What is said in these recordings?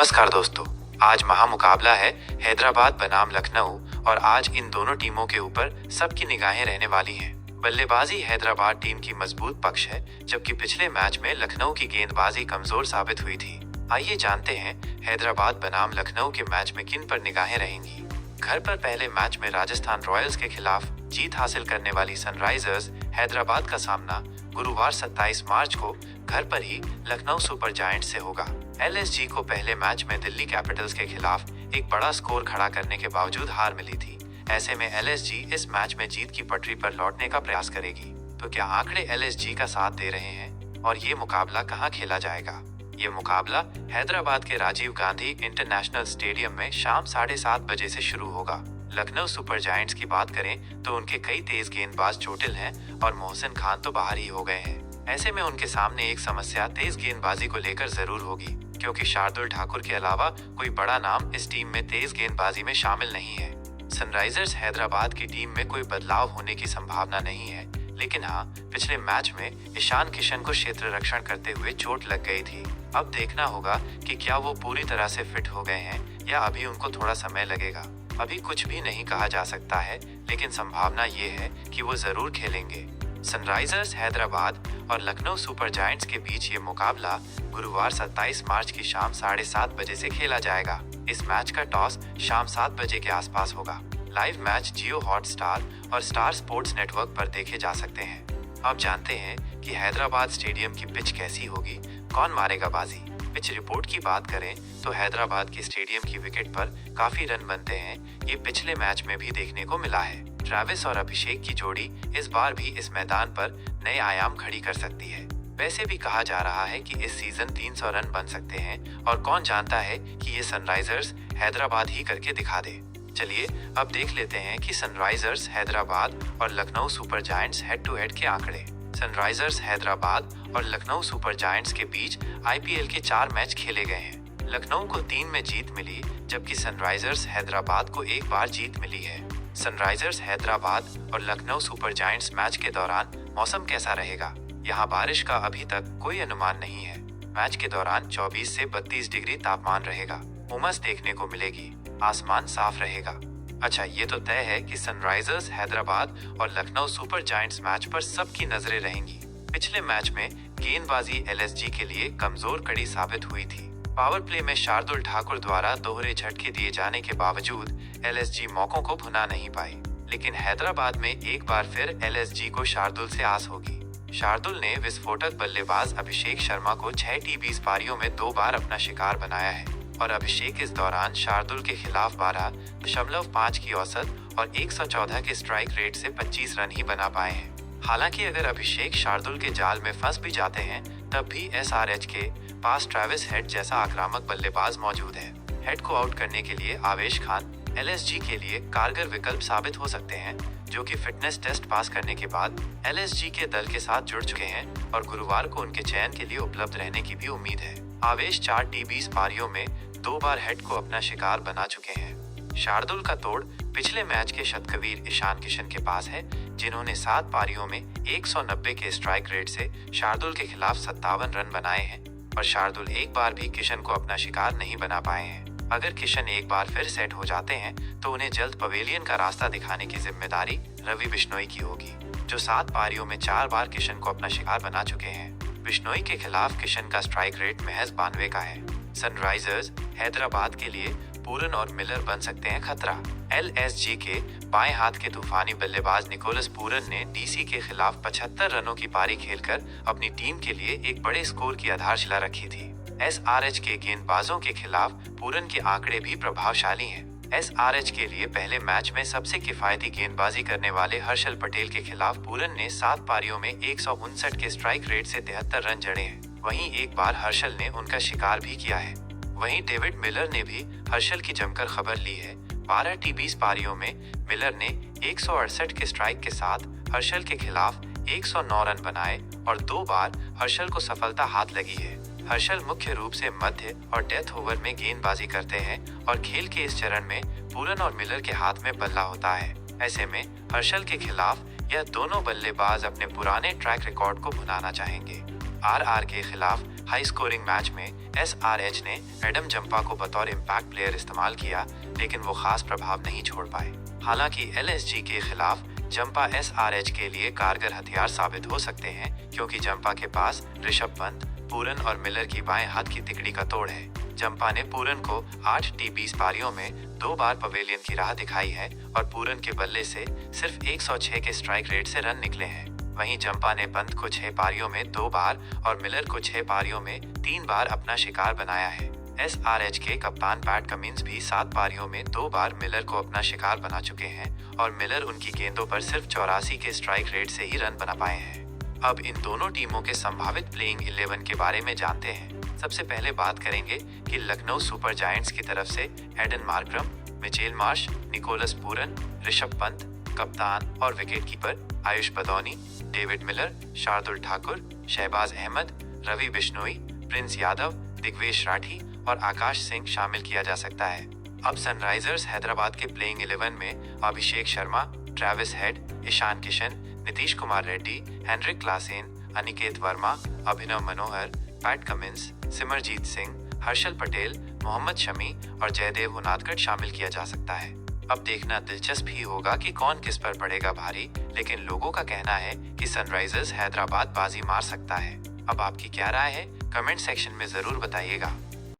नमस्कार दोस्तों, आज महामुकाबला है हैदराबाद बनाम लखनऊ और आज इन दोनों टीमों के ऊपर सबकी निगाहें रहने वाली हैं। बल्लेबाजी हैदराबाद टीम की मजबूत पक्ष है, जबकि पिछले मैच में लखनऊ की गेंदबाजी कमजोर साबित हुई थी। आइए जानते हैं हैदराबाद बनाम लखनऊ के मैच में किन पर निगाहें रहेंगी। घर पर पहले मैच में राजस्थान रॉयल्स के खिलाफ जीत हासिल करने वाली सनराइजर्स हैदराबाद का सामना गुरुवार 27 मार्च को घर पर ही लखनऊ सुपर जायंट्स से होगा। एलएसजी को पहले मैच में दिल्ली कैपिटल्स के खिलाफ एक बड़ा स्कोर खड़ा करने के बावजूद हार मिली थी। ऐसे में एलएसजी इस मैच में जीत की पटरी पर लौटने का प्रयास करेगी। तो क्या आंकड़े एलएसजी का साथ दे रहे हैं और ये मुकाबला कहां खेला जाएगा? ये मुकाबला हैदराबाद के राजीव गांधी इंटरनेशनल स्टेडियम में शाम 7:30 बजे से शुरू होगा। लखनऊ सुपर जायंट्स की बात करें तो उनके कई तेज गेंदबाज चोटिल हैं और मोहसिन खान तो बाहर ही हो गए हैं। ऐसे में उनके सामने एक समस्या तेज गेंदबाजी को लेकर जरूर होगी, क्योंकि शार्दुल ठाकुर के अलावा कोई बड़ा नाम इस टीम में तेज गेंदबाजी में शामिल नहीं है। सनराइजर्स हैदराबाद की टीम में कोई बदलाव होने की संभावना नहीं है, लेकिन हाँ, पिछले मैच में ईशान किशन को क्षेत्र रक्षण करते हुए चोट लग गई थी। अब देखना होगा कि क्या वो पूरी तरह से फिट हो गए हैं या अभी उनको थोड़ा समय लगेगा। अभी कुछ भी नहीं कहा जा सकता है, लेकिन संभावना ये है कि वो जरूर खेलेंगे। सनराइजर्स हैदराबाद और लखनऊ सुपर जायंट्स के बीच ये मुकाबला गुरुवार 27 मार्च की शाम 7:30 बजे से खेला जाएगा। इस मैच का टॉस शाम 7 बजे के आसपास होगा। लाइव मैच जियो हॉटस्टार और स्टार स्पोर्ट्स नेटवर्क पर देखे जा सकते हैं। अब जानते हैं कि हैदराबाद स्टेडियम की पिच कैसी होगी, कौन मारेगा बाजी। पिच रिपोर्ट की बात करें तो हैदराबाद के स्टेडियम की विकेट पर काफी रन बनते हैं। ये पिछले मैच में भी देखने को मिला है। ट्रेविस और अभिषेक की जोड़ी इस बार भी इस मैदान पर नए आयाम खड़ी कर सकती है। वैसे भी कहा जा रहा है कि इस सीजन 300 रन बन सकते हैं और कौन जानता है कि ये सनराइजर्स हैदराबाद ही करके दिखा दे। चलिए अब देख लेते हैं कि सनराइजर्स हैदराबाद और Lucknow super giants head to head के आंकड़े। सनराइजर्स हैदराबाद और लखनऊ सुपर जायंट्स के बीच आईपीएल के 4 मैच खेले गए हैं। लखनऊ को 3 में जीत मिली, जबकि सनराइजर्स हैदराबाद को 1 बार जीत मिली है। सनराइजर्स हैदराबाद और लखनऊ सुपर जायंट्स मैच के दौरान मौसम कैसा रहेगा? यहाँ बारिश का अभी तक कोई अनुमान नहीं है। मैच के दौरान 24 से 32 डिग्री तापमान रहेगा। उमस देखने को मिलेगी, आसमान साफ रहेगा। अच्छा, ये तो तय है कि सनराइजर्स हैदराबाद और लखनऊ सुपर जायंट्स मैच पर सबकी नजरें रहेंगी। पिछले मैच में गेंदबाजी एलएसजी के लिए कमजोर कड़ी साबित हुई थी। पावर प्ले में शार्दुल ठाकुर द्वारा दोहरे झटके दिए जाने के बावजूद एलएसजी मौकों को भुना नहीं पाई। लेकिन हैदराबाद में एक बार फिर एलएसजी को शार्दुल से आस होगी। शार्दुल ने विस्फोटक बल्लेबाज अभिषेक शर्मा को 6 T20 पारियों में 2 बार अपना शिकार बनाया है और अभिषेक इस दौरान शार्दुल के खिलाफ 12.5 की औसत और 114 के स्ट्राइक रेट से 25 रन ही बना पाए हैं। हालांकि अगर अभिषेक शार्दुल के जाल में फंस भी जाते हैं, तब भी एसआरएच के पास ट्रेविस हेड जैसा आक्रामक बल्लेबाज मौजूद है। हेड को आउट करने के लिए आवेश खान एलएसजी के लिए कारगर विकल्प साबित हो सकते हैं, जो कि फिटनेस टेस्ट पास करने के बाद एलएसजी के दल के साथ जुड़ चुके हैं और गुरुवार को उनके चयन के लिए उपलब्ध रहने की भी उम्मीद है। आवेश 4 T20 पारियों में 2 बार हेड को अपना शिकार बना चुके हैं। शार्दुल का तोड़ पिछले मैच के शतकवीर ईशान किशन के पास है, जिन्होंने 7 पारियों में 190 के स्ट्राइक रेट से शार्दुल के खिलाफ 57 रन बनाए हैं और शार्दुल एक बार भी किशन को अपना शिकार नहीं बना पाए हैं। अगर किशन एक बार फिर सेट हो जाते हैं तो उन्हें जल्द पवेलियन का रास्ता दिखाने की जिम्मेदारी रवि बिश्नोई की होगी, जो 7 पारियों में 4 बार किशन को अपना शिकार बना चुके हैं। बिश्नोई के खिलाफ किशन का स्ट्राइक रेट महज 92 का है। सनराइजर्स हैदराबाद के लिए पूरन और मिलर बन सकते हैं खतरा। एलएसजी के बाएं हाथ के तूफानी बल्लेबाज निकोलस पूरन ने डीसी के खिलाफ 75 रनों की पारी खेलकर अपनी टीम के लिए एक बड़े स्कोर की आधारशिला रखी थी। एसआरएच के गेंदबाजों के खिलाफ पूरन के आंकड़े भी प्रभावशाली हैं। एसआरएच के लिए पहले मैच में सबसे किफायती गेंदबाजी करने वाले हर्षल पटेल के खिलाफ पूरन ने 7 पारियों में 159 के स्ट्राइक रेट से 73 रन जड़े हैं। वहीं एक बार हर्षल ने उनका शिकार भी किया है। वहीं डेविड मिलर ने भी हर्षल की जमकर खबर ली है। 12 T20 पारियों में मिलर ने 168 के स्ट्राइक के साथ हर्षल के खिलाफ 109 रन बनाए और 2 बार हर्षल को सफलता हाथ लगी है। हर्षल मुख्य रूप से मध्य और डेथ ओवर में गेंदबाजी करते हैं और खेल के इस चरण में पूरन और मिलर के हाथ में बल्ला होता है। ऐसे में हर्षल के खिलाफ यह दोनों बल्लेबाज अपने पुराने ट्रैक रिकॉर्ड को भुनाना चाहेंगे। आरआर के खिलाफ हाई स्कोरिंग मैच में SRH ने एडम जंपा को बतौर इम्पैक्ट प्लेयर इस्तेमाल किया, लेकिन वो खास प्रभाव नहीं छोड़ पाए। हालांकि LSG के खिलाफ जंपा SRH के लिए कारगर हथियार साबित हो सकते हैं, क्योंकि जंपा के पास ऋषभ पंत, पूरन और मिलर की बाएं हाथ की तिकड़ी का तोड़ है। जंपा ने पूरन को 8 T20 पारियों में 2 बार पवेलियन की राह दिखाई है और पूरन के बल्ले से सिर्फ 106 के स्ट्राइक रेट से रन निकले हैं। वहीं जंपा ने पंत को 6 पारियों में 2 बार और मिलर को 6 पारियों में 3 बार अपना शिकार बनाया है। SRH के कप्तान पैट कमिंस भी 7 पारियों में 2 बार मिलर को अपना शिकार बना चुके हैं और मिलर उनकी गेंदों पर सिर्फ 84 के स्ट्राइक रेट से ही रन बना पाए हैं। अब इन दोनों टीमों के संभावित प्लेइंग 11 के बारे में जानते हैं। सबसे पहले बात करेंगे कि लखनऊ सुपर जायंट्स की तरफ से Aiden Markram, Mitchell Marsh, Nicholas Pooran, Rishabh Pant, कप्तान और wicketkeeper Ayush Badoni, David Miller, Shardul Thakur, Shahbaz Ahmed, Ravi Bishnoi, Prince Yadav, Digvesh Rathi और आकाश सिंह शामिल किया जा सकता है। अब सनराइजर्स हैदराबाद के प्लेइंग 11 में Abhishek Sharma, Travis Head, Ishan Kishan, Nitish Kumar Reddy, Heinrich Klaasen, Aniket Verma, Abhinav Manohar, Pat Cummins, Simarjeet Singh, Harshal Patel, Mohammed Shami और जयदेव उनादकट शामिल किया जा सकता है। अब देखना दिलचस्प ही होगा कि कौन किस पर पड़ेगा भारी, लेकिन लोगों का कहना है कि सनराइजर्स हैदराबाद बाजी मार सकता है। अब आपकी क्या राय है, कमेंट सेक्शन में जरूर बताइएगा।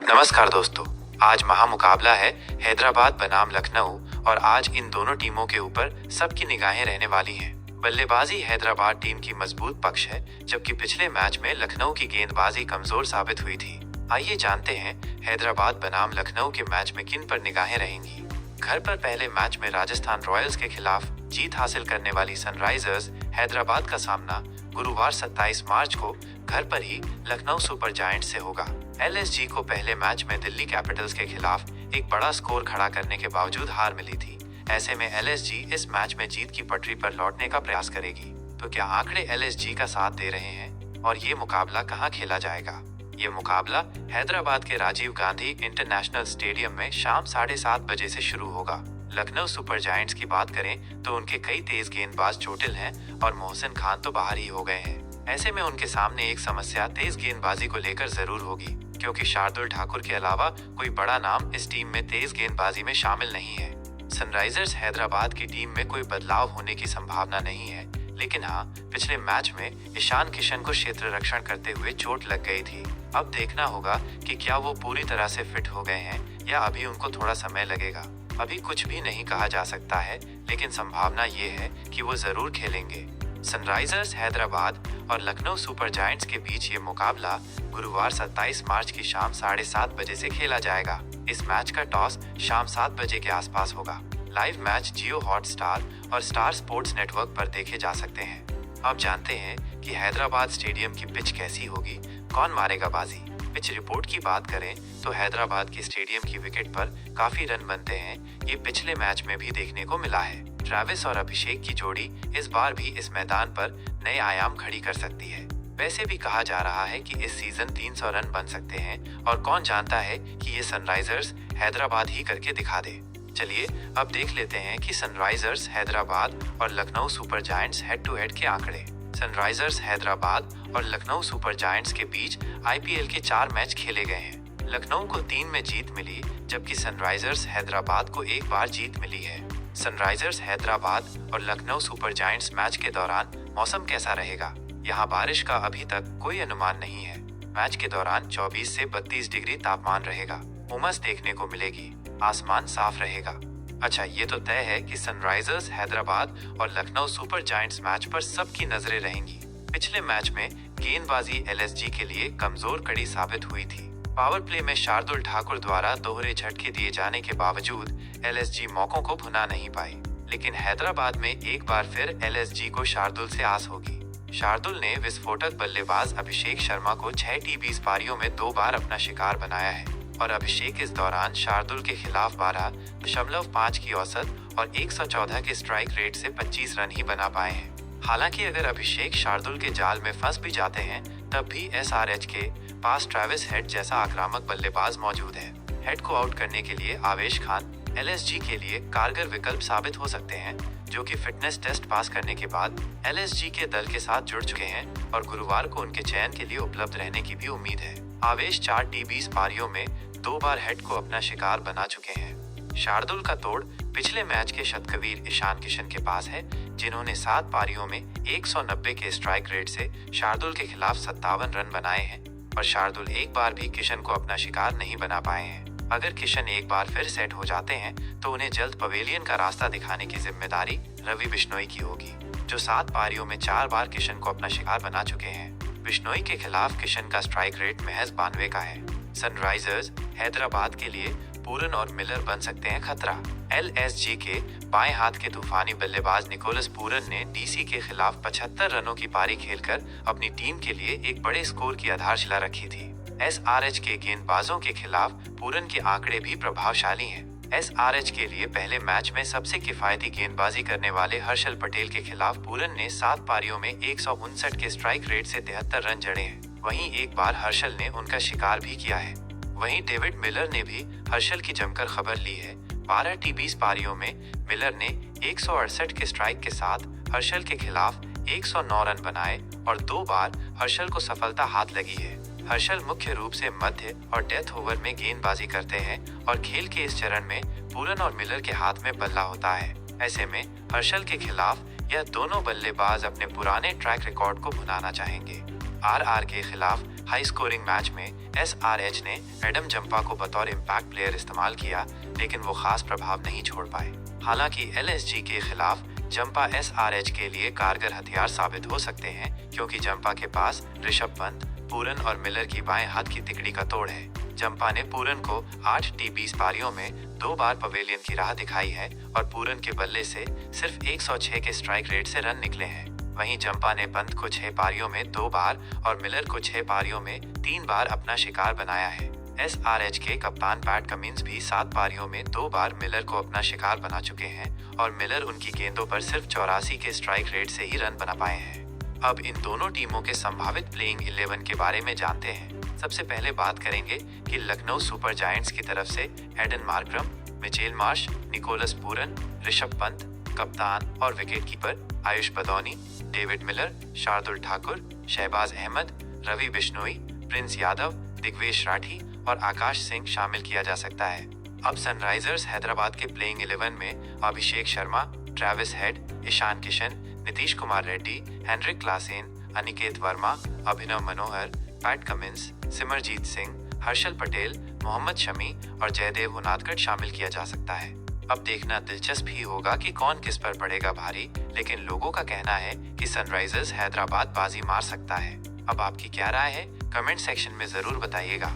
नमस्कार दोस्तों, आज महामुकाबला है हैदराबाद बनाम लखनऊ और आज इन दोनों टीमों के ऊपर सबकी निगाहें रहने वाली हैं। बल्लेबाजी हैदराबाद टीम की मजबूत पक्ष है, जबकि पिछले मैच में लखनऊ की गेंदबाजी कमजोर साबित हुई थी। आइए जानते हैं हैदराबाद बनाम लखनऊ के मैच में किन पर निगाहें रहेंगी। घर पर पहले मैच में राजस्थान रॉयल्स के खिलाफ जीत हासिल करने वाली सनराइजर्स हैदराबाद का सामना गुरुवार 27 मार्च को घर पर ही लखनऊ सुपर जायंट्स से होगा। LSG को पहले मैच में दिल्ली कैपिटल्स के खिलाफ एक बड़ा स्कोर खड़ा करने के बावजूद हार मिली थी। ऐसे में LSG इस मैच में जीत की पटरी पर लौटने का प्रयास करेगी। तो क्या आंकड़े LSG का साथ दे रहे हैं और ये मुकाबला कहां खेला जाएगा? ये मुकाबला हैदराबाद के राजीव गांधी इंटरनेशनल स्टेडियम में शाम 7:30 बजे से शुरू होगा। लखनऊ सुपर जायंट्स की बात करें तो उनके कई तेज गेंदबाज चोटिल हैं और मोहसिन खान तो बाहर ही हो गए हैं। ऐसे में उनके सामने एक समस्या तेज गेंदबाजी को लेकर जरूर होगी, क्योंकि शार्दुल ठाकुर के अलावा कोई बड़ा नाम इस टीम में तेज गेंदबाजी में शामिल नहीं है। सनराइजर्स हैदराबाद की टीम में कोई बदलाव होने की संभावना नहीं है, लेकिन हाँ, पिछले मैच में ईशान किशन को क्षेत्र रक्षण करते हुए चोट लग गई थी। अब देखना होगा कि क्या वो पूरी तरह से फिट हो गए हैं या अभी उनको थोड़ा समय लगेगा। अभी कुछ भी नहीं कहा जा सकता है, लेकिन संभावना ये है कि वो जरूर खेलेंगे। सनराइजर्स हैदराबाद और लखनऊ सुपर जायंट्स के बीच ये मुकाबला गुरुवार 27 मार्च की शाम 7:30 बजे से खेला जाएगा। इस मैच का टॉस शाम 7 बजे के आसपास होगा। लाइव मैच जियो हॉटस्टार और स्टार स्पोर्ट्स नेटवर्क पर देखे जा सकते हैं। अब जानते हैं कि हैदराबाद स्टेडियम की पिच कैसी होगी, कौन मारेगा बाजी। पिच रिपोर्ट की बात करें तो हैदराबाद के स्टेडियम की विकेट पर काफी रन बनते हैं। ये पिछले मैच में भी देखने को मिला है। ट्रेविस और अभिषेक की जोड़ी इस बार भी इस मैदान पर नए आयाम खड़ी कर सकती है। वैसे भी कहा जा रहा है कि इस सीजन 300 रन बन सकते हैं और कौन जानता है कि ये सनराइजर्स हैदराबाद ही करके दिखा दे। चलिए अब देख लेते हैं कि सनराइजर्स हैदराबाद और Lucknow super giants head to head के आंकड़े। सनराइजर्स हैदराबाद और लखनऊ सुपर जायंट्स के बीच IPL के 4 मैच खेले गए हैं। लखनऊ को 3 में जीत मिली, जबकि सनराइजर्स हैदराबाद को 1 बार जीत मिली है। सनराइजर्स हैदराबाद और लखनऊ सुपर जायंट्स मैच के दौरान मौसम कैसा रहेगा? यहाँ बारिश का अभी तक कोई अनुमान नहीं है। मैच के दौरान 24 से 32 डिग्री तापमान रहेगा। उमस देखने को मिलेगी, आसमान साफ रहेगा। अच्छा, ये तो तय है कि सनराइजर्स हैदराबाद और लखनऊ सुपर जायंट्स मैच पर सबकी नजरें रहेंगी। पिछले मैच में गेंदबाजी LSG के लिए कमजोर कड़ी साबित हुई थी। पावर प्ले में शार्दुल ठाकुर द्वारा दोहरे झटके दिए जाने के बावजूद LSG मौकों को भुना नहीं पाई, लेकिन हैदराबाद में एक बार फिर LSG को शार्दुल से आस होगी। शार्दुल ने विस्फोटक बल्लेबाज अभिषेक शर्मा को 6 T20 पारियों में 2 बार अपना शिकार बनाया है और अभिषेक इस दौरान शार्दुल के खिलाफ 12.5 की औसत और 114 के स्ट्राइक रेट से 25 रन ही बना पाए हैं। हालांकि अगर अभिषेक शार्दुल के जाल में फंस भी जाते हैं, तब भी SRH के पास ट्रेविस हेड जैसा आक्रामक बल्लेबाज मौजूद है। हेड को आउट करने के लिए आवेश खान, एलएसजी के लिए कारगर विकल्प साबित हो सकते हैं, जो कि फिटनेस टेस्ट पास करने के बाद एलएसजी के दल के साथ जुड़ चुके हैं और गुरुवार को उनके चयन के लिए उपलब्ध रहने की भी उम्मीद है। आवेश 4 T20 पारियों में 2 बार हेड को अपना शिकार बना चुके हैं। शार्दुल का तोड़ पिछले मैच के शतकवीर ईशान किशन के पास है, जिन्होंने 7 पारियों में 190 के स्ट्राइक रेट से शार्दुल के खिलाफ 57 रन बनाए हैं, और शार्दुल एक बार भी किशन को अपना शिकार नहीं बना पाए हैं। अगर किशन एक बार फिर सेट हो जाते हैं तो उन्हें जल्द पवेलियन का रास्ता दिखाने की जिम्मेदारी रवि बिश्नोई की होगी, जो 7 पारियों में 4 बार किशन को अपना शिकार बना चुके हैं। बिश्नोई के खिलाफ किशन का स्ट्राइक रेट महज 92 का है। सनराइजर्स हैदराबाद के लिए पूरन और मिलर बन सकते हैं खतरा। एलएसजी के बाएं हाथ के तूफानी बल्लेबाज निकोलस पूरन ने डीसी के खिलाफ 75 रनों की पारी खेलकर अपनी टीम के लिए एक बड़े स्कोर की आधारशिला रखी थी। एसआरएच के गेंदबाजों के खिलाफ पूरन के आंकड़े भी प्रभावशाली हैं। एसआरएच के लिए पहले मैच में सबसे किफायती गेंदबाजी करने वाले हर्षल पटेल के खिलाफ पूरन ने 7 पारियों में 159 के स्ट्राइक रेट से 73 रन जड़े हैं। वहीं एक बार हर्षल ने उनका शिकार भी किया है। वहीं डेविड मिलर ने भी हर्षल की जमकर खबर ली है। 12 T20 पारियों में मिलर ने 168 के स्ट्राइक के साथ हर्षल के खिलाफ 109 रन बनाए और 2 बार हर्षल को सफलता हाथ लगी है। हर्षल मुख्य रूप से मध्य और डेथ ओवर में गेंदबाजी करते हैं और खेल के इस चरण में पूरन और मिलर के हाथ में बल्ला होता है। ऐसे में हर्षल के खिलाफ यह दोनों बल्लेबाज अपने पुराने ट्रैक रिकॉर्ड को भुनाना चाहेंगे। आरआर के खिलाफ हाई स्कोरिंग मैच में एसआरएच ने एडम जंपा को बतौर इम्पैक्ट प्लेयर इस्तेमाल किया, लेकिन वो खास प्रभाव नहीं छोड़ पाए। हालांकि एलएसजी के खिलाफ जंपा एसआरएच के लिए कारगर हथियार साबित हो सकते हैं, क्योंकि जंपा के पास ऋषभ पंत, पूरन और मिलर की बाएं हाथ की तिकड़ी का तोड़ है। जंपा ने पूरन को 8 T20 पारियों में 2 बार पवेलियन की राह दिखाई है और पूरन के बल्ले से सिर्फ 106 के स्ट्राइक रेट से रन निकले हैं। वहीं जंपा ने पंत को 6 पारियों में 2 बार और मिलर को 6 पारियों में 3 बार अपना शिकार बनाया है। एसआरएच के कप्तान पैट कमिंस भी 7 पारियों में 2 बार मिलर को अपना शिकार बना चुके हैं और मिलर उनकी गेंदों पर सिर्फ 84 के स्ट्राइक रेट से ही रन बना पाए हैं। अब इन दोनों टीमों के संभावित प्लेइंग 11 के बारे में जानते हैं। सबसे पहले बात करेंगे कि लखनऊ सुपर जायंट्स की तरफ से Aiden Markram, Mitchell Marsh, Nicholas Pooran, Rishabh Pant, कप्तान और wicketkeeper Ayush Badoni, David Miller, Shardul Thakur, Shahbaz Ahmed, Ravi Bishnoi, Prince Yadav, Digvesh Rathi और आकाश सिंह शामिल किया जा सकता है। अब सनराइजर्स हैदराबाद के प्लेइंग 11 में Abhishek Sharma, Travis Head, Ishan Kishan, Nitish Kumar Reddy, Heinrich Klaasen, Aniket Verma, Abhinav Manohar, Pat Cummins, Simarjeet Singh, Harshal Patel, Mohammed Shami और जयदेव उनादकट शामिल किया जा सकता है। अब देखना दिलचस्प ही होगा कि कौन किस पर पड़ेगा भारी, लेकिन लोगों का कहना है कि सनराइजर्स हैदराबाद बाजी मार सकता है। अब आपकी क्या राय है, कमेंट सेक्शन में जरूर बताइएगा।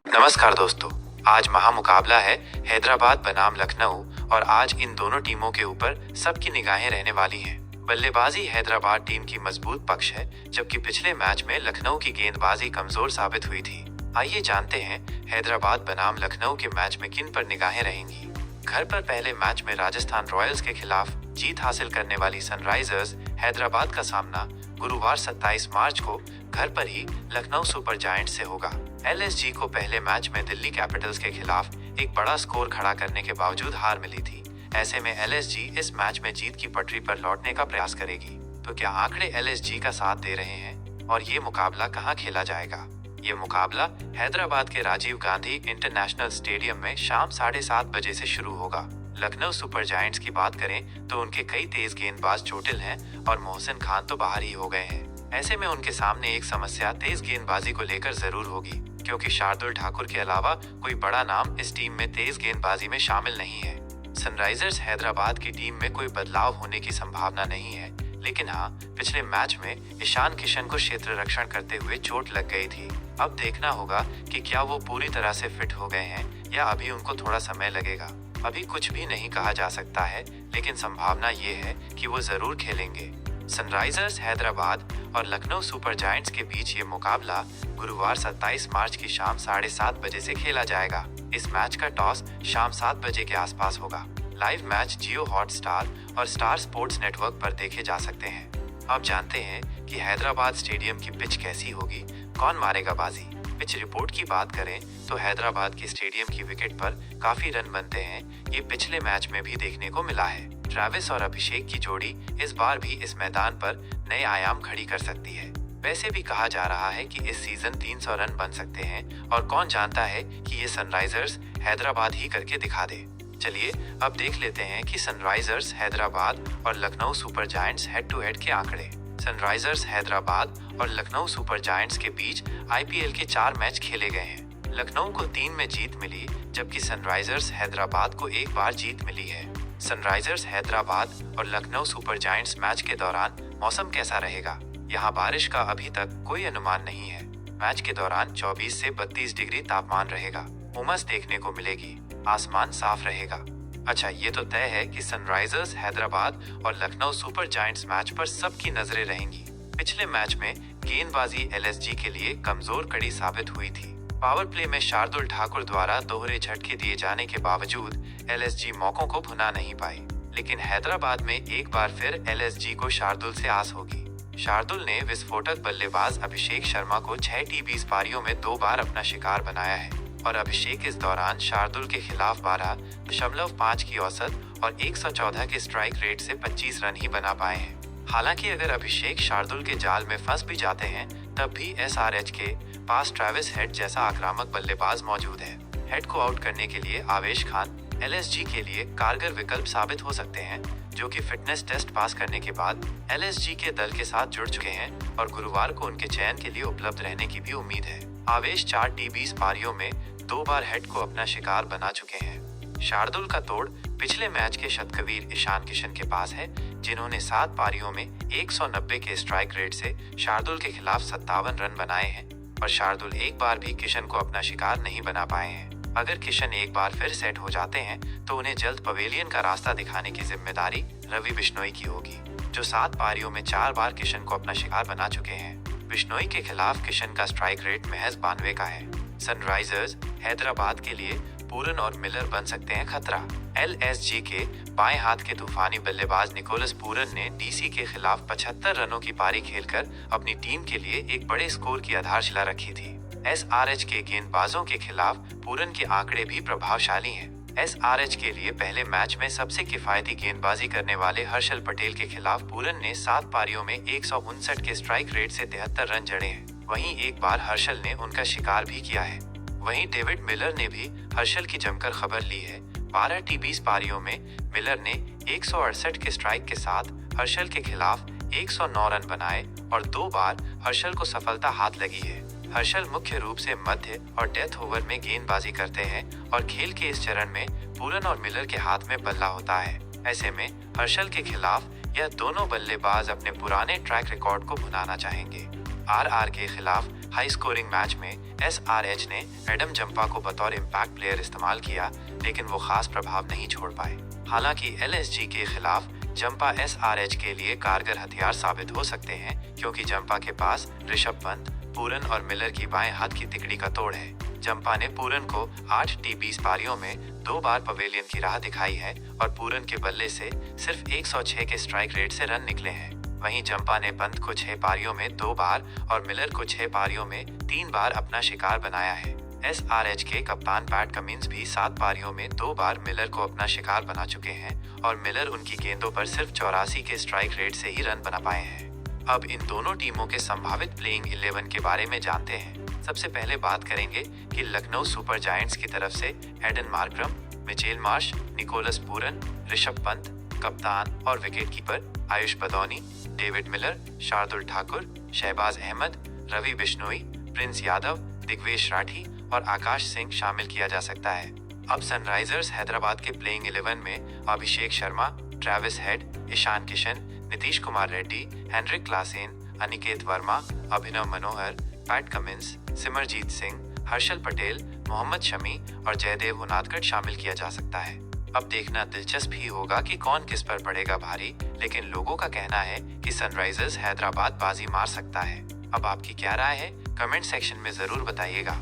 नमस्कार दोस्तों, आज महामुकाबला है हैदराबाद बनाम लखनऊ और आज इन दोनों टीमों के ऊपर सबकी निगाहें रहने वाली हैं। बल्लेबाजी हैदराबाद टीम की मजबूत पक्ष है, जबकि पिछले मैच में लखनऊ की गेंदबाजी कमजोर साबित हुई थी। आइए जानते हैं हैदराबाद बनाम लखनऊ के मैच में किन पर निगाहें रहेंगी। घर पर पहले मैच में राजस्थान रॉयल्स के खिलाफ जीत हासिल करने वाली सनराइजर्स हैदराबाद का सामना गुरुवार 27 मार्च को घर पर ही लखनऊ सुपर जायंट्स से होगा। एलएसजी को पहले मैच में दिल्ली कैपिटल्स के खिलाफ एक बड़ा स्कोर खड़ा करने के बावजूद हार मिली थी। ऐसे में एलएसजी इस मैच में जीत की पटरी पर लौटने का प्रयास करेगी। तो क्या आंकड़े एलएसजी का साथ दे रहे हैं और ये मुकाबला कहां खेला जाएगा? ये मुकाबला हैदराबाद के राजीव गांधी इंटरनेशनल स्टेडियम में शाम 7:30 बजे से शुरू होगा। लखनऊ सुपर जायंट्स की बात करें तो उनके कई तेज गेंदबाज चोटिल हैं और मोहसिन खान तो बाहर ही हो गए हैं। ऐसे में उनके सामने एक समस्या तेज गेंदबाजी को लेकर जरूर होगी, क्योंकि शार्दुल ठाकुर के अलावा कोई बड़ा नाम इस टीम में तेज गेंदबाजी में शामिल नहीं है। सनराइजर्स हैदराबाद की टीम में कोई बदलाव होने की संभावना नहीं है, लेकिन हाँ, पिछले मैच में ईशान किशन को क्षेत्र रक्षण करते हुए चोट लग गई थी। अब देखना होगा कि क्या वो पूरी तरह से फिट हो गए हैं या अभी उनको थोड़ा समय लगेगा। अभी कुछ भी नहीं कहा जा सकता है, लेकिन संभावना ये है कि वो जरूर खेलेंगे। सनराइजर्स हैदराबाद और लखनऊ सुपर जायंट्स के बीच ये मुकाबला गुरुवार 27 मार्च की शाम 7:30 बजे से खेला जाएगा। इस मैच का टॉस शाम 7 बजे के आसपास होगा। लाइव मैच जियो हॉटस्टार और स्टार स्पोर्ट्स नेटवर्क पर देखे जा सकते हैं। अब जानते हैं कि हैदराबाद स्टेडियम की पिच कैसी होगी, कौन मारेगा बाजी। पिच रिपोर्ट की बात करें तो हैदराबाद के स्टेडियम की विकेट पर काफी रन बनते हैं। ये पिछले मैच में भी देखने को मिला है। ट्रेविस और अभिषेक की जोड़ी इस बार भी इस मैदान पर नए आयाम खड़ी कर सकती है। वैसे भी कहा जा रहा है कि इस सीजन 300 रन बन सकते हैं और कौन जानता है कि ये सनराइजर्स हैदराबाद ही करके दिखा दे। चलिए अब देख लेते हैं कि सनराइजर्स हैदराबाद और Lucknow super giants head to head के आंकड़े। सनराइजर्स हैदराबाद और लखनऊ सुपर जायंट्स के बीच आईपीएल के 4 मैच खेले गए हैं। लखनऊ को 3 में जीत मिली, जबकि सनराइजर्स हैदराबाद को 1 बार जीत मिली है। सनराइजर्स हैदराबाद और लखनऊ सुपर जायंट्स मैच के दौरान मौसम कैसा रहेगा? यहाँ बारिश का अभी तक कोई अनुमान नहीं है। मैच के दौरान 24 से 32 डिग्री तापमान रहेगा। उमस देखने को मिलेगी, आसमान साफ रहेगा। अच्छा, ये तो तय है कि सनराइजर्स हैदराबाद और लखनऊ सुपर जायंट्स मैच पर सबकी नजरें रहेंगी। पिछले मैच में गेंदबाजी एलएसजी के लिए कमजोर कड़ी साबित हुई थी। पावर प्ले में शार्दुल ठाकुर द्वारा दोहरे झटके दिए जाने के बावजूद एलएसजी मौकों को भुना नहीं पाई। लेकिन हैदराबाद में एक बार फिर एलएसजी को शार्दुल से आस होगी। शार्दुल ने विस्फोटक बल्लेबाज अभिषेक शर्मा को 6 T20 पारियों में 2 बार अपना शिकार बनाया है और अभिषेक इस दौरान शार्दुल के खिलाफ 12.5 की औसत और 114 के स्ट्राइक रेट से 25 रन ही बना पाए हैं। हालांकि अगर अभिषेक शार्दुल के जाल में फंस भी जाते हैं, तब भी एसआरएच के पास ट्रेविस हेड जैसा आक्रामक बल्लेबाज मौजूद है। हेड को आउट करने के लिए आवेश खान एलएसजी के लिए कारगर विकल्प साबित हो सकते हैं, जो कि फिटनेस टेस्ट पास करने के बाद एलएसजी के दल के साथ जुड़ चुके हैं और गुरुवार को उनके चयन के लिए उपलब्ध रहने की भी उम्मीद है। आवेश 4 T20 पारियों में 2 बार हेड को अपना शिकार बना चुके हैं। शार्दुल का तोड़ पिछले मैच के शतकवीर ईशान किशन के पास है, जिन्होंने 7 पारियों में 190 के स्ट्राइक रेट से शार्दुल के खिलाफ 57 रन बनाए हैं और शार्दुल एक बार भी किशन को अपना शिकार नहीं बना पाए हैं। अगर किशन एक बार फिर सेट हो जाते हैं तो उन्हें जल्द पवेलियन का रास्ता दिखाने की जिम्मेदारी रवि बिश्नोई की होगी, जो 7 पारियों में 4 बार किशन को अपना शिकार बना चुके हैं। बिश्नोई के खिलाफ किशन का स्ट्राइक रेट महज 92 का है। सनराइजर्स हैदराबाद के लिए पूरन और मिलर बन सकते हैं खतरा। एलएसजी के बाएं हाथ के तूफानी बल्लेबाज निकोलस पूरन ने डीसी के खिलाफ 75 रनों की पारी खेलकर अपनी टीम के लिए एक बड़े स्कोर की आधारशिला रखी थी। एसआरएच के गेंदबाजों के खिलाफ पूरन के आंकड़े भी प्रभावशाली हैं। एसआरएच के लिए पहले मैच में सबसे किफायती गेंदबाजी करने वाले हर्षल पटेल के खिलाफ पूरन ने 7 पारियों में 159 के स्ट्राइक रेट से 73 रन जड़े हैं। वहीं एक बार हर्षल ने उनका शिकार भी किया है। वहीं डेविड मिलर ने भी हर्षल की जमकर खबर ली है। 12 T20 पारियों में मिलर ने 168 के स्ट्राइक के साथ हर्षल के खिलाफ 109 रन बनाए और 2 बार हर्षल को सफलता हाथ लगी है। हर्षल मुख्य रूप से मध्य और डेथ ओवर में गेंदबाजी करते हैं और खेल के इस चरण में पूरन और मिलर के हाथ में बल्ला होता है। ऐसे में हर्षल के खिलाफ यह दोनों बल्लेबाज अपने पुराने ट्रैक रिकॉर्ड को भुनाना चाहेंगे। आरआर के खिलाफ हाई स्कोरिंग मैच में एसआरएच ने एडम जंपा को बतौर इम्पैक्ट प्लेयर इस्तेमाल किया, लेकिन वो खास प्रभाव नहीं छोड़ पाए। हालांकि एलएसजी के खिलाफ जंपा एसआरएच के लिए कारगर हथियार साबित हो सकते हैं, क्योंकि जंपा के पास ऋषभ पंत, पूरन और मिलर की बाएं हाथ की तिकड़ी का तोड़ है। जंपा ने पूरन को 8 T20 पारियों में 2 बार पवेलियन की राह दिखाई है और पूरन के बल्ले से सिर्फ 106 के स्ट्राइक रेट से रन निकले हैं। वहीं जंपा ने पंत को 6 पारियों में 2 बार और मिलर को 6 पारियों में 3 बार अपना शिकार बनाया है। एसआरएच के कप्तान पैट कमिंस भी 7 पारियों में 2 बार मिलर को अपना शिकार बना चुके हैं और मिलर उनकी गेंदों पर सिर्फ 84 के स्ट्राइक रेट से ही रन बना पाए हैं। अब इन दोनों टीमों के संभावित प्लेइंग 11 के बारे में जानते हैं। सबसे पहले बात करेंगे कि लखनऊ सुपर जायंट्स की तरफ से Aiden Markram, Mitchell Marsh, Nicholas Pooran, Rishabh Pant, कप्तान और wicketkeeper Ayush Badoni, David Miller, Shardul Thakur, Shahbaz Ahmed, Ravi Bishnoi, Prince Yadav, Digvesh Rathi और आकाश सिंह शामिल किया जा सकता है। अब सनराइजर्स हैदराबाद के प्लेइंग 11 में Abhishek Sharma, Travis Head, Ishan Kishan, Nitish Kumar Reddy, Heinrich Klaasen, Aniket Verma, Abhinav Manohar, Pat Cummins, Simarjeet Singh, Harshal Patel, Mohammed Shami और जयदेव उनादकट शामिल किया जा सकता है। अब देखना दिलचस्प ही होगा कि कौन किस पर पड़ेगा भारी, लेकिन लोगों का कहना है कि सनराइजर्स हैदराबाद बाजी मार सकता है। अब आपकी क्या राय है? कमेंट सेक्शन में जरूर बताइएगा।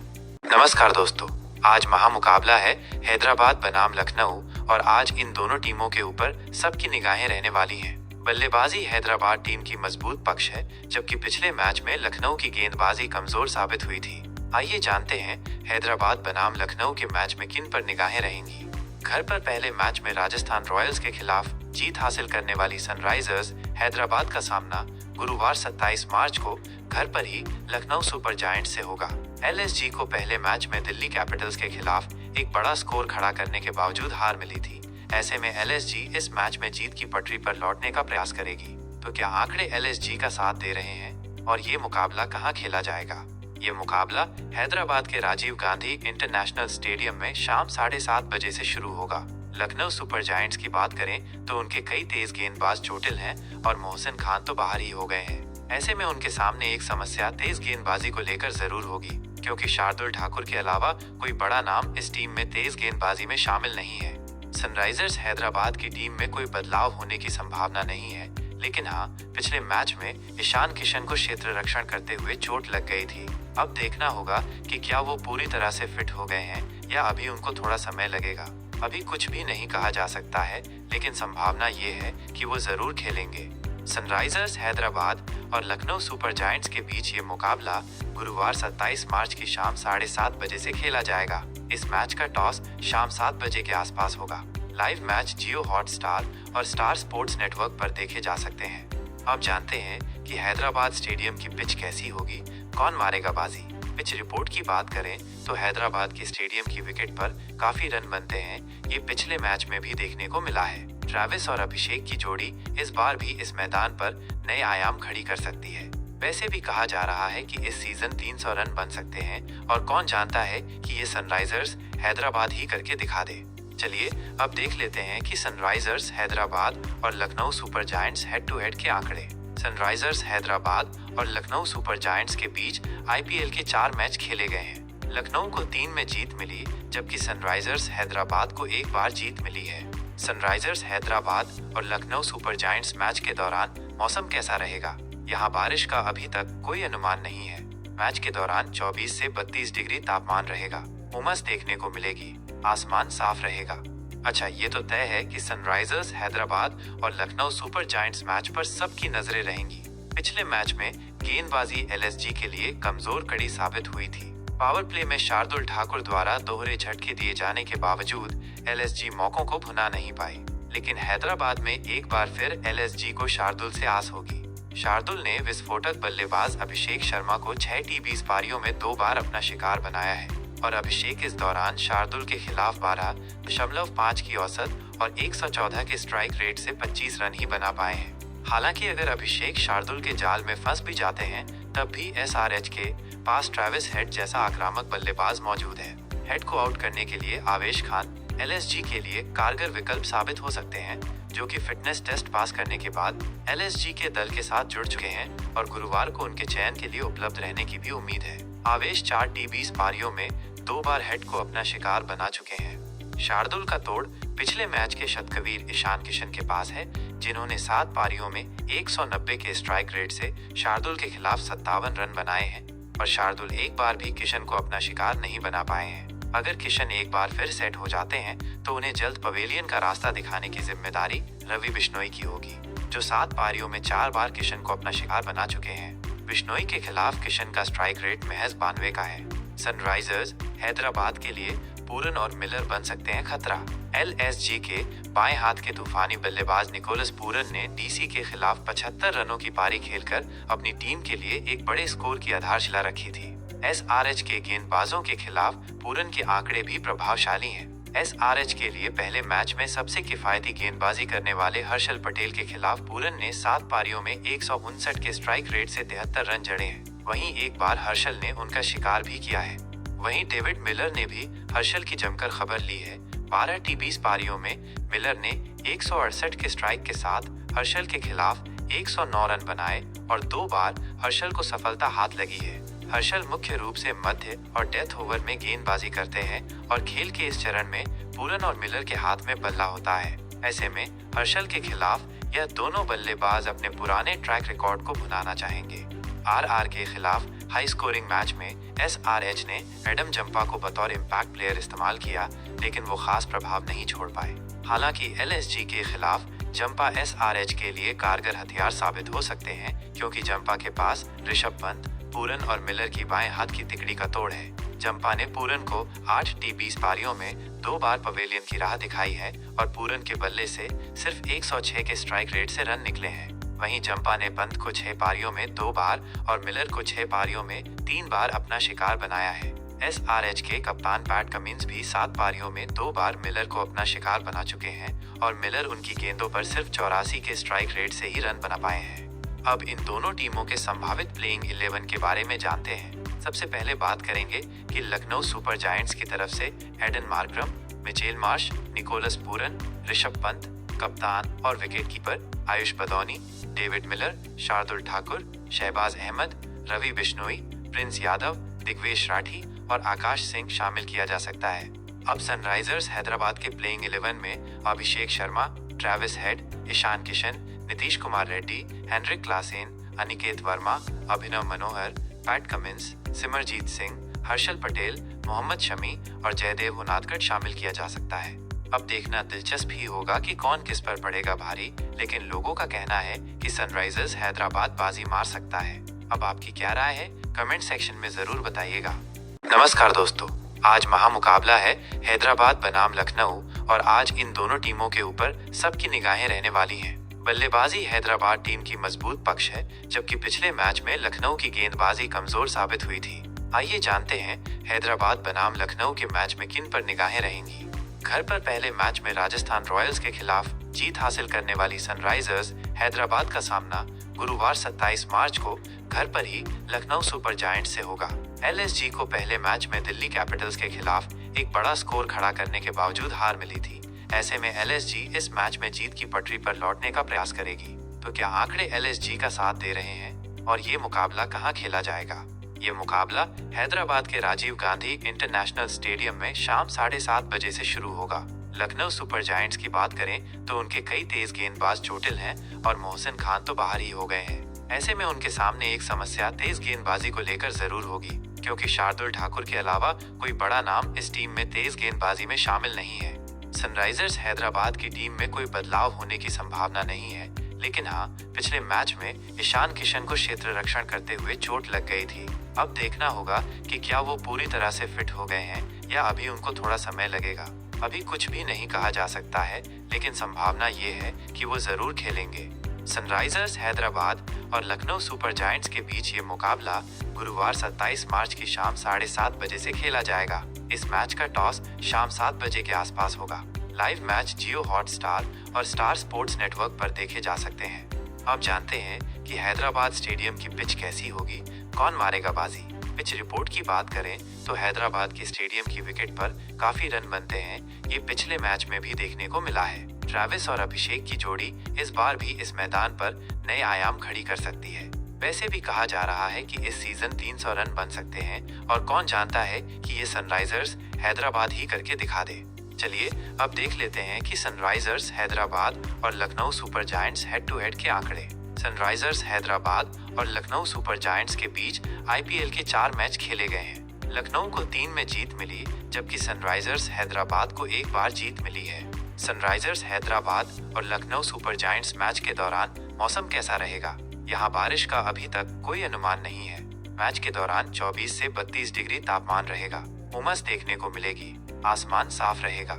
नमस्कार दोस्तों, आज महामुकाबला है हैदराबाद बनाम लखनऊ और आज इन दोनों टीमों के ऊपर सबकी निगाहें रहने वाली हैं। बल्लेबाजी हैदराबाद टीम की मजबूत पक्ष है, जबकि पिछले मैच में लखनऊ की गेंदबाजी कमजोर साबित हुई थी। आइए जानते हैं हैदराबाद बनाम लखनऊ के मैच में किन पर निगाहें रहेंगी। घर पर पहले मैच में राजस्थान रॉयल्स के खिलाफ जीत हासिल करने वाली सनराइजर्स हैदराबाद का सामना गुरुवार 27 मार्च को घर पर ही लखनऊ सुपर जायंट्स से होगा। एलएसजी को पहले मैच में दिल्ली कैपिटल्स के खिलाफ एक बड़ा स्कोर खड़ा करने के बावजूद हार मिली थी। ऐसे में एलएसजी इस मैच में जीत की पटरी पर लौटने का प्रयास करेगी। तो क्या आंकड़े एलएसजी का साथ दे रहे हैं और ये मुकाबला कहां खेला जाएगा? ये मुकाबला हैदराबाद के राजीव गांधी इंटरनेशनल स्टेडियम में शाम 7:30 बजे से शुरू होगा। लखनऊ सुपर जायंट्स की बात करें तो उनके कई तेज गेंदबाज चोटिल हैं और मोहसिन खान तो बाहर ही हो गए हैं। ऐसे में उनके सामने एक समस्या तेज गेंदबाजी को लेकर जरूर होगी, क्योंकि शार्दुल ठाकुर के अलावा कोई बड़ा नाम इस टीम में तेज गेंदबाजी में शामिल नहीं है। सनराइजर्स हैदराबाद की टीम में कोई बदलाव होने की संभावना नहीं है, लेकिन हाँ, पिछले मैच में ईशान किशन को क्षेत्र रक्षण करते हुए चोट लग गई थी। अब देखना होगा कि क्या वो पूरी तरह से फिट हो गए हैं या अभी उनको थोड़ा समय लगेगा। अभी कुछ भी नहीं कहा जा सकता है, लेकिन संभावना ये है कि वो जरूर खेलेंगे। सनराइजर्स हैदराबाद और लखनऊ सुपर जायंट्स के बीच ये मुकाबला गुरुवार 27 मार्च की शाम 7:30 बजे से खेला जाएगा। इस मैच का टॉस शाम 7 बजे के आसपास होगा। लाइव मैच जियो हॉटस्टार और स्टार स्पोर्ट्स नेटवर्क पर देखे जा सकते हैं। अब जानते हैं कि हैदराबाद स्टेडियम की पिच कैसी होगी, कौन मारेगा बाजी। पिच रिपोर्ट की बात करें तो हैदराबाद के स्टेडियम की विकेट पर काफी रन बनते हैं। ये पिछले मैच में भी देखने को मिला है। ट्रेविस और अभिषेक की जोड़ी इस बार भी इस मैदान पर नए आयाम खड़ी कर सकती है। वैसे भी कहा जा रहा है कि इस सीजन 300 रन बन सकते हैं और कौन जानता है कि ये सनराइजर्स हैदराबाद ही करके दिखा दे। चलिए अब देख लेते हैं कि सनराइजर्स हैदराबाद और Lucknow super giants head to head के आंकड़े। सनराइजर्स हैदराबाद और लखनऊ सुपर जायंट्स के बीच आईपीएल के 4 मैच खेले गए हैं। लखनऊ को 3 में जीत मिली, जबकि सनराइजर्स हैदराबाद को 1 बार जीत मिली है। सनराइजर्स हैदराबाद और लखनऊ सुपर जायंट्स मैच के दौरान मौसम कैसा रहेगा? यहाँ बारिश का अभी तक कोई अनुमान नहीं है। मैच के दौरान 24 से 32 डिग्री तापमान रहेगा। उमस देखने को मिलेगी, आसमान साफ रहेगा। अच्छा, ये तो तय है कि सनराइजर्स हैदराबाद और लखनऊ सुपर जायंट्स मैच पर सबकी नजरें रहेंगी। पिछले मैच में गेंदबाजी एलएसजी के लिए कमजोर कड़ी साबित हुई थी। पावर प्ले में शार्दुल ठाकुर द्वारा दोहरे झटके दिए जाने के बावजूद एलएसजी मौकों को भुना नहीं पाई। लेकिन हैदराबाद में एक बार फिर एलएसजी को शार्दुल से आस होगी। शार्दुल ने विस्फोटक बल्लेबाज अभिषेक शर्मा को 6 T20 पारियों में 2 बार अपना शिकार बनाया है और अभिषेक इस दौरान शार्दुल के खिलाफ 12.5 की औसत और 114 के स्ट्राइक रेट से 25 रन ही बना पाए हैं। हालांकि अगर अभिषेक शार्दुल के जाल में फंस भी जाते हैं, तब भी एसआरएच के पास ट्रेविस हेड जैसा आक्रामक बल्लेबाज मौजूद है। हेड को आउट करने के लिए आवेश खान एलएसजी के लिए कारगर विकल्प साबित हो सकते हैं, जो कि फिटनेस टेस्ट पास करने के बाद एलएसजी के दल के साथ जुड़ चुके हैं और गुरुवार को उनके चयन के लिए उपलब्ध रहने की भी उम्मीद है। आवेश 4 T20 पारियों में 2 बार हेड को अपना शिकार बना चुके हैं। शार्दुल का तोड़ पिछले मैच के शतकवीर ईशान किशन के पास है, जिन्होंने 7 पारियों में 190 के स्ट्राइक रेट से शार्दुल के खिलाफ 57 रन बनाए हैं और शार्दुल एक बार भी किशन को अपना शिकार नहीं बना पाए हैं। अगर किशन एक बार फिर सेट हो जाते हैं तो उन्हें जल्द पवेलियन का रास्ता दिखाने की जिम्मेदारी रवि बिश्नोई की होगी, जो 7 पारियों में 4 बार किशन को अपना शिकार बना चुके हैं। बिश्नोई के खिलाफ किशन का स्ट्राइक रेट महज 92 का है। सनराइजर्स हैदराबाद के लिए पूरन और मिलर बन सकते हैं खतरा। एलएसजी के बाएं हाथ के तूफानी बल्लेबाज निकोलस पूरन ने डीसी के खिलाफ 75 रनों की पारी खेलकर अपनी टीम के लिए एक बड़े स्कोर की आधारशिला रखी थी। एसआरएच के गेंदबाजों के खिलाफ पूरन के आंकड़े भी प्रभावशाली हैं। एसआरएच के लिए पहले मैच में सबसे किफायती गेंदबाजी करने वाले हर्षल पटेल के खिलाफ पूरन ने 7 पारियों में 159 के स्ट्राइक रेट से 73 रन जड़े हैं। वहीं एक बार हर्षल ने उनका शिकार भी किया है। वहीं डेविड मिलर ने भी हर्षल की जमकर खबर ली है। 12 T20 पारियों में मिलर ने 168 के स्ट्राइक के साथ हर्षल के खिलाफ 109 रन बनाए और 2 बार हर्षल को सफलता हाथ लगी है। हर्षल मुख्य रूप से मध्य और डेथ ओवर में गेंदबाजी करते हैं और खेल के इस चरण में पूरन और मिलर के हाथ में बल्ला होता है। ऐसे में हर्षल के खिलाफ यह दोनों बल्लेबाज अपने पुराने ट्रैक रिकॉर्ड को भुनाना चाहेंगे। आरआर के खिलाफ हाई स्कोरिंग मैच में एसआरएच ने एडम जंपा को बतौर इम्पैक्ट प्लेयर इस्तेमाल किया, लेकिन वो खास प्रभाव नहीं छोड़ पाए। हालांकि एलएसजी के खिलाफ जंपा एसआरएच के लिए कारगर हथियार साबित हो सकते हैं, क्योंकि जंपा के पास ऋषभ पंत, पूरन और मिलर की बाएं हाथ की तिकड़ी का तोड़ है। जंपा ने पूरन को 8 T20 पारियों में 2 बार पवेलियन की राह दिखाई है और पूरन के बल्ले से सिर्फ 106 के स्ट्राइक रेट से रन निकले हैं। वहीं जंपा ने पंत को 6 पारियों में 2 बार और मिलर को 6 पारियों में 3 बार अपना शिकार बनाया है। SRH के कप्तान पैट कमिंस भी 7 पारियों में 2 बार मिलर को अपना शिकार बना चुके हैं और मिलर उनकी गेंदों पर सिर्फ 84 के स्ट्राइक रेट से ही रन बना पाए हैं। अब इन दोनों टीमों के संभावित प्लेइंग 11 के बारे में जानते हैं। सबसे पहले बात करेंगे कि लखनऊ सुपर जायंट्स की तरफ से Aiden Markram, Mitchell Marsh, Nicholas Pooran, Rishabh Pant, कप्तान और wicketkeeper Ayush Badoni, David Miller, Shardul Thakur, Shahbaz Ahmed, Ravi Bishnoi, Prince Yadav, Digvesh Rathi और आकाश सिंह शामिल किया जा सकता है। अब सनराइजर्स हैदराबाद के प्लेइंग 11 में Abhishek Sharma, Travis Head, Ishan Kishan, Nitish Kumar Reddy, Heinrich Klaasen, Aniket Verma, Abhinav Manohar, Pat Cummins, Simarjeet Singh, Harshal Patel, Mohammed Shami और जयदेव उनादकट शामिल किया जा सकता है। अब देखना दिलचस्प ही होगा कि कौन किस पर पड़ेगा भारी, लेकिन लोगों का कहना है कि सनराइजर्स हैदराबाद बाजी मार सकता है। अब आपकी क्या राय है, कमेंट सेक्शन में जरूर बताइएगा। नमस्कार दोस्तों, आज महामुकाबला है हैदराबाद बनाम लखनऊ और आज इन दोनों टीमों के ऊपर सबकी निगाहें रहने वाली हैं। बल्लेबाजी हैदराबाद टीम की मजबूत पक्ष है, जबकि पिछले मैच में लखनऊ की गेंदबाजी कमजोर साबित हुई थी। आइए जानते हैं हैदराबाद बनाम लखनऊ के मैच में किन पर निगाहें रहेंगी। घर पर पहले मैच में राजस्थान रॉयल्स के खिलाफ जीत हासिल करने वाली सनराइजर्स हैदराबाद का सामना गुरुवार 27 मार्च को घर पर ही लखनऊ सुपर जायंट्स से होगा। LSG को पहले मैच में दिल्ली कैपिटल्स के खिलाफ एक बड़ा स्कोर खड़ा करने के बावजूद हार मिली थी। ऐसे में LSG इस मैच में जीत की पटरी पर लौटने का प्रयास करेगी। तो क्या आंकड़े LSG का साथ दे रहे हैं और ये मुकाबला कहां खेला जाएगा? ये मुकाबला हैदराबाद के राजीव गांधी इंटरनेशनल स्टेडियम में शाम 7:30 बजे से शुरू होगा। लखनऊ सुपर जायंट्स की बात करें तो उनके कई तेज गेंदबाज चोटिल हैं और मोहसिन खान तो बाहर ही हो गए हैं। ऐसे में उनके सामने एक समस्या तेज गेंदबाजी को लेकर जरूर होगी, क्योंकि शार्दुल ठाकुर के अलावा कोई बड़ा नाम इस टीम में तेज गेंदबाजी में शामिल नहीं है। सनराइजर्स हैदराबाद की टीम में कोई बदलाव होने की संभावना नहीं है, लेकिन हाँ, पिछले मैच में ईशान किशन को क्षेत्र रक्षण करते हुए चोट लग गई थी। अब देखना होगा कि क्या वो पूरी तरह से फिट हो गए हैं या अभी उनको थोड़ा समय लगेगा। अभी कुछ भी नहीं कहा जा सकता है, लेकिन संभावना ये है कि वो जरूर खेलेंगे। सनराइजर्स हैदराबाद और लखनऊ सुपर जायंट्स के बीच ये मुकाबला गुरुवार 27 मार्च की शाम 7:30 बजे से खेला जाएगा। इस मैच का टॉस शाम 7 बजे के आसपास होगा। लाइव मैच जियो हॉटस्टार और स्टार स्पोर्ट्स नेटवर्क पर देखे जा सकते हैं। अब जानते हैं कि हैदराबाद स्टेडियम की पिच कैसी होगी, कौन मारेगा बाजी। पिच रिपोर्ट की बात करें तो हैदराबाद के स्टेडियम की विकेट पर काफी रन बनते हैं। ये पिछले मैच में भी देखने को मिला है। ट्रेविस और अभिषेक की जोड़ी इस बार भी इस मैदान पर नए आयाम खड़ी कर सकती है। वैसे भी कहा जा रहा है कि इस सीजन 300 रन बन सकते हैं और कौन जानता है कि ये सनराइजर्स हैदराबाद ही करके दिखा दे। चलिए अब देख लेते हैं कि सनराइजर्स हैदराबाद और Lucknow super giants head to head के आंकड़े। सनराइजर्स हैदराबाद और लखनऊ सुपर जायंट्स के बीच IPL के 4 मैच खेले गए हैं। लखनऊ को 3 में जीत मिली, जबकि सनराइजर्स हैदराबाद को 1 बार जीत मिली है। सनराइजर्स हैदराबाद और लखनऊ सुपर जायंट्स मैच के दौरान मौसम कैसा रहेगा? यहाँ बारिश का अभी तक कोई अनुमान नहीं है। मैच के दौरान 24 से 32 डिग्री तापमान रहेगा। उमस देखने को मिलेगी, आसमान साफ रहेगा।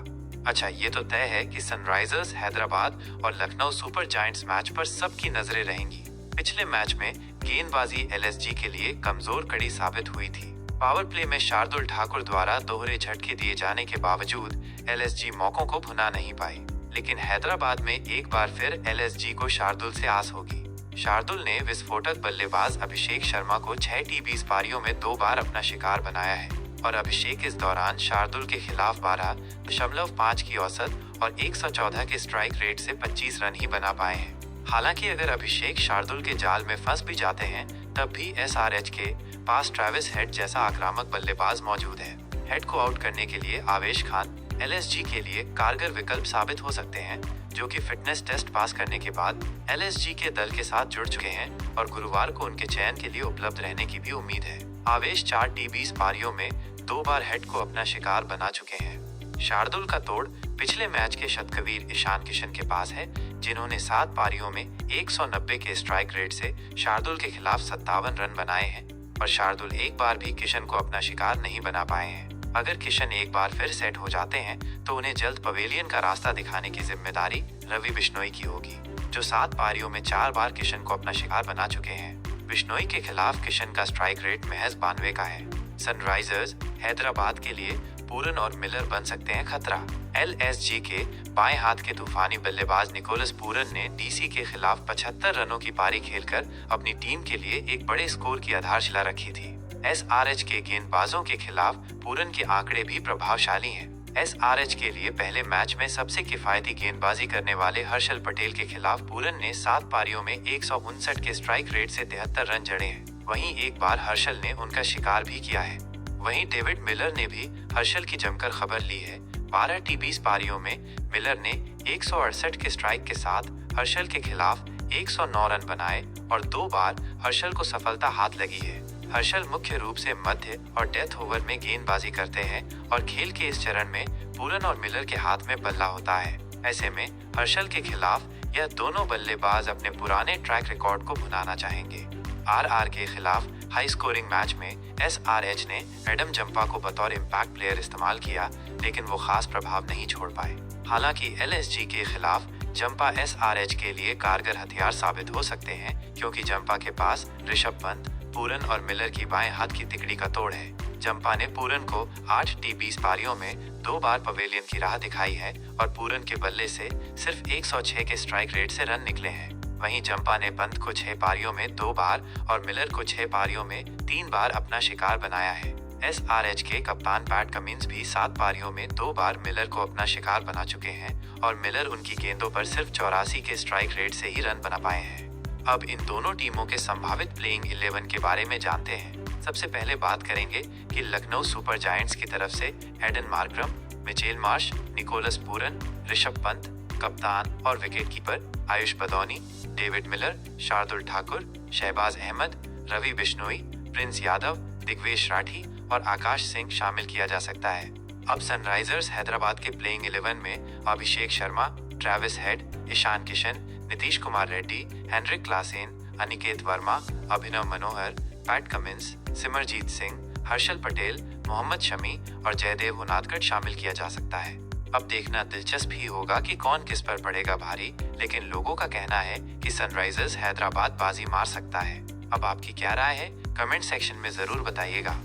अच्छा, ये तो तय है कि सनराइजर्स हैदराबाद और लखनऊ सुपर जायंट्स मैच पर सबकी नजरें रहेंगी। पिछले मैच में गेंदबाजी LSG के लिए कमजोर कड़ी साबित हुई थी। पावर प्ले में शार्दुल ठाकुर द्वारा दोहरे झटके दिए जाने के बावजूद LSG मौकों को भुना नहीं पाई, लेकिन हैदराबाद में एक बार फिर LSG को शार्दुल से आस होगी। शार्दुल ने विस्फोटक बल्लेबाज अभिषेक शर्मा को 6 T20 पारियों में 2 बार अपना शिकार बनाया है और अभिषेक इस दौरान शार्दुल के खिलाफ 12.5 की औसत और 114 के स्ट्राइक रेट से 25 रन ही बना पाए हैं। हालांकि अगर अभिषेक शार्दुल के जाल में फंस भी जाते हैं, तब भी SRH के पास ट्रेविस हेड जैसा आक्रामक बल्लेबाज मौजूद है। हेड को आउट करने के लिए आवेश खान LSG के लिए कारगर विकल्प साबित हो सकते हैं, जो कि फिटनेस टेस्ट पास करने के बाद LSG के दल के साथ जुड़ चुके हैं और गुरुवार को उनके चयन के लिए उपलब्ध रहने की भी उम्मीद है। आवेश 4 T20 पारियों में 2 बार हेड को अपना शिकार बना चुके हैं। शार्दुल का तोड़ पिछले मैच के शतकवीर ईशान किशन के पास है, जिन्होंने 7 पारियों में 190 के स्ट्राइक रेट से शार्दुल के खिलाफ 57 रन बनाए हैं। और शार्दुल एक बार भी किशन को अपना शिकार नहीं बना पाए हैं। अगर किशन एक बार फिर सेट हो जाते हैं तो उन्हें जल्द पवेलियन का रास्ता दिखाने की जिम्मेदारी रवि बिश्नोई की होगी, जो 7 पारियों में 4 बार किशन को अपना शिकार बना चुके हैं। बिश्नोई के खिलाफ किशन का स्ट्राइक रेट महज 92 का है। सनराइजर्स हैदराबाद के लिए पूरन और मिलर बन सकते हैं खतरा। LSG के बाएं हाथ के तूफानी बल्लेबाज निकोलस पूरन ने DC के खिलाफ 75 रनों की पारी खेलकर अपनी टीम के लिए एक बड़े स्कोर की आधारशिला रखी थी। SRH के गेंदबाजों के खिलाफ पूरन के आंकड़े भी प्रभावशाली हैं। SRH के लिए पहले मैच में सबसे किफायती गेंदबाजी करने वाले हर्षल पटेल के खिलाफ पूरन ने 7 पारियों में 159 के स्ट्राइक रेट से 73 रन जड़े हैं। वहीं एक बार हर्षल ने उनका शिकार भी किया है। वहीं डेविड मिलर ने भी हर्षल की जमकर खबर ली है। 12 T20 पारियों में मिलर ने 168 के स्ट्राइक के साथ हर्षल के खिलाफ 109 रन बनाए और 2 बार हर्षल को सफलता हाथ लगी है। हर्षल मुख्य रूप से मध्य और डेथ ओवर में गेंदबाजी करते हैं और खेल के इस चरण में पूरन और मिलर के हाथ में बल्ला होता है। ऐसे में हर्षल के खिलाफ यह दोनों बल्लेबाज अपने पुराने ट्रैक रिकॉर्ड को भुनाना चाहेंगे। RR के खिलाफ हाई स्कोरिंग मैच में SRH ने एडम जंपा को बतौर इम्पैक्ट प्लेयर इस्तेमाल किया, लेकिन वो खास प्रभाव नहीं छोड़ पाए। हालांकि LSG के खिलाफ जंपा SRH के लिए कारगर हथियार साबित हो सकते हैं, क्योंकि जंपा के पास ऋषभ पंत, पूरन और मिलर की बाएं हाथ की तिकड़ी का तोड़ है। जंपा ने पूरन को 8 T20 पारियों में 2 बार पवेलियन की राह दिखाई है और पूरन के बल्ले से सिर्फ 106 के स्ट्राइक रेट से रन निकले हैं। वहीं जंपा ने पंत को 6 पारियों में 2 बार और मिलर को 6 पारियों में 3 बार अपना शिकार बनाया है। SRH के कप्तान पैट कमिंस भी 7 पारियों में 2 बार मिलर को अपना शिकार बना चुके हैं और मिलर उनकी गेंदों पर सिर्फ 84 के स्ट्राइक रेट से ही रन बना पाए हैं। अब इन दोनों टीमों के संभावित प्लेइंग 11 के बारे में जानते हैं। सबसे पहले बात करेंगे कि लखनऊ सुपर जायंट्स की तरफ से Aiden Markram, Mitchell Marsh, Nicholas Pooran, Rishabh Pant, कप्तान और wicketkeeper Ayush Badoni, David Miller, Shardul Thakur, Shahbaz Ahmed, Ravi Bishnoi, Prince Yadav, Digvesh Rathi और आकाश सिंह शामिल किया जा सकता है। अब सनराइजर्स हैदराबाद के प्लेइंग 11 में Abhishek Sharma, Travis Head, Ishan Kishan, Nitish Kumar Reddy, Heinrich Klaasen, Aniket Verma, Abhinav Manohar, Pat Cummins, Simarjeet Singh, Harshal Patel, Mohammed Shami और जयदेव उनादकट शामिल किया जा सकता है। अब देखना दिलचस्प ही होगा कि कौन किस पर पड़ेगा भारी, लेकिन लोगों का कहना है कि सनराइजर्स हैदराबाद बाजी मार सकता है। अब आपकी क्या राय है, कमेंट सेक्शन में जरूर बताइएगा।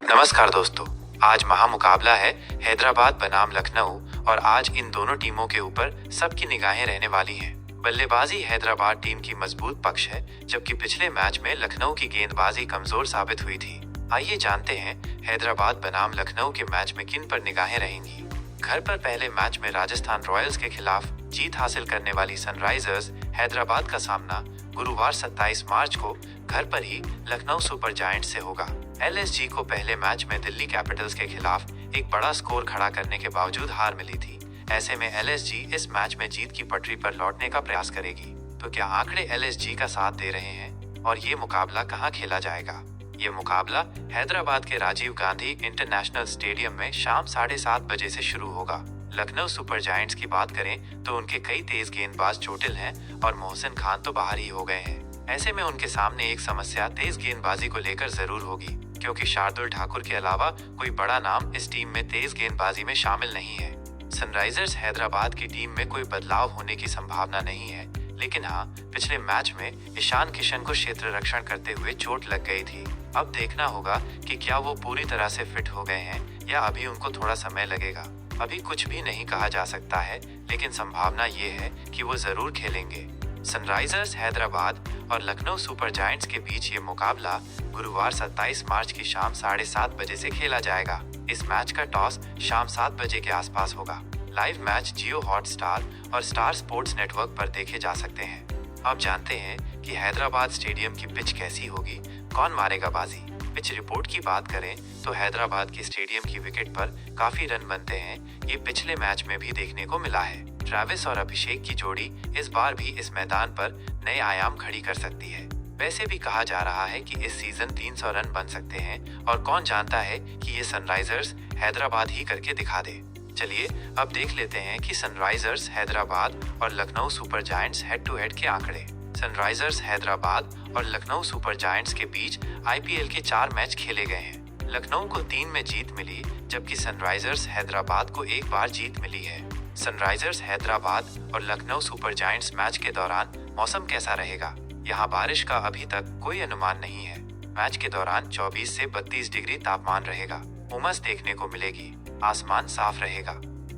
नमस्कार दोस्तों, आज महामुकाबला है हैदराबाद बनाम लखनऊ और आज इन दोनों टीमों के ऊपर सबकी निगाहें रहने वाली हैं। बल्लेबाजी हैदराबाद टीम की मजबूत पक्ष है, जबकि पिछले मैच में लखनऊ की गेंदबाजी कमजोर साबित हुई थी। आइए जानते हैं हैदराबाद बनाम लखनऊ के मैच में किन पर निगाहें रहेंगी। घर पर पहले मैच में राजस्थान रॉयल्स के खिलाफ जीत हासिल करने वाली सनराइजर्स हैदराबाद का सामना गुरुवार 27 मार्च को घर पर ही लखनऊ सुपर जायंट्स से होगा। LSG को पहले मैच में दिल्ली कैपिटल्स के खिलाफ एक बड़ा स्कोर खड़ा करने के बावजूद हार मिली थी। ऐसे में LSG इस मैच में जीत की पटरी पर लौटने का प्रयास करेगी। तो क्या आंकड़े LSG का साथ दे रहे हैं और ये मुकाबला कहां खेला जाएगा? ये मुकाबला हैदराबाद के राजीव गांधी इंटरनेशनल स्टेडियम में शाम 7:30 बजे से शुरू होगा। लखनऊ सुपर जायंट्स की बात करें तो उनके कई तेज गेंदबाज चोटिल हैं और मोहसिन खान तो बाहर ही हो गए हैं। ऐसे में उनके सामने एक समस्या तेज गेंदबाजी को लेकर जरूर होगी, क्योंकि शार्दुल ठाकुर के अलावा कोई बड़ा नाम इस टीम में तेज गेंदबाजी में शामिल नहीं है। सनराइजर्स हैदराबाद की टीम में कोई बदलाव होने की संभावना नहीं है, लेकिन हाँ, पिछले मैच में ईशान किशन को क्षेत्र रक्षण करते हुए चोट लग गई थी। अब देखना होगा कि क्या वो पूरी तरह से फिट हो गए हैं या अभी उनको थोड़ा समय लगेगा। अभी कुछ भी नहीं कहा जा सकता है, लेकिन संभावना ये है कि वो जरूर खेलेंगे। सनराइजर्स हैदराबाद और लखनऊ सुपर जायंट्स के बीच ये मुकाबला गुरुवार 27 मार्च की शाम 7:30 बजे से खेला जाएगा। इस मैच का टॉस शाम 7 बजे के आसपास होगा। लाइव मैच जियो हॉटस्टार और स्टार स्पोर्ट्स नेटवर्क पर देखे जा सकते हैं। अब जानते हैं कि हैदराबाद स्टेडियम की पिच कैसी होगी, कौन मारेगा बाजी। पिच रिपोर्ट की बात करें तो हैदराबाद के स्टेडियम की विकेट पर काफी रन बनते हैं। ये पिछले मैच में भी देखने को मिला है। ट्रेविस और अभिषेक की जोड़ी इस बार भी इस मैदान पर नए आयाम खड़ी कर सकती है। वैसे भी कहा जा रहा है कि इस सीजन 300 रन बन सकते हैं और कौन जानता है कि ये सनराइजर्स हैदराबाद ही करके दिखा दे। चलिए अब देख लेते हैं कि सनराइजर्स हैदराबाद और Lucknow super giants head to head के आंकड़े। सनराइजर्स हैदराबाद और लखनऊ सुपर जायंट्स के बीच आईपीएल के 4 मैच खेले गए हैं। लखनऊ को 3 में जीत मिली, जबकि सनराइजर्स हैदराबाद को 1 बार जीत मिली है। सनराइजर्स हैदराबाद और लखनऊ सुपर जायंट्स मैच के दौरान मौसम कैसा रहेगा? यहाँ बारिश का अभी तक कोई अनुमान नहीं है। मैच के दौरान 24 से 32 डिग्री तापमान रहेगा। उमस देखने को मिलेगी, आसमान साफ रहेगा।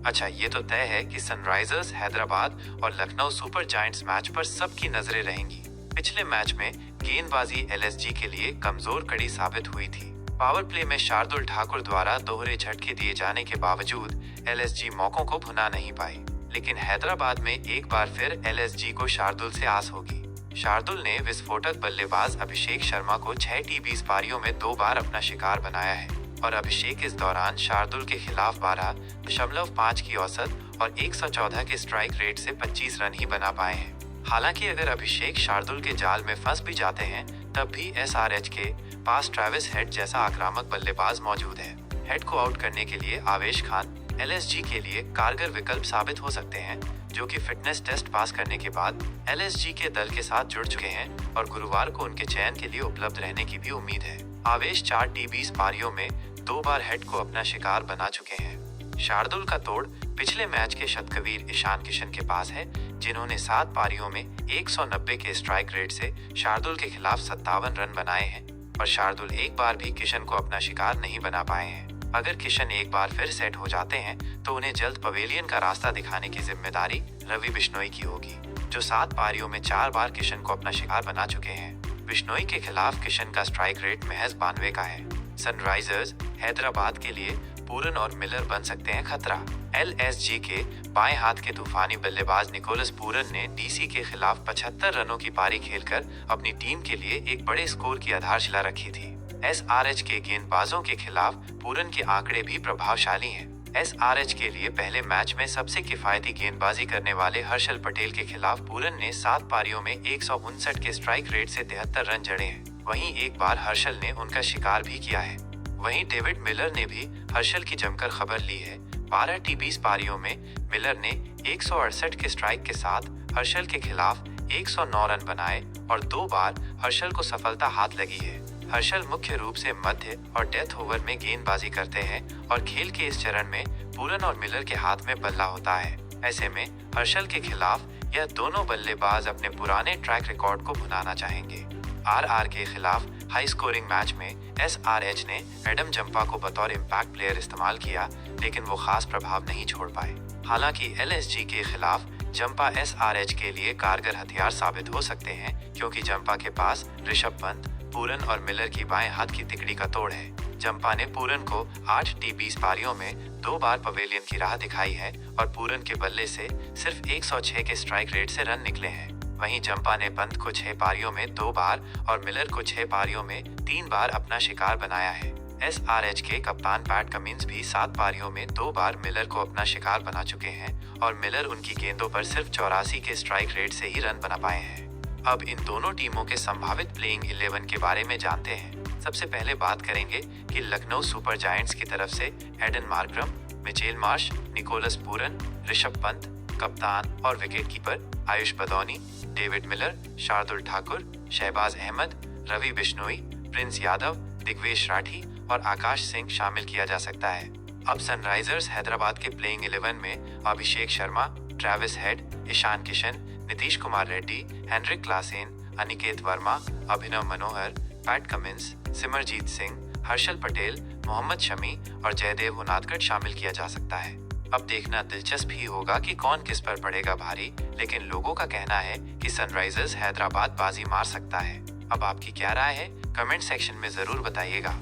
अच्छा, ये तो तय है कि सनराइजर्स हैदराबाद और लखनऊ सुपर जायंट्स मैच पर सबकी नजरें रहेंगी। पिछले मैच में गेंदबाजी एलएसजी के लिए कमजोर कड़ी साबित हुई थी। पावर प्ले में शार्दुल ठाकुर द्वारा दोहरे झटके दिए जाने के बावजूद एलएसजी मौकों को भुना नहीं पाई। लेकिन हैदराबाद में एक बार फिर एलएसजी को शार्दुल से आस होगी। शार्दुल ने विस्फोटक बल्लेबाज अभिषेक शर्मा को 6 T20 पारियों में 2 बार अपना शिकार बनाया है और अभिषेक इस दौरान शार्दुल के खिलाफ 12.5 की औसत और 114 के स्ट्राइक रेट से 25 रन ही बना पाए हैं। हालांकि अगर अभिषेक शार्दुल के जाल में फंस भी जाते हैं, तब भी एसआरएच के पास ट्रेविस हेड जैसा आक्रामक बल्लेबाज मौजूद है। हेड को आउट करने के लिए आवेश खान एलएसजी के लिए कारगर विकल्प साबित हो सकते हैं, जो कि फिटनेस टेस्ट पास करने के बाद एलएसजी के दल के साथ जुड़ चुके हैं और गुरुवार को उनके चयन के लिए उपलब्ध रहने की भी उम्मीद है। आवेश 4 T20 पारियों में 2 बार हेड को अपना शिकार बना चुके हैं। शार्दुल का तोड़ पिछले मैच के शतकवीर ईशान किशन के पास है, जिन्होंने 7 पारियों में 190 के स्ट्राइक रेट से शार्दुल के खिलाफ 57 रन बनाए हैं और शार्दुल एक बार भी किशन को अपना शिकार नहीं बना पाए हैं। अगर किशन एक बार फिर सेट हो जाते हैं तो उन्हें जल्द पवेलियन का रास्ता दिखाने की जिम्मेदारी रवि बिश्नोई की होगी, जो 7 पारियों में 4 बार किशन को अपना शिकार बना चुके हैं। बिश्नोई के खिलाफ किशन का स्ट्राइक रेट महज 92 का है। सनराइजर्स हैदराबाद के लिए पूरन और मिलर बन सकते हैं खतरा। एलएसजी के बाएं हाथ के तूफानी बल्लेबाज निकोलस पूरन ने डीसी के खिलाफ 75 रनों की पारी खेलकर अपनी टीम के लिए एक बड़े स्कोर की आधारशिला रखी थी। एसआरएच के गेंदबाजों के खिलाफ पूरन के आंकड़े भी प्रभावशाली हैं। एसआरएच के लिए पहले मैच में सबसे किफायती गेंदबाजी करने वाले हर्षल पटेल के खिलाफ पूरन ने 7 पारियों में 159 के स्ट्राइक रेट से 73 रन जड़े हैं। वहीं एक बार हर्षल ने उनका शिकार भी किया है। वहीं डेविड मिलर ने भी हर्षल की जमकर खबर ली है। 12 T20 पारियों में मिलर ने 168 के स्ट्राइक के साथ हर्षल के खिलाफ 109 रन बनाए और 2 बार हर्षल को सफलता हाथ लगी है। हर्षल मुख्य रूप से मध्य और डेथ ओवर में गेंदबाजी करते हैं और खेल के इस चरण में पूरन और मिलर के हाथ में बल्ला होता है। ऐसे में हर्षल के खिलाफ यह दोनों बल्लेबाज अपने पुराने ट्रैक रिकॉर्ड को भुनाना चाहेंगे। आरआर के खिलाफ हाई स्कोरिंग मैच में एसआरएच ने एडम जंपा को बतौर इम्पैक्ट प्लेयर इस्तेमाल किया, लेकिन वो खास प्रभाव नहीं छोड़ पाए। हालांकि एलएसजी के खिलाफ जंपा एसआरएच के लिए कारगर हथियार साबित हो सकते हैं, क्योंकि जंपा के पास ऋषभ पंत, पूरन और मिलर की बाएं हाथ की तिकड़ी का तोड़ है। जंपा ने पूरन को 8 T20 पारियों में 2 बार पवेलियन की राह दिखाई है और पूरन के बल्ले से सिर्फ 106 के स्ट्राइक रेट से रन निकले हैं। वहीं जंपा ने पंत को 6 पारियों में 2 बार और मिलर को 6 पारियों में 3 बार अपना शिकार बनाया है। एसआरएच के कप्तान पैट कमिंस भी 7 पारियों में 2 बार मिलर को अपना शिकार बना चुके हैं और मिलर उनकी गेंदों पर सिर्फ 84 के स्ट्राइक रेट से ही रन बना पाए हैं। अब इन दोनों टीमों के संभावित प्लेइंग 11 के बारे में जानते हैं। सबसे पहले बात करेंगे कि लखनऊ सुपर जायंट्स की तरफ से Aiden Markram, Mitchell Marsh, Nicholas Pooran, Rishabh Pant, कप्तान और wicketkeeper Ayush Badoni, David Miller, Shardul Thakur, Shahbaz Ahmed, Ravi Bishnoi, Prince Yadav, Digvesh Rathi और आकाश सिंह शामिल किया जा सकता है। अब सनराइजर्स हैदराबाद के प्लेइंग 11 में Abhishek Sharma, Travis Head, Ishan Kishan, Nitish Kumar Reddy, Heinrich Klaasen, Aniket Verma, Abhinav Manohar, Pat Cummins, Simarjeet Singh, Harshal Patel, Mohammed Shami और जयदेव उनादकट शामिल किया जा सकता है। अब देखना दिलचस्प ही होगा कि कौन किस पर पड़ेगा भारी, लेकिन लोगों का कहना है कि सनराइजर्स हैदराबाद बाजी मार सकता है। अब आपकी क्या राय है? कमेंट सेक्शन में जरूर बताइएगा।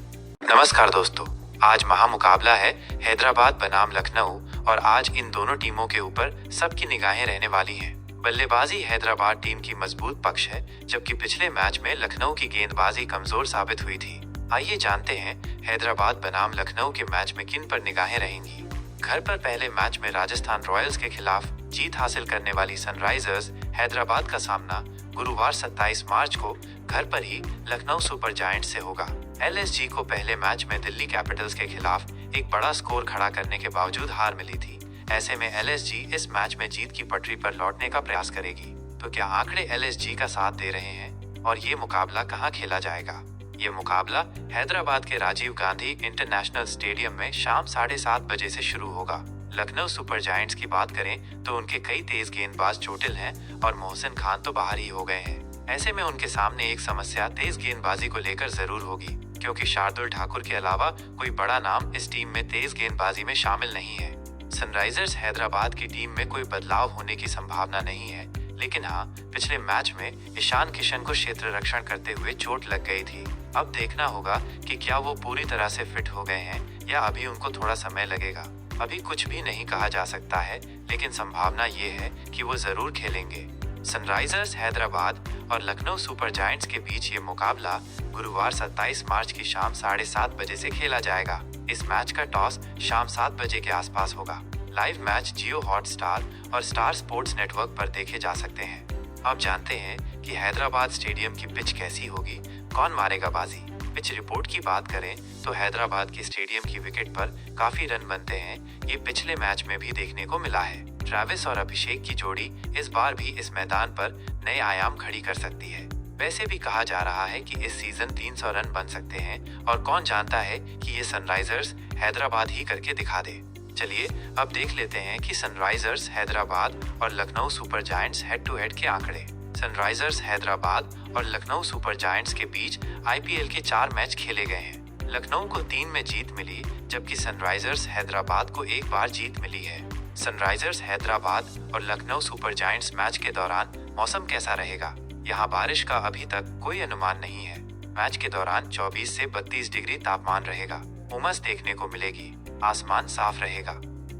नमस्कार दोस्तों, आज महामुकाबला है हैदराबाद बनाम लखनऊ और आज इन दोनों टीमों के ऊपर सबकी निगाहें रहने वाली हैं। बल्लेबाजी हैदराबाद टीम की मजबूत पक्ष है, जबकि पिछले मैच में लखनऊ की गेंदबाजी कमजोर साबित हुई थी। आइए जानते हैं हैदराबाद बनाम लखनऊ के मैच में किन पर निगाहें रहेंगी। घर पर पहले मैच में राजस्थान रॉयल्स के खिलाफ जीत हासिल करने वाली सनराइजर्स हैदराबाद का सामना गुरुवार 27 मार्च को घर पर ही लखनऊ सुपर जायंट्स से होगा। एलएसजी को पहले मैच में दिल्ली कैपिटल्स के खिलाफ एक बड़ा स्कोर खड़ा करने के बावजूद हार मिली थी। ऐसे में एलएसजी इस मैच में जीत की पटरी पर लौटने का प्रयास करेगी। तो क्या आंकड़े एलएसजी का साथ दे रहे हैं? और ये मुकाबला कहाँ खेला जाएगा? ये मुकाबला हैदराबाद के राजीव गांधी इंटरनेशनल स्टेडियम में शाम 7:30 बजे से शुरू होगा। लखनऊ सुपर जायंट्स की बात करें तो उनके कई तेज गेंदबाज चोटिल हैं और मोहसिन खान तो बाहर ही हो गए हैं। ऐसे में उनके सामने एक समस्या तेज गेंदबाजी को लेकर जरूर होगी, क्योंकि शार्दुल ठाकुर के अलावा कोई बड़ा नाम इस टीम में तेज गेंदबाजी में शामिल नहीं है। सनराइजर्स हैदराबाद की टीम में कोई बदलाव होने की संभावना नहीं है, लेकिन हाँ, पिछले मैच में ईशान किशन को क्षेत्र रक्षण करते हुए चोट लग गई थी। अब देखना होगा कि क्या वो पूरी तरह से फिट हो गए हैं या अभी उनको थोड़ा समय लगेगा। अभी कुछ भी नहीं कहा जा सकता है, लेकिन संभावना ये है कि वो जरूर खेलेंगे। सनराइजर्स हैदराबाद और लखनऊ सुपर जायंट्स के बीच ये मुकाबला गुरुवार 27 मार्च की शाम 7:30 बजे से खेला जाएगा। इस मैच का टॉस शाम 7 बजे के आसपास होगा। लाइव मैच जियो हॉटस्टार और स्टार स्पोर्ट्स नेटवर्क पर देखे जा सकते हैं। अब जानते हैं कि हैदराबाद स्टेडियम की पिच कैसी होगी, कौन मारेगा बाजी। पिच रिपोर्ट की बात करें तो हैदराबाद के स्टेडियम की विकेट पर काफी रन बनते हैं। ये पिछले मैच में भी देखने को मिला है। ट्रेविस और अभिषेक की जोड़ी इस बार भी इस मैदान पर नए आयाम खड़ी कर सकती है। वैसे भी कहा जा रहा है कि इस सीजन 300 रन बन सकते हैं और कौन जानता है कि ये सनराइजर्स हैदराबाद ही करके दिखा दे। चलिए अब देख लेते हैं कि सनराइजर्स हैदराबाद और Lucknow super giants head to head के आंकड़े। सनराइजर्स हैदराबाद और लखनऊ सुपर जायंट्स के बीच आईपीएल के 4 मैच खेले गए हैं। लखनऊ को 3 में जीत मिली, जबकि सनराइजर्स हैदराबाद को 1 बार जीत मिली है। सनराइजर्स हैदराबाद और लखनऊ सुपर जायंट्स मैच के दौरान मौसम कैसा रहेगा? यहाँ बारिश का अभी तक कोई अनुमान नहीं है। मैच के दौरान 24 से 32 डिग्री तापमान रहेगा। उमस देखने को मिलेगी, आसमान साफ रहेगा।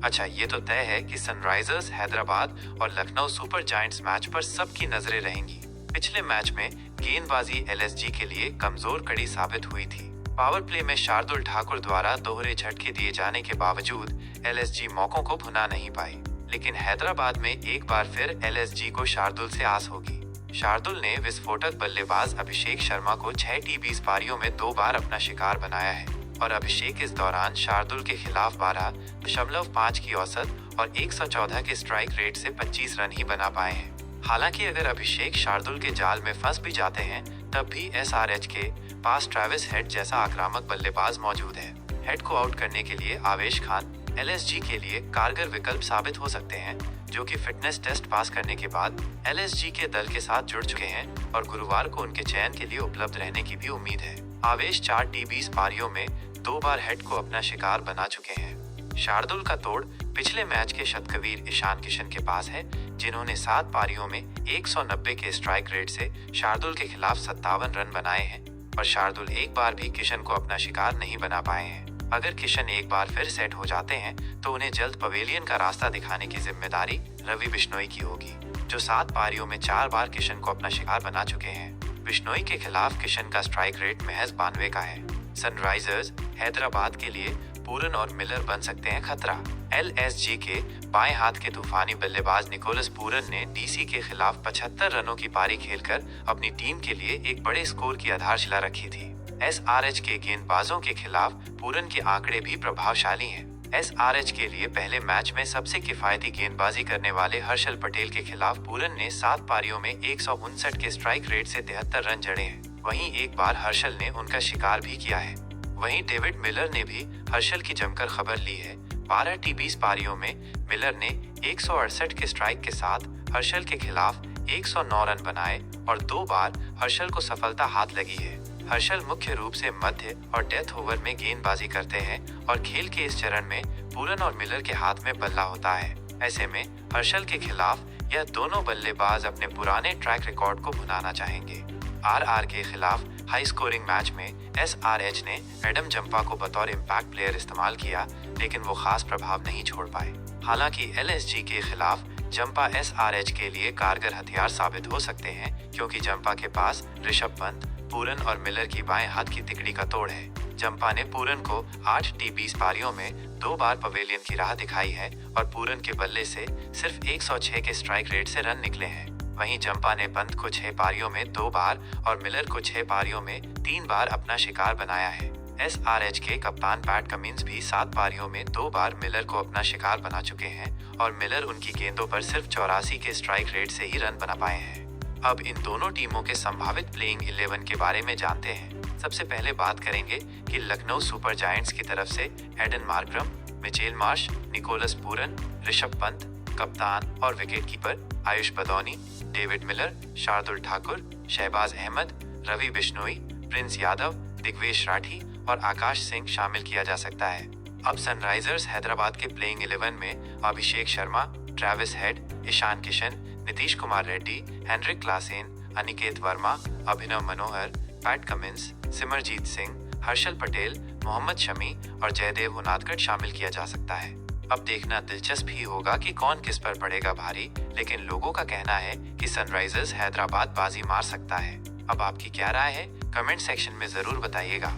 अच्छा, ये तो तय है कि सनराइजर्स हैदराबाद और लखनऊ सुपर जायंट्स मैच पर सबकी नजरें रहेंगी। पिछले मैच में गेंदबाजी एलएसजी के लिए कमजोर कड़ी साबित हुई थी। पावर प्ले में शार्दुल ठाकुर द्वारा दोहरे झटके दिए जाने के बावजूद एलएसजी मौकों को भुना नहीं पाई। लेकिन हैदराबाद में एक बार फिर एलएसजी को शार्दुल से आस होगी। शार्दुल ने विस्फोटक बल्लेबाज अभिषेक शर्मा को 6 T20 पारियों में 2 बार अपना शिकार बनाया है और अभिषेक इस दौरान शार्दुल के खिलाफ 12.5 की औसत और 114 के स्ट्राइक रेट से 25 रन ही बना पाए हैं। हालांकि अगर अभिषेक शार्दुल के जाल में फंस भी जाते हैं, तब भी एसआरएच के पास ट्रेविस हेड जैसा आक्रामक बल्लेबाज मौजूद है। हेड को आउट करने के लिए आवेश खान एलएसजी के लिए कारगर विकल्प साबित हो सकते हैं, जो कि फिटनेस टेस्ट पास करने के बाद एलएसजी के दल के साथ जुड़ चुके हैं और गुरुवार को उनके चयन के लिए उपलब्ध रहने की भी उम्मीद है। आवेश 4 T20 पारियों में 2 बार हेड को अपना शिकार बना चुके हैं। शार्दुल का तोड़ पिछले मैच के शतकवीर ईशान किशन के पास है, जिन्होंने 7 पारियों में 190 के स्ट्राइक रेट से शार्दुल के खिलाफ 57 रन बनाए हैं और शार्दुल एक बार भी किशन को अपना शिकार नहीं बना पाए हैं। अगर किशन एक बार फिर सेट हो जाते हैं तो उन्हें जल्द पवेलियन का रास्ता दिखाने की जिम्मेदारी रवि बिश्नोई की होगी, जो 7 पारियों में 4 बार किशन को अपना शिकार बना चुके हैं। बिश्नोई के खिलाफ किशन का स्ट्राइक रेट महज 92 का है। सनराइजर्स हैदराबाद के लिए पूरन और मिलर बन सकते हैं खतरा। एलएसजी के बाएं हाथ के तूफानी बल्लेबाज निकोलस पूरन ने डीसी के खिलाफ 75 रनों की पारी खेलकर अपनी टीम के लिए एक बड़े स्कोर की आधारशिला रखी थी। एसआरएच के गेंदबाजों के खिलाफ पूरन के आंकड़े भी प्रभावशाली हैं। एसआरएच के लिए पहले मैच में सबसे किफायती गेंदबाजी करने वाले हर्षल पटेल के खिलाफ पूरन ने 7 पारियों में 159 के स्ट्राइक रेट से 73 रन जड़े हैं। वहीं एक बार हर्षल ने उनका शिकार भी किया है। वहीं डेविड मिलर ने भी हर्षल की जमकर खबर ली है। 12 T20 पारियों में मिलर ने 168 के स्ट्राइक के साथ हर्षल के खिलाफ 109 रन बनाए और 2 बार हर्षल को सफलता हाथ लगी है। हर्षल मुख्य रूप से मध्य और डेथ ओवर में गेंदबाजी करते हैं और खेल के इस चरण में पूरन और मिलर के हाथ में बल्ला होता है। ऐसे में हर्षल के खिलाफ यह दोनों बल्लेबाज अपने पुराने ट्रैक रिकॉर्ड को भुनाना चाहेंगे। आरआर के खिलाफ हाई स्कोरिंग मैच में एसआरएच ने एडम जंपा को बतौर इम्पैक्ट प्लेयर इस्तेमाल किया, लेकिन वो खास प्रभाव नहीं छोड़ पाए। हालांकि एलएसजी के खिलाफ जंपा एसआरएच के लिए कारगर हथियार साबित हो सकते हैं, क्योंकि जंपा के पास ऋषभ पंत, पूरन और मिलर की बाएं हाथ की तिकड़ी का तोड़ है। जंपा ने पूरन को 8 T20 पारियों में 2 बार पवेलियन की राह दिखाई है और पूरन के बल्ले से सिर्फ 106 के स्ट्राइक रेट से रन निकले हैं। वहीं जंपा ने पंत को 6 पारियों में 2 बार और मिलर को 6 पारियों में 3 बार अपना शिकार बनाया है। SRH के कप्तान पैट कमिंस भी 7 पारियों में 2 बार मिलर को अपना शिकार बना चुके हैं और मिलर उनकी गेंदों पर सिर्फ 84 के स्ट्राइक रेट से ही रन बना पाए हैं। अब इन दोनों टीमों के संभावित प्लेइंग 11 के बारे में जानते हैं। सबसे पहले बात करेंगे कि लखनऊ सुपर जायंट्स की तरफ से Aiden Markram, Mitchell Marsh, Nicholas Pooran, Rishabh Pant, कप्तान और wicketkeeper Ayush Badoni, David Miller, Shardul Thakur, Shahbaz Ahmed, Ravi Bishnoi, Prince Yadav, Digvesh Rathi और आकाश सिंह शामिल किया जा सकता है। अब सनराइजर्स हैदराबाद के प्लेइंग 11 में Abhishek Sharma, Travis Head, Ishan Kishan, Nitish Kumar Reddy, Heinrich Klaasen, Aniket Verma, Abhinav Manohar, Pat Cummins, Simarjeet Singh, Harshal Patel, Mohammed Shami और जयदेव उनादकट शामिल किया जा सकता है। अब देखना दिलचस्प ही होगा कि कौन किस पर पड़ेगा भारी, लेकिन लोगों का कहना है कि सनराइजर्स हैदराबाद बाजी मार सकता है। अब आपकी क्या राय है, कमेंट सेक्शन में जरूर बताइएगा।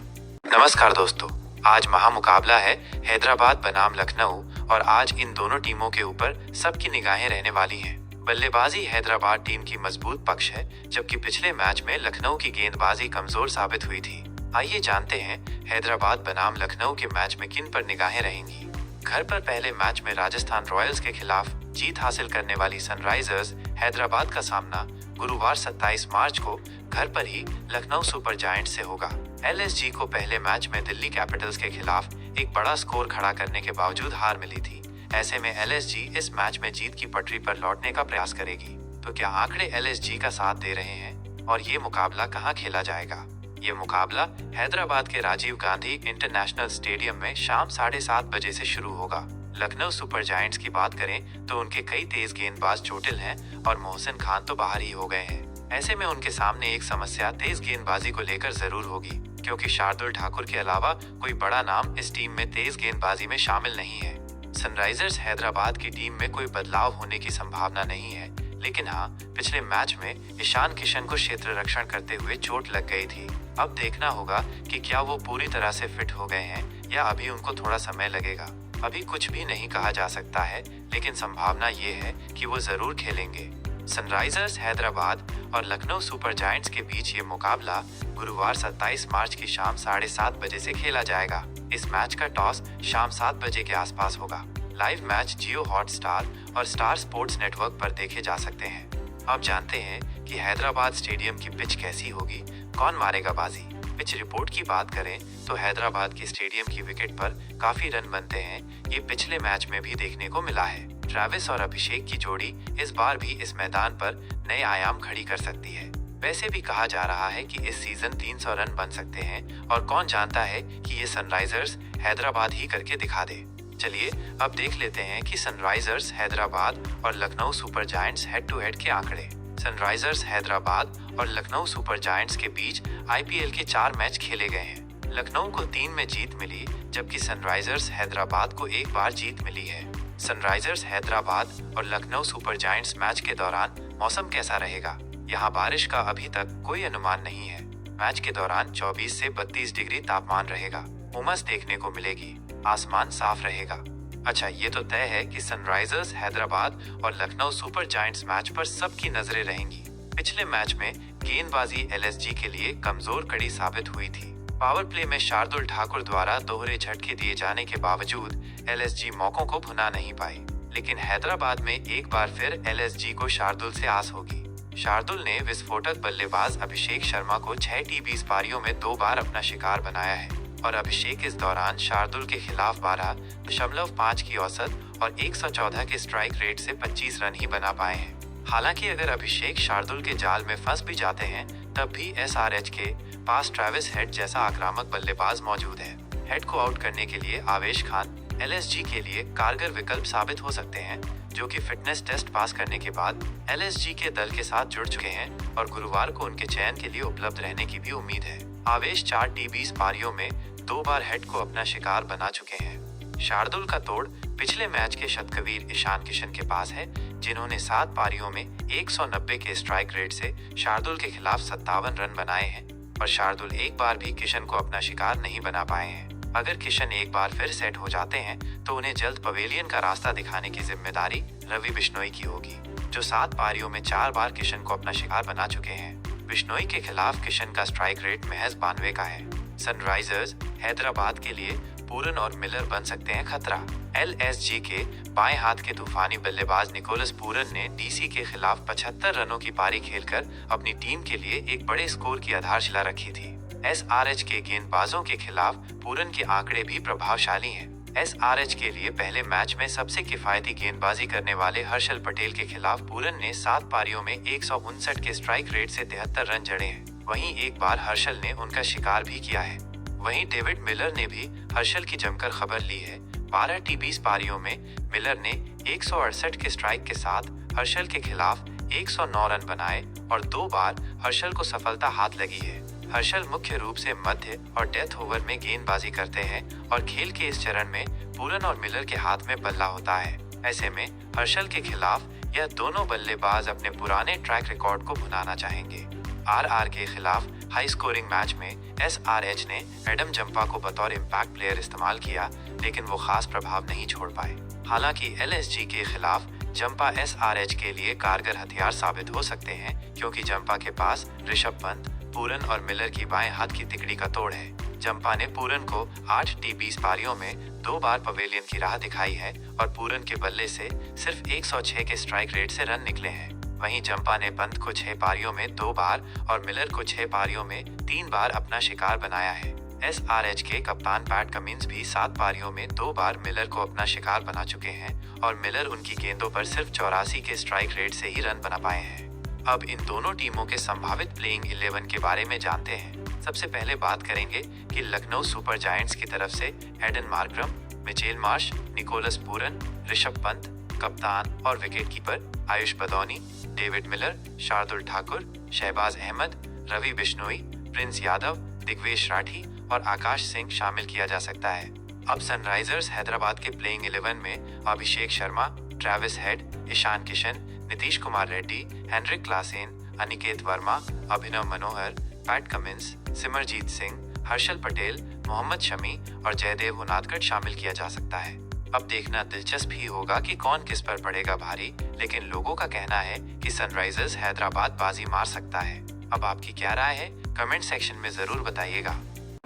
नमस्कार दोस्तों, आज महामुकाबला है हैदराबाद बनाम लखनऊ और आज इन दोनों टीमों के ऊपर सबकी निगाहें रहने वाली हैं। बल्लेबाजी हैदराबाद टीम की मजबूत पक्ष है, जबकि पिछले मैच में लखनऊ की गेंदबाजी कमजोर साबित हुई थी। आइए जानते हैं हैदराबाद बनाम लखनऊ के मैच में किन पर निगाहें रहेंगी। घर पर पहले मैच में राजस्थान रॉयल्स के खिलाफ जीत हासिल करने वाली सनराइजर्स हैदराबाद का सामना गुरुवार 27 मार्च को घर पर ही लखनऊ सुपर जायंट्स से होगा। LSG को पहले मैच में दिल्ली कैपिटल्स के खिलाफ एक बड़ा स्कोर खड़ा करने के बावजूद हार मिली थी। ऐसे में LSG इस मैच में जीत की पटरी पर लौटने का प्रयास करेगी। तो क्या आंकड़े LSG का साथ दे रहे हैं और ये मुकाबला कहां खेला जाएगा? ये मुकाबला हैदराबाद के राजीव गांधी इंटरनेशनल स्टेडियम में शाम 7:30 बजे से शुरू होगा। लखनऊ सुपर जायंट्स की बात करें तो उनके कई तेज गेंदबाज चोटिल हैं और मोहसिन खान तो बाहर ही हो गए हैं। ऐसे में उनके सामने एक समस्या तेज गेंदबाजी को लेकर जरूर होगी, क्योंकि शार्दुल ठाकुर के अलावा कोई बड़ा नाम इस टीम में तेज गेंदबाजी में शामिल नहीं है। सनराइजर्स हैदराबाद की टीम में कोई बदलाव होने की संभावना नहीं है, लेकिन हाँ, पिछले मैच में ईशान किशन को क्षेत्र रक्षण करते हुए चोट लग गई थी। अब देखना होगा कि क्या वो पूरी तरह से फिट हो गए हैं या अभी उनको थोड़ा समय लगेगा। अभी कुछ भी नहीं कहा जा सकता है, लेकिन संभावना ये है कि वो जरूर खेलेंगे। सनराइजर्स हैदराबाद और लखनऊ सुपर जायंट्स के बीच ये मुकाबला गुरुवार 27 मार्च की शाम 7:30 बजे से खेला जाएगा। इस मैच का टॉस शाम 7 बजे के आसपास होगा। लाइव मैच जियो हॉटस्टार और स्टार स्पोर्ट्स नेटवर्क पर देखे जा सकते हैं। अब जानते हैं कि हैदराबाद स्टेडियम की पिच कैसी होगी, कौन मारेगा बाजी। पिच रिपोर्ट की बात करें तो हैदराबाद के स्टेडियम की विकेट पर काफी रन बनते हैं। ये पिछले मैच में भी देखने को मिला है। ट्रेविस और अभिषेक की जोड़ी इस बार भी इस मैदान पर नए आयाम खड़ी कर सकती है। वैसे भी कहा जा रहा है कि इस सीजन 300 रन बन सकते हैं और कौन जानता है कि ये सनराइजर्स हैदराबाद ही करके दिखा दे। चलिए अब देख लेते हैं कि सनराइजर्स हैदराबाद और Lucknow super giants head to head के आंकड़े। सनराइजर्स हैदराबाद और लखनऊ सुपर जायंट्स के बीच IPL के 4 मैच खेले गए हैं। लखनऊ को 3 में जीत मिली, जबकि सनराइजर्स हैदराबाद को 1 बार जीत मिली है। सनराइजर्स हैदराबाद और लखनऊ सुपर जायंट्स मैच के दौरान मौसम कैसा रहेगा? यहाँ बारिश का अभी तक कोई अनुमान नहीं है। मैच के दौरान 24 से 32 डिग्री तापमान रहेगा। उमस देखने को मिलेगी, आसमान साफ रहेगा। अच्छा, ये तो तय है कि सनराइजर्स हैदराबाद और लखनऊ सुपर जायंट्स मैच पर सबकी नजरें रहेंगी। पिछले मैच में गेंदबाजी LSG के लिए कमजोर कड़ी साबित हुई थी। पावर प्ले में शार्दुल ठाकुर द्वारा दोहरे झटके दिए जाने के बावजूद LSG मौकों को भुना नहीं पाई, लेकिन हैदराबाद में एक बार फिर LSG को शार्दुल से आस होगी। शार्दुल ने विस्फोटक बल्लेबाज अभिषेक शर्मा को 6 T20 पारियों में 2 बार अपना शिकार बनाया है और अभिषेक इस दौरान शार्दुल के खिलाफ 12.5 की औसत और 114 के स्ट्राइक रेट से 25 रन ही बना पाए हैं। हालांकि अगर अभिषेक शार्दुल के जाल में फंस भी जाते हैं, तब भी SRH के पास ट्रेविस हेड जैसा आक्रामक बल्लेबाज मौजूद है। हेड को आउट करने के लिए आवेश खान LSG के लिए कारगर विकल्प साबित हो सकते हैं, जो कि फिटनेस टेस्ट पास करने के बाद LSG के दल के साथ जुड़ चुके हैं और गुरुवार को उनके चयन के लिए उपलब्ध रहने की भी उम्मीद है। आवेश 4 T20 पारियों में 2 बार हेड को अपना शिकार बना चुके हैं। शार्दुल का तोड़ पिछले मैच के शतकवीर ईशान किशन के पास है, जिन्होंने 7 पारियों में 190 के स्ट्राइक रेट से शार्दुल के खिलाफ 57 रन बनाए हैं और शार्दुल एक बार भी किशन को अपना शिकार नहीं बना पाए हैं। अगर किशन एक बार फिर सेट हो जाते हैं तो उन्हें जल्द पवेलियन का रास्ता दिखाने की जिम्मेदारी रवि बिश्नोई की होगी, जो 7 पारियों में 4 बार किशन को अपना शिकार बना चुके हैं। बिश्नोई के खिलाफ किशन का स्ट्राइक रेट महज 92 का है। सनराइजर्स हैदराबाद के लिए पूरन और मिलर बन सकते हैं खतरा। एलएसजी के बाएं हाथ के तूफानी बल्लेबाज निकोलस पूरन ने डीसी के खिलाफ 75 रनों की पारी खेलकर अपनी टीम के लिए एक बड़े स्कोर की आधारशिला रखी थी। एसआरएच के गेंदबाजों के खिलाफ पूरन के आंकड़े भी प्रभावशाली हैं। एसआरएच के लिए पहले मैच में सबसे किफायती गेंदबाजी करने वाले हर्षल पटेल के खिलाफ पूरन ने 7 पारियों में 159 के स्ट्राइक रेट से 73 रन जड़े हैं। वहीं एक बार हर्षल ने उनका शिकार भी किया है। वहीं डेविड मिलर ने भी हर्षल की जमकर खबर ली है। 12 T20 पारियों में मिलर ने 168 के स्ट्राइक के साथ हर्षल के खिलाफ 109 रन बनाए और 2 बार हर्षल को सफलता हाथ लगी है। हर्षल मुख्य रूप से मध्य और डेथ ओवर में गेंदबाजी करते हैं और खेल के इस चरण में पूरन और मिलर के हाथ में बल्ला होता है। ऐसे में हर्षल के खिलाफ यह दोनों बल्लेबाज अपने पुराने ट्रैक रिकॉर्ड को भुनाना चाहेंगे। आरआर के खिलाफ हाई स्कोरिंग मैच में एसआरएच ने एडम जंपा को बतौर इम्पैक्ट प्लेयर इस्तेमाल किया, लेकिन वो खास प्रभाव नहीं छोड़ पाए। हालांकि एलएसजी के खिलाफ जंपा एसआरएच के लिए कारगर हथियार साबित हो सकते हैं, क्योंकि जंपा के पास ऋषभ पंत, पूरन और मिलर की बाएं हाथ की तिकड़ी का तोड़ है। जंपा ने पूरन को 8 T20 पारियों में 2 बार पवेलियन की राह दिखाई है और पूरन के बल्ले से सिर्फ 106 के स्ट्राइक रेट से रन निकले हैं। वहीं जंपा ने पंत को 6 पारियों में 2 बार और मिलर को 6 पारियों में 3 बार अपना शिकार बनाया है। एसआरएच के कप्तान पैट कमिंस भी 7 पारियों में 2 बार मिलर को अपना शिकार बना चुके हैं और मिलर उनकी गेंदों पर सिर्फ 84 के स्ट्राइक रेट से ही रन बना पाए हैं। अब इन दोनों टीमों के संभावित प्लेइंग 11 के बारे में जानते हैं। सबसे पहले बात करेंगे कि लखनऊ सुपर जायंट्स की तरफ से Aiden Markram, Mitchell Marsh, Nicholas Pooran, Rishabh Pant, कप्तान और wicketkeeper Ayush Badoni, David Miller, Shardul Thakur, Shahbaz Ahmed, Ravi Bishnoi, Prince Yadav, Digvesh Rathi और आकाश सिंह शामिल किया जा सकता है। अब सनराइजर्स हैदराबाद के प्लेइंग 11 में Abhishek Sharma, Travis Head, Ishan Kishan, Nitish Kumar Reddy, Heinrich Klaasen, Aniket Verma, Abhinav Manohar, Pat Cummins, Simarjeet Singh, Harshal Patel, Mohammed Shami और जयदेव उनादकट शामिल किया जा सकता है। अब देखना दिलचस्प ही होगा कि कौन किस पर पड़ेगा भारी, लेकिन लोगों का कहना है कि सनराइजर्स हैदराबाद बाजी मार सकता है। अब आपकी क्या राय है, कमेंट सेक्शन में जरूर बताइएगा।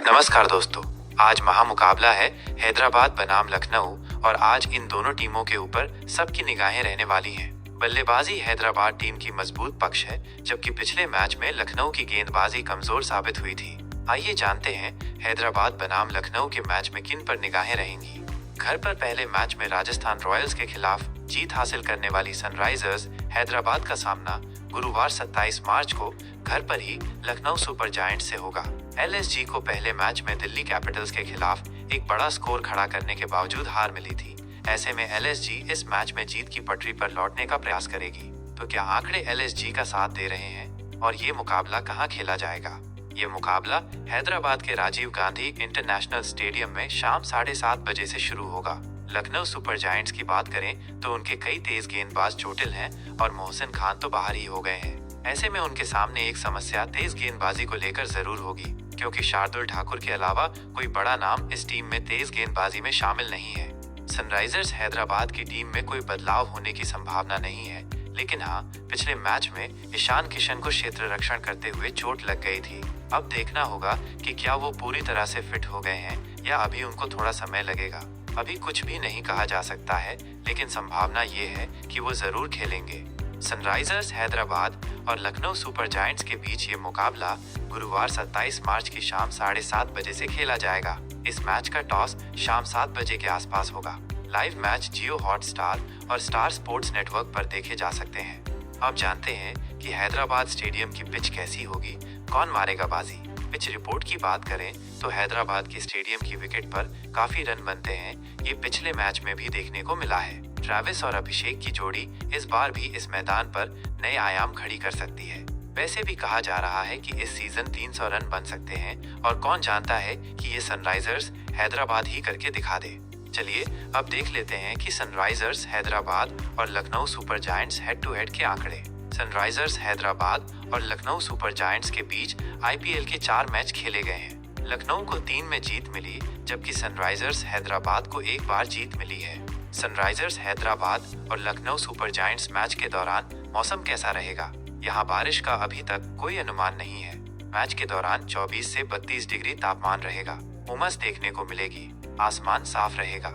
नमस्कार दोस्तों, आज महामुकाबला है हैदराबाद बनाम लखनऊ और आज इन दोनों टीमों के ऊपर सबकी निगाहें रहने वाली हैं। बल्लेबाजी हैदराबाद टीम की मजबूत पक्ष है, जबकि पिछले मैच में लखनऊ की गेंदबाजी कमजोर साबित हुई थी। आइए जानते हैं हैदराबाद बनाम लखनऊ के मैच में किन पर निगाहें रहेंगी। घर पर पहले मैच में राजस्थान रॉयल्स के खिलाफ जीत हासिल करने वाली सनराइजर्स हैदराबाद का सामना गुरुवार 27 मार्च को घर पर ही लखनऊ सुपर जायंट्स से होगा। एलएसजी को पहले मैच में दिल्ली कैपिटल्स के खिलाफ एक बड़ा स्कोर खड़ा करने के बावजूद हार मिली थी। ऐसे में एलएसजी इस मैच में जीत की पटरी पर लौटने का प्रयास करेगी। तो क्या आंकड़े एलएसजी का साथ दे रहे हैं और ये मुकाबला कहां खेला जाएगा? ये मुकाबला हैदराबाद के राजीव गांधी इंटरनेशनल स्टेडियम में शाम 7:30 बजे से शुरू होगा। लखनऊ सुपर जायंट्स की बात करें तो उनके कई तेज गेंदबाज चोटिल हैं और मोहसिन खान तो बाहर ही हो गए हैं। ऐसे में उनके सामने एक समस्या तेज गेंदबाजी को लेकर जरूर होगी, क्योंकि शार्दुल ठाकुर के अलावा कोई बड़ा नाम इस टीम में तेज गेंदबाजी में शामिल नहीं है। सनराइजर्स हैदराबाद की टीम में कोई बदलाव होने की संभावना नहीं है, लेकिन हाँ, पिछले मैच में ईशान किशन को क्षेत्र रक्षण करते हुए चोट लग गई थी। अब देखना होगा कि क्या वो पूरी तरह से फिट हो गए हैं या अभी उनको थोड़ा समय लगेगा। अभी कुछ भी नहीं कहा जा सकता है, लेकिन संभावना ये है कि वो जरूर खेलेंगे। सनराइजर्स हैदराबाद और लखनऊ सुपर जायंट्स के बीच ये मुकाबला गुरुवार 27 मार्च की शाम 7:30 बजे से खेला जाएगा। इस मैच का टॉस शाम 7 बजे के आसपास होगा। लाइव मैच जियो हॉटस्टार और स्टार स्पोर्ट्स नेटवर्क पर देखे जा सकते हैं। अब जानते हैं कि हैदराबाद स्टेडियम की पिच कैसी होगी, कौन मारेगा बाजी। पिच रिपोर्ट की बात करें तो हैदराबाद के स्टेडियम की विकेट पर काफी रन बनते हैं। ये पिछले मैच में भी देखने को मिला है। ट्रेविस और अभिषेक की जोड़ी इस बार भी इस मैदान पर नए आयाम खड़ी कर सकती है। वैसे भी कहा जा रहा है कि इस सीजन 300 रन बन सकते हैं और कौन जानता है कि ये सनराइजर्स हैदराबाद ही करके दिखा दे। चलिए अब देख लेते हैं कि सनराइजर्स हैदराबाद और Lucknow super giants head to head के आंकड़े। सनराइजर्स हैदराबाद और लखनऊ सुपर जायंट्स के बीच आईपीएल के 4 मैच खेले गए हैं। लखनऊ को 3 में जीत मिली, जबकि सनराइजर्स हैदराबाद को 1 बार जीत मिली है। सनराइजर्स हैदराबाद और लखनऊ सुपर जायंट्स मैच के दौरान मौसम कैसा रहेगा? यहाँ बारिश का अभी तक कोई अनुमान नहीं है। मैच के दौरान 24 से 32 डिग्री तापमान रहेगा। उमस देखने को मिलेगी। आसमान साफ रहेगा।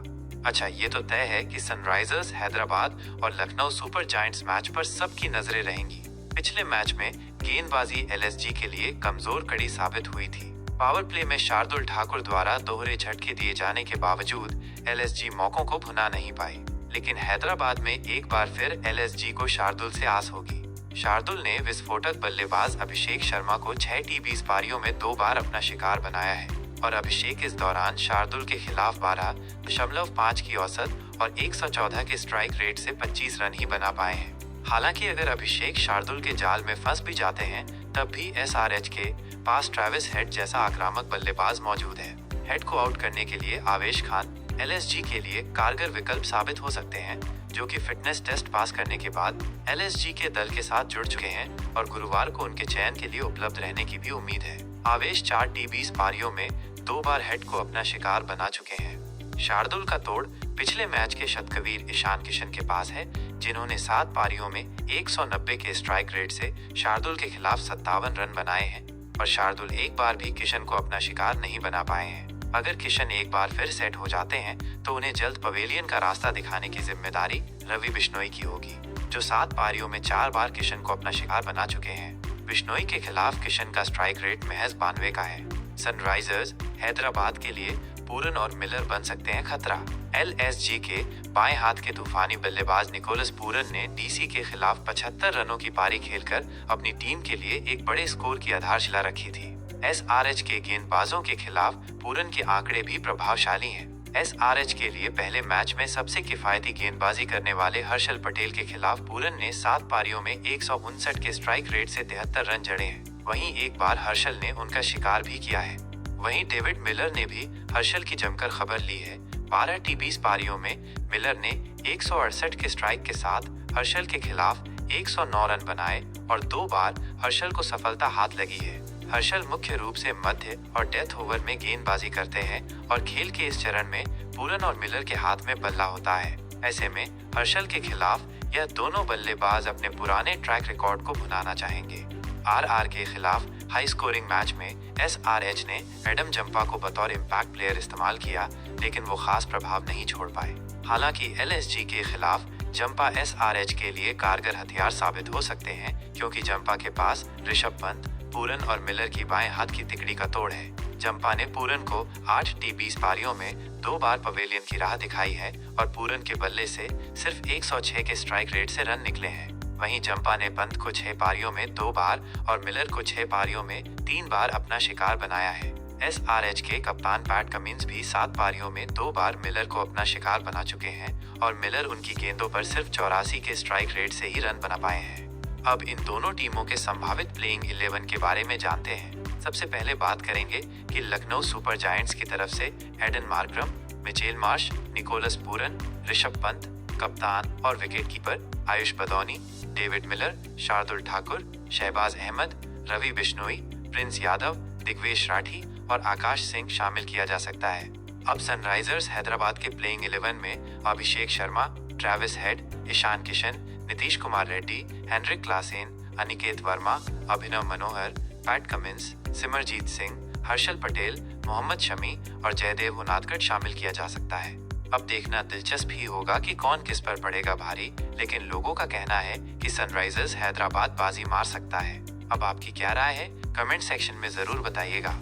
अच्छा, ये तो तय है कि सनराइजर्स हैदराबाद और लखनऊ सुपर जायंट्स मैच पर सबकी नजरें रहेंगी। पिछले मैच में गेंदबाजी एलएसजी के लिए कमजोर कड़ी साबित हुई थी। पावर प्ले में शार्दुल ठाकुर द्वारा दोहरे झटके दिए जाने के बावजूद एलएसजी मौकों को भुना नहीं पाई। लेकिन हैदराबाद में एक बार फिर एलएसजी को शार्दुल से आस होगी। शार्दुल ने विस्फोटक बल्लेबाज अभिषेक शर्मा को 6 टी20 पारियों में 2 बार अपना शिकार बनाया है और अभिषेक इस दौरान शार्दुल के खिलाफ 12.5 की औसत और 114 के स्ट्राइक रेट से 25 रन ही बना पाए हैं। हालांकि अगर अभिषेक शार्दुल के जाल में फंस भी जाते हैं, तब भी एसआरएच के पास ट्रेविस हेड जैसा आक्रामक बल्लेबाज मौजूद है। हेड को आउट करने के लिए आवेश खान एलएसजी के लिए कारगर विकल्प साबित हो सकते हैं, जो कि फिटनेस टेस्ट पास करने के बाद एलएसजी के दल के साथ जुड़ चुके हैं और गुरुवार को उनके चयन के लिए उपलब्ध रहने की भी उम्मीद है। आवेश 4 टी20 पारियों में 2 बार हेड को अपना शिकार बना चुके हैं। शार्दुल का तोड़ पिछले मैच के शतकवीर ईशान किशन के पास है, जिन्होंने 7 पारियों में 190 के स्ट्राइक रेट से शार्दुल के खिलाफ 57 रन बनाए हैं और शार्दुल एक बार भी किशन को अपना शिकार नहीं बना पाए हैं। अगर किशन एक बार फिर सेट हो जाते हैं तो उन्हें जल्द पवेलियन का रास्ता दिखाने की जिम्मेदारी रवि बिश्नोई की होगी, जो 7 पारियों में 4 बार किशन को अपना शिकार बना चुके हैं। बिश्नोई के खिलाफ किशन का स्ट्राइक रेट महज 92 का है। सनराइजर्स हैदराबाद के लिए पूरन और मिलर बन सकते हैं खतरा। एलएसजी के बाएं हाथ के तूफानी बल्लेबाज निकोलस पूरन ने डीसी के खिलाफ 75 रनों की पारी खेलकर अपनी टीम के लिए एक बड़े स्कोर की आधारशिला रखी थी। एसआरएच के गेंदबाजों के खिलाफ पूरन के आंकड़े भी प्रभावशाली हैं। एसआरएच के लिए पहले मैच में सबसे किफायती गेंदबाजी करने वाले हर्षल पटेल के खिलाफ पूरन ने 7 पारियों में 159 के स्ट्राइक रेट से 73 रन जड़े हैं। वहीं एक बार हर्षल ने उनका शिकार भी किया है। वहीं डेविड मिलर ने भी हर्षल की जमकर खबर ली है। 12 टी20 पारियों में मिलर ने 168 के स्ट्राइक के साथ हर्षल के खिलाफ 109 रन बनाए और 2 बार हर्षल को सफलता हाथ लगी है। हर्षल मुख्य रूप से मध्य और डेथ ओवर में गेंदबाजी करते हैं और खेल के इस चरण में पूरन और मिलर के हाथ में बल्ला होता है। ऐसे में हर्षल के खिलाफ यह दोनों बल्लेबाज अपने पुराने ट्रैक रिकॉर्ड को भुनाना चाहेंगे। आरआर के खिलाफ हाई स्कोरिंग मैच में एसआरएच ने एडम जंपा को बतौर इम्पैक्ट प्लेयर इस्तेमाल किया, लेकिन वो खास प्रभाव नहीं छोड़ पाए। हालांकि एलएसजी के खिलाफ जंपा एसआरएच के लिए कारगर हथियार साबित हो सकते हैं, क्योंकि जंपा के पास ऋषभ पंत, पूरन और मिलर की बाएं हाथ की तिकड़ी का तोड़ है। जंपा ने पूरन को 8 टी20 पारियों में 2 बार पवेलियन की राह दिखाई है और पूरन के बल्ले से सिर्फ 106 के स्ट्राइक रेट से रन निकले हैं। वहीं जंपा ने पंत को 6 पारियों में 2 बार और मिलर को 6 पारियों में 3 बार अपना शिकार बनाया है। एसआरएच के कप्तान पैट कमिंस भी 7 पारियों में 2 बार मिलर को अपना शिकार बना चुके हैं और मिलर उनकी गेंदों पर सिर्फ 84 के स्ट्राइक रेट से ही रन बना पाए हैं। अब इन दोनों टीमों के संभावित प्लेइंग 11 के बारे में जानते हैं। सबसे पहले बात करेंगे कि लखनऊ सुपर जायंट्स की तरफ से Aiden Markram, Mitchell Marsh, Nicholas Pooran, Rishabh Pant, कप्तान और wicketkeeper Ayush Badoni, David Miller, Shardul Thakur, Shahbaz Ahmed, Ravi Bishnoi, Prince Yadav, Digvesh Rathi और आकाश सिंह शामिल किया जा सकता है। अब सनराइजर्स हैदराबाद के प्लेइंग 11 में Abhishek Sharma, Travis Head, Ishan Kishan, Nitish Kumar Reddy, Heinrich Klaasen, Aniket Verma, Abhinav Manohar, Pat Cummins, Simarjeet Singh, Harshal Patel, Mohammed Shami और जयदेव उनादकट शामिल किया जा सकता है। अब देखना दिलचस्प ही होगा कि कौन किस पर पड़ेगा भारी, लेकिन लोगों का कहना है कि सनराइजर्स हैदराबाद बाजी मार सकता है। अब आपकी क्या राय है, कमेंट सेक्शन में जरूर बताइएगा।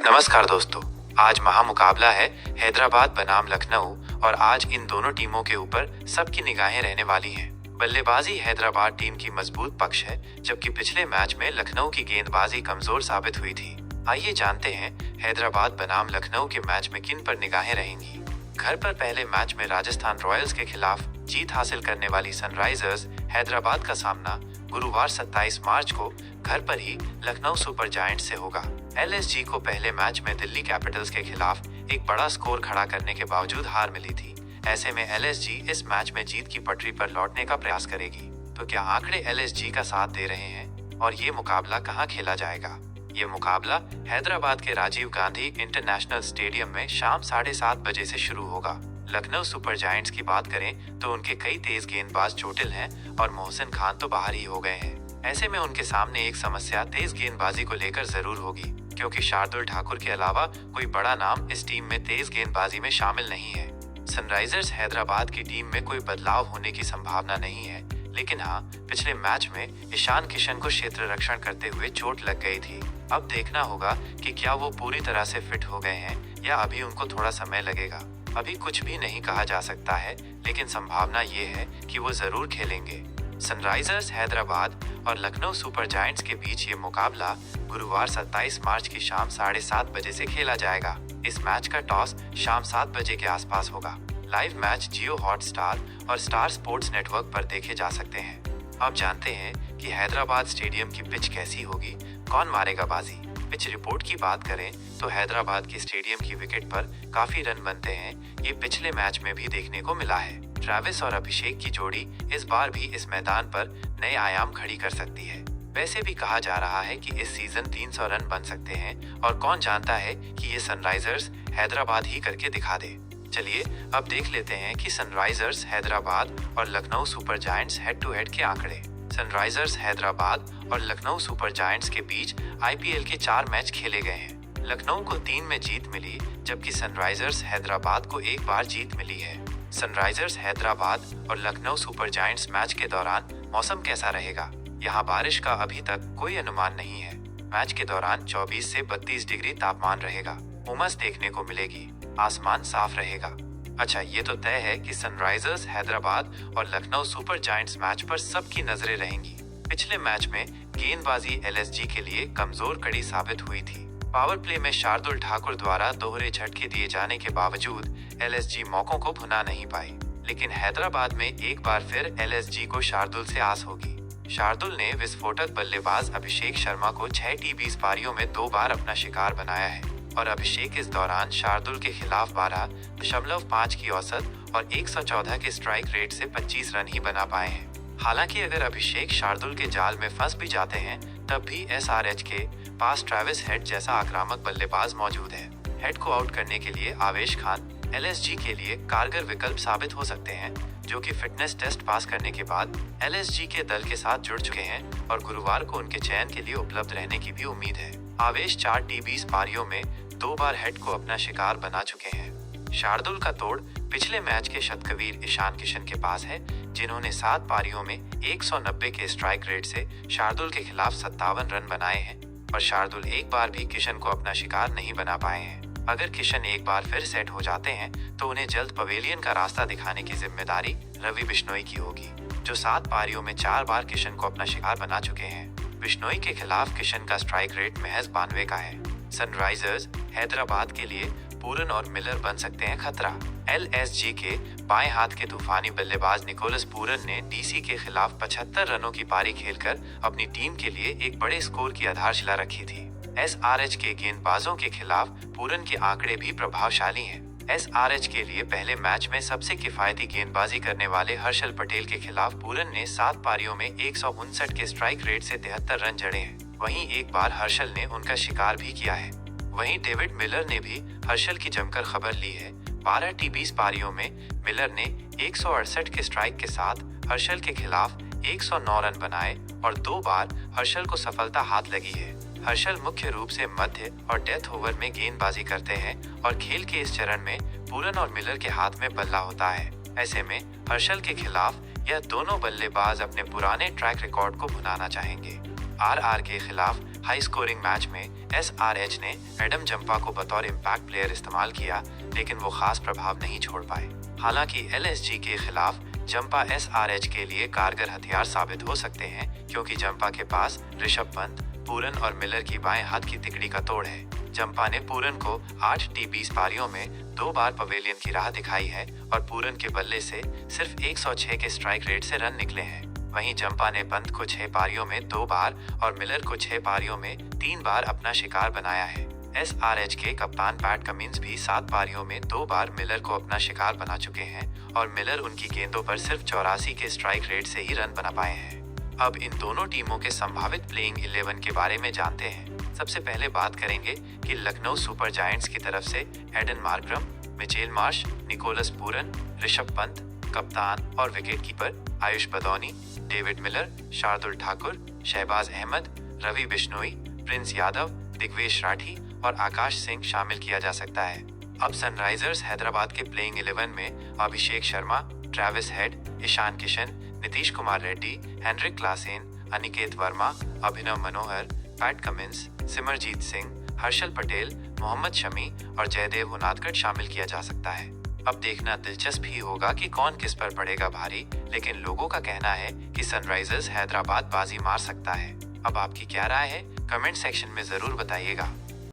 नमस्कार दोस्तों, आज महामुकाबला है हैदराबाद बनाम लखनऊ और आज इन दोनों टीमों के ऊपर सबकी निगाहें रहने वाली हैं। बल्लेबाजी हैदराबाद टीम की मजबूत पक्ष है, जबकि पिछले मैच में लखनऊ की गेंदबाजी कमजोर साबित हुई थी। आइए जानते हैं हैदराबाद बनाम लखनऊ के मैच में किन पर निगाहें रहेंगी। घर पर पहले मैच में राजस्थान रॉयल्स के खिलाफ जीत हासिल करने वाली सनराइजर्स हैदराबाद का सामना गुरुवार 27 मार्च को घर पर ही लखनऊ सुपर जायंट्स से होगा। एलएसजी को पहले मैच में दिल्ली कैपिटल्स के खिलाफ एक बड़ा स्कोर खड़ा करने के बावजूद हार मिली थी। ऐसे में एलएसजी इस मैच में जीत की पटरी पर लौटने का प्रयास करेगी। तो क्या आंकड़े एलएसजी का साथ दे रहे हैं और ये मुकाबला कहां खेला जाएगा? ये मुकाबला हैदराबाद के राजीव गांधी इंटरनेशनल स्टेडियम में शाम 7:30 बजे से शुरू होगा। लखनऊ सुपर जायंट्स की बात करें तो उनके कई तेज गेंदबाज चोटिल हैं और मोहसिन खान तो बाहर ही हो गए हैं। ऐसे में उनके सामने एक समस्या तेज गेंदबाजी को लेकर जरूर होगी, क्योंकि शार्दुल ठाकुर के अलावा कोई बड़ा नाम इस टीम में तेज गेंदबाजी में शामिल नहीं है। सनराइजर्स हैदराबाद की टीम में कोई बदलाव होने की संभावना नहीं है, लेकिन हाँ, पिछले मैच में ईशान किशन को क्षेत्र रक्षण करते हुए चोट लग गई थी। अब देखना होगा कि क्या वो पूरी तरह से फिट हो गए हैं या अभी उनको थोड़ा समय लगेगा। अभी कुछ भी नहीं कहा जा सकता है, लेकिन संभावना ये है कि वो जरूर खेलेंगे। सनराइजर्स हैदराबाद और लखनऊ सुपर जायंट्स के बीच ये मुकाबला गुरुवार 27 मार्च की शाम 7:30 बजे से खेला जाएगा। इस मैच का टॉस शाम 7 बजे के आसपास होगा। लाइव मैच जियो हॉटस्टार और स्टार स्पोर्ट्स नेटवर्क पर देखे जा सकते हैं। अब जानते हैं कि हैदराबाद स्टेडियम की पिच कैसी होगी, कौन मारेगा बाजी। पिच रिपोर्ट की बात करें तो हैदराबाद के स्टेडियम की विकेट पर काफी रन बनते हैं। ये पिछले मैच में भी देखने को मिला है। ट्रेविस और अभिषेक की जोड़ी इस बार भी इस मैदान पर नए आयाम खड़ी कर सकती है। वैसे भी कहा जा रहा है कि इस सीजन 300 रन बन सकते हैं और कौन जानता है कि ये सनराइजर्स हैदराबाद ही करके दिखा दे। चलिए अब देख लेते हैं कि सनराइजर्स हैदराबाद और Lucknow super giants head to head के आंकड़े। सनराइजर्स हैदराबाद और लखनऊ सुपर जायंट्स के बीच आईपीएल के 4 मैच खेले गए हैं। लखनऊ को 3 में जीत मिली, जबकि सनराइजर्स हैदराबाद को 1 बार जीत मिली है। सनराइजर्स हैदराबाद और लखनऊ सुपर जायंट्स मैच के दौरान मौसम कैसा रहेगा? यहाँ बारिश का अभी तक कोई अनुमान नहीं है। मैच के दौरान 24 से 32 डिग्री तापमान रहेगा। उमस देखने को मिलेगी, आसमान साफ रहेगा। अच्छा, ये तो तय है कि सनराइजर्स हैदराबाद और लखनऊ सुपर जायंट्स मैच पर सबकी नजरें रहेंगी। पिछले मैच में गेंदबाजी एलएसजी के लिए कमजोर कड़ी साबित हुई थी। पावर प्ले में शार्दुल ठाकुर द्वारा दोहरे झटके दिए जाने के बावजूद एलएसजी मौकों को भुना नहीं पाई। लेकिन हैदराबाद में एक बार फिर एलएसजी को शार्दुल से आस होगी। शार्दुल ने विस्फोटक बल्लेबाज अभिषेक शर्मा को 6 T20 पारियों में 2 बार अपना शिकार बनाया है और अभिषेक इस दौरान शार्दुल के खिलाफ 12.5 की औसत और 114 के स्ट्राइक रेट से 25 रन ही बना पाए हैं। हालांकि अगर अभिषेक शार्दुल के जाल में फंस भी जाते हैं, तब भी एसआरएच के पास ट्रेविस हेड जैसा आक्रामक बल्लेबाज मौजूद है। हेड को आउट करने के लिए आवेश खान एलएसजी के लिए कारगर विकल्प साबित हो सकते हैं, जो कि फिटनेस टेस्ट पास करने के बाद एलएसजी के दल के साथ जुड़ चुके हैं और गुरुवार को उनके चयन के लिए उपलब्ध रहने की भी उम्मीद है। आवेश 4 T20 पारियों में 2 बार हेड को अपना शिकार बना चुके हैं। शार्दुल का तोड़ पिछले मैच के शतकवीर ईशान किशन के पास है, जिन्होंने 7 पारियों में 190 के स्ट्राइक रेट से शार्दुल के खिलाफ 57 रन बनाए हैं और शार्दुल एक बार भी किशन को अपना शिकार नहीं बना पाए हैं। अगर किशन एक बार फिर सेट हो जाते हैं तो उन्हें जल्द पवेलियन का रास्ता दिखाने की जिम्मेदारी रवि बिश्नोई की होगी, जो 7 पारियों में 4 बार किशन को अपना शिकार बना चुके हैं। बिश्नोई के खिलाफ किशन का स्ट्राइक रेट महज 92 का है। सनराइजर्स हैदराबाद के लिए पूरन और मिलर बन सकते हैं खतरा। एलएसजी के बाएं हाथ के तूफानी बल्लेबाज निकोलस पूरन ने डीसी के खिलाफ 75 रनों की पारी खेलकर अपनी टीम के लिए एक बड़े स्कोर की आधारशिला रखी थी। एसआरएच के गेंदबाजों के खिलाफ पूरन के आंकड़े भी प्रभावशाली हैं। एसआरएच के लिए पहले मैच में सबसे किफायती गेंदबाजी करने वाले हर्षल पटेल के खिलाफ पूरन ने 7 पारियों में 159 के स्ट्राइक रेट से 73 रन जड़े हैं। वहीं एक बार हर्षल ने उनका शिकार भी किया है। वहीं डेविड मिलर ने भी हर्षल की जमकर खबर ली है। 12 T20 पारियों में मिलर ने 168 के स्ट्राइक के साथ हर्षल के खिलाफ 109 रन बनाए और 2 बार हर्षल को सफलता हाथ लगी है। हर्षल मुख्य रूप से मध्य और डेथ ओवर में गेंदबाजी करते हैं और खेल के इस चरण में पूरन और मिलर के हाथ में बल्ला होता है। ऐसे में हर्षल के खिलाफ यह दोनों बल्लेबाज अपने पुराने ट्रैक रिकॉर्ड को भुनाना चाहेंगे। आरआर के खिलाफ हाई स्कोरिंग मैच में एसआरएच ने एडम जंपा को बतौर इम्पैक्ट प्लेयर इस्तेमाल किया, लेकिन वो खास प्रभाव नहीं छोड़ पाए। हालांकि एलएसजी के खिलाफ जंपा एसआरएच के लिए कारगर हथियार साबित हो सकते हैं, क्योंकि जंपा के पास ऋषभ पंत, पूरन और मिलर की बाएं हाथ की तिकड़ी का तोड़ है। जंपा ने पूरन को 8 T20 पारियों में 2 बार पवेलियन की राह दिखाई है और पूरन के बल्ले से सिर्फ 106 के स्ट्राइक रेट से रन निकले हैं। वहीं जंपा ने पंत को 6 पारियों में 2 बार और मिलर को 6 पारियों में 3 बार अपना शिकार बनाया है। एसआरएच के कप्तान पैट कमिंस भी 7 पारियों में 2 बार मिलर को अपना शिकार बना चुके हैं और मिलर उनकी गेंदों पर सिर्फ 84 के स्ट्राइक रेट से ही रन बना पाए हैं। अब इन दोनों टीमों के संभावित प्लेइंग 11 के बारे में जानते हैं। सबसे पहले बात करेंगे कि लखनऊ सुपर जायंट्स की तरफ से Aiden Markram, Mitchell Marsh, Nicholas Pooran, Rishabh Pant कप्तान और wicketkeeper, Ayush Badoni, David Miller, Shardul Thakur, Shahbaz Ahmed, Ravi Bishnoi, Prince Yadav, Digvesh Rathi और आकाश सिंह शामिल किया जा सकता है। अब सनराइजर्स हैदराबाद के प्लेइंग 11 में Abhishek Sharma, Travis Head, Ishan Kishan, Nitish Kumar Reddy, Heinrich Klaasen, Aniket Verma, Abhinav Manohar, Pat Cummins, Simarjeet Singh, Harshal Patel, Mohammed Shami और जयदेव उनादकट शामिल किया जा सकता है। अब देखना दिलचस्प ही होगा कि कौन किस पर पड़ेगा भारी, लेकिन लोगों का कहना है कि सनराइजर्स हैदराबाद बाजी मार सकता है। अब आपकी क्या राय है, कमेंट सेक्शन में जरूर बताइएगा।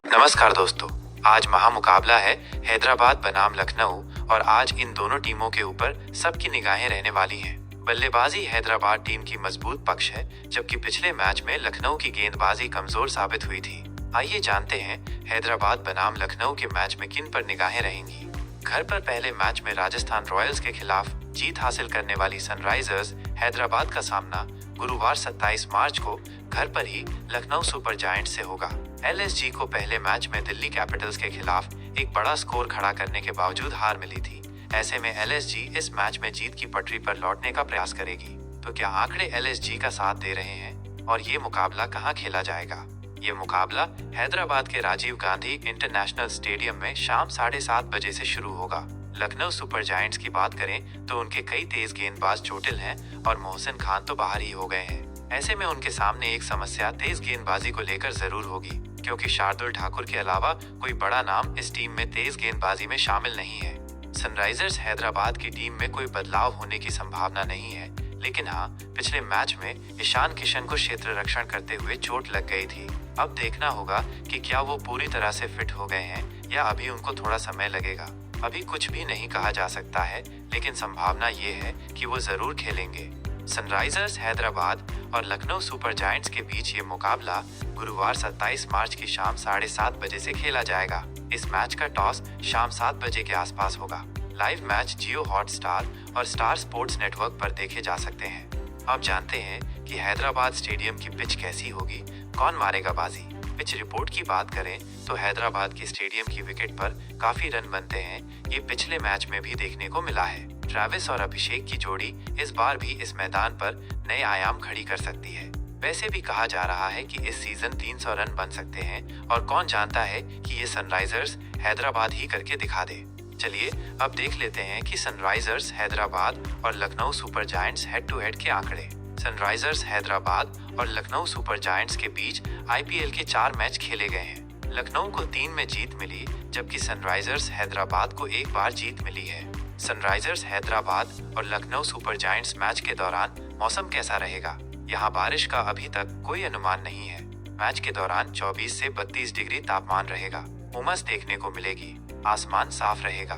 नमस्कार दोस्तों, आज महामुकाबला है हैदराबाद बनाम लखनऊ और आज इन दोनों टीमों के ऊपर सबकी निगाहें रहने वाली हैं। बल्लेबाजी हैदराबाद टीम की मजबूत पक्ष है, जबकि पिछले मैच में लखनऊ की गेंदबाजी कमजोर साबित हुई थी। आइए जानते हैं हैदराबाद बनाम लखनऊ के मैच में किन पर निगाहें रहेंगी। घर पर पहले मैच में राजस्थान रॉयल्स के खिलाफ जीत हासिल करने वाली सनराइजर्स हैदराबाद का सामना गुरुवार 27 मार्च को घर पर ही लखनऊ सुपर जायंट्स से होगा। एलएसजी को पहले मैच में दिल्ली कैपिटल्स के खिलाफ एक बड़ा स्कोर खड़ा करने के बावजूद हार मिली थी। ऐसे में एलएसजी इस मैच में जीत की पटरी पर लौटने का प्रयास करेगी। तो क्या आंकड़े एलएसजी का साथ दे रहे हैं और ये मुकाबला कहां खेला जाएगा? ये मुकाबला हैदराबाद के राजीव गांधी इंटरनेशनल स्टेडियम में शाम 7:30 बजे से शुरू होगा। लखनऊ सुपर जायंट्स की बात करें तो उनके कई तेज गेंदबाज चोटिल हैं और मोहसिन खान तो बाहर ही हो गए हैं। ऐसे में उनके सामने एक समस्या तेज गेंदबाजी को लेकर जरूर होगी, क्योंकि शार्दुल ठाकुर के अलावा कोई बड़ा नाम इस टीम में तेज गेंदबाजी में शामिल नहीं है। सनराइजर्स हैदराबाद की टीम में कोई बदलाव होने की संभावना नहीं है, लेकिन हाँ, पिछले मैच में ईशान किशन को क्षेत्र रक्षण करते हुए चोट लग गई थी। अब देखना होगा कि क्या वो पूरी तरह से फिट हो गए हैं या अभी उनको थोड़ा समय लगेगा। अभी कुछ भी नहीं कहा जा सकता है, लेकिन संभावना ये है कि वो जरूर खेलेंगे। सनराइजर्स हैदराबाद और लखनऊ सुपर जायंट्स के बीच ये मुकाबला गुरुवार 27 मार्च की शाम 7:30 बजे से खेला जाएगा। इस मैच का टॉस शाम 7 बजे के आसपास होगा। लाइव मैच जियो हॉटस्टार और स्टार स्पोर्ट्स नेटवर्क पर देखे जा सकते हैं। अब जानते हैं कि हैदराबाद स्टेडियम की पिच कैसी होगी, कौन मारेगा बाजी। पिच रिपोर्ट की बात करें तो हैदराबाद के स्टेडियम की विकेट पर काफी रन बनते हैं। ये पिछले मैच में भी देखने को मिला है। ट्रेविस और अभिषेक की जोड़ी इस बार भी इस मैदान पर नए आयाम खड़ी कर सकती है। वैसे भी कहा जा रहा है कि इस सीजन 300 रन बन सकते हैं और कौन जानता है कि ये सनराइजर्स हैदराबाद ही करके दिखा दे। चलिए अब देख लेते हैं कि सनराइजर्स हैदराबाद और Lucknow super giants head to head के आंकड़े। सनराइजर्स हैदराबाद और लखनऊ सुपर जायंट्स के बीच आईपीएल के 4 मैच खेले गए हैं। लखनऊ को 3 में जीत मिली, जबकि सनराइजर्स हैदराबाद को 1 बार जीत मिली है। सनराइजर्स हैदराबाद और लखनऊ सुपर जायंट्स मैच के दौरान मौसम कैसा रहेगा? यहाँ बारिश का अभी तक कोई अनुमान नहीं है। मैच के दौरान 24 से 32 डिग्री तापमान रहेगा। उमस देखने को मिलेगी, आसमान साफ रहेगा।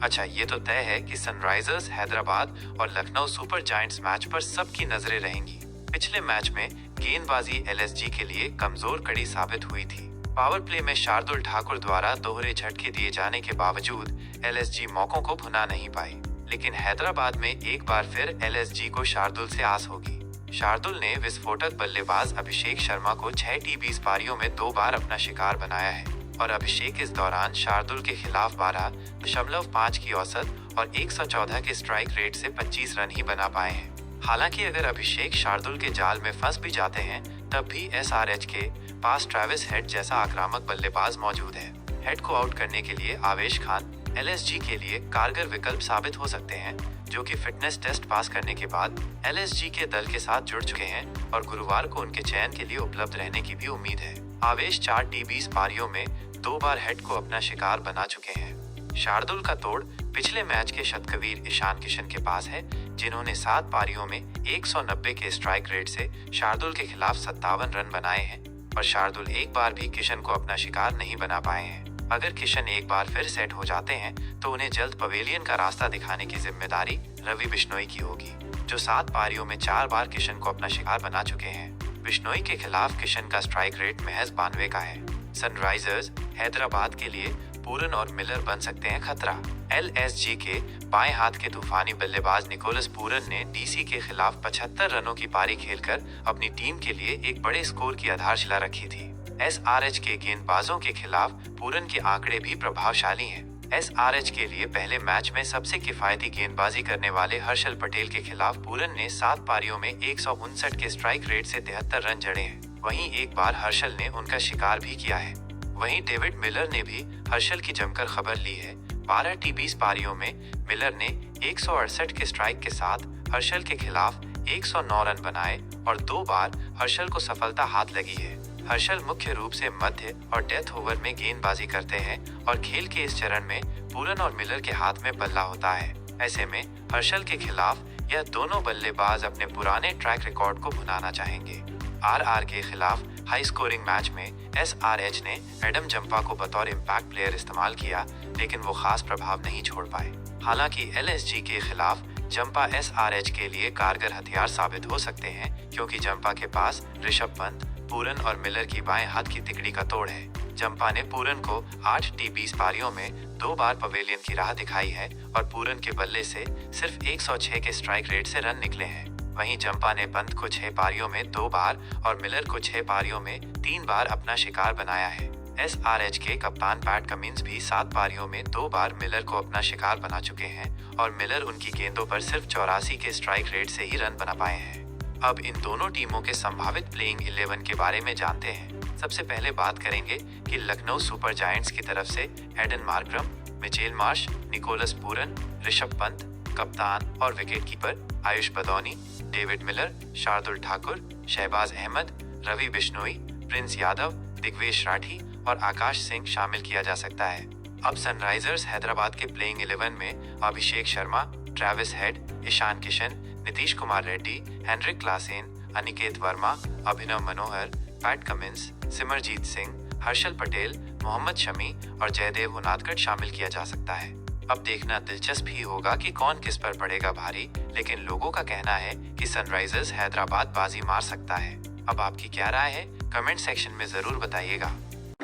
अच्छा, ये तो तय है कि सनराइजर्स हैदराबाद और लखनऊ सुपर जायंट्स मैच पर सबकी नजरें रहेंगी। पिछले मैच में गेंदबाजी एलएसजी के लिए कमजोर कड़ी साबित हुई थी। पावर प्ले में शार्दुल ठाकुर द्वारा दोहरे झटके दिए जाने के बावजूद एलएसजी मौकों को भुना नहीं पाई, लेकिन हैदराबाद में एक बार फिर एलएसजी को शार्दुल से आस होगी। शार्दुल ने विस्फोटक बल्लेबाज अभिषेक शर्मा को 6 T20 पारियों में 2 बार अपना शिकार बनाया है और अभिषेक इस दौरान शार्दुल के खिलाफ 12.5 की औसत और 114 के स्ट्राइक रेट से 25 रन ही बना पाए हैं। हालांकि अगर अभिषेक शार्दुल के जाल में फंस भी जाते हैं, तब भी एसआरएच के पास ट्रेविस हेड जैसा आक्रामक बल्लेबाज मौजूद है। हेड को आउट करने के लिए आवेश खान एलएसजी के लिए कारगर विकल्प साबित हो सकते हैं, जो कि फिटनेस टेस्ट पास करने के बाद एलएसजी के दल के साथ जुड़ चुके हैं और गुरुवार को उनके चयन के लिए उपलब्ध रहने की भी उम्मीद है। आवेश 4 T20 पारियों में 2 बार हेड को अपना शिकार बना चुके हैं। शार्दुल का तोड़ पिछले मैच के शतकवीर ईशान किशन के पास है, जिन्होंने 7 पारियों में 190 के स्ट्राइक रेट से शार्दुल के खिलाफ 57 रन बनाए हैं और शार्दुल एक बार भी किशन को अपना शिकार नहीं बना पाए हैं। अगर किशन एक बार फिर सेट हो जाते हैं तो उन्हें जल्द पवेलियन का रास्ता दिखाने की जिम्मेदारी रवि बिश्नोई की होगी, जो 7 पारियों में 4 बार किशन को अपना शिकार बना चुके हैं। बिश्नोई के खिलाफ किशन का स्ट्राइक रेट महज 92 का है। सनराइजर्स हैदराबाद के लिए पूरन और मिलर बन सकते हैं खतरा। एलएसजी के बाएं हाथ के तूफानी बल्लेबाज निकोलस पूरन ने डीसी के खिलाफ 75 रनों की पारी खेलकर अपनी टीम के लिए एक बड़े स्कोर की आधारशिला रखी थी। एसआरएच के गेंदबाजों के खिलाफ पूरन के आंकड़े भी प्रभावशाली हैं। एसआरएच के लिए पहले मैच में सबसे किफायती गेंदबाजी करने वाले हर्षल पटेल के खिलाफ पूरन ने 7 पारियों में 159 के स्ट्राइक रेट से 73 रन जड़े हैं। वहीं एक बार हर्षल ने उनका शिकार भी किया है। वहीं डेविड मिलर ने भी हर्षल की जमकर खबर ली है। 12 T20 पारियों में मिलर ने 168 के स्ट्राइक के साथ हर्षल के खिलाफ 109 रन बनाए और 2 बार हर्षल को सफलता हाथ लगी है। हर्षल मुख्य रूप से मध्य और डेथ ओवर में गेंदबाजी करते हैं और खेल के इस चरण में पूरन और मिलर के हाथ में बल्ला होता है। ऐसे में हर्षल के खिलाफ यह दोनों बल्लेबाज अपने पुराने ट्रैक रिकॉर्ड को भुनाना चाहेंगे। आरआर के खिलाफ हाई स्कोरिंग मैच में एसआरएच ने एडम जंपा को बतौर इम्पैक्ट प्लेयर इस्तेमाल किया, लेकिन वो खास प्रभाव नहीं छोड़ पाए। हालांकि एलएसजी के खिलाफ जंपा एसआरएच के लिए कारगर हथियार साबित हो सकते हैं, क्योंकि जंपा के पास ऋषभ पंत, पूरन और मिलर की बाएं हाथ की तिकड़ी का तोड़ है। जंपा ने पूरन को 8 T20 पारियों में 2 बार पवेलियन की राह दिखाई है और पूरन के बल्ले से सिर्फ 106 के स्ट्राइक रेट से रन निकले हैं। वहीं जंपा ने पंत को 6 पारियों में 2 बार और मिलर को 6 पारियों में 3 बार अपना शिकार बनाया है। एसआरएच के कप्तान पैट कमिंस भी 7 पारियों में 2 बार मिलर को अपना शिकार बना चुके हैं और मिलर उनकी गेंदों पर सिर्फ 84 के स्ट्राइक रेट से ही रन बना पाए हैं। अब इन दोनों टीमों के संभावित प्लेइंग 11 के बारे में जानते हैं। सबसे पहले बात करेंगे कि लखनऊ सुपर जायंट्स की तरफ से Aiden Markram, Mitchell Marsh, Nicholas Pooran, Rishabh Pant, कप्तान और wicketkeeper Ayush Badoni, David Miller, Shardul Thakur, Shahbaz Ahmed, Ravi Bishnoi, Prince Yadav, Digvesh Rathi और आकाश सिंह शामिल किया जा सकता है। अब सनराइजर्स हैदराबाद के प्लेइंग 11 में Abhishek Sharma, Travis Head, Ishan Kishan, Nitish Kumar Reddy, Heinrich Klaasen, Aniket Verma, Abhinav Manohar, Pat Cummins, Simarjeet Singh, Harshal Patel, Mohammed Shami और जयदेव उनादकट शामिल किया जा सकता है। अब देखना दिलचस्प ही होगा कि कौन किस पर पड़ेगा भारी, लेकिन लोगों का कहना है कि सनराइजर्स हैदराबाद बाजी मार सकता है। अब आपकी क्या राय है, कमेंट सेक्शन में जरूर बताइएगा।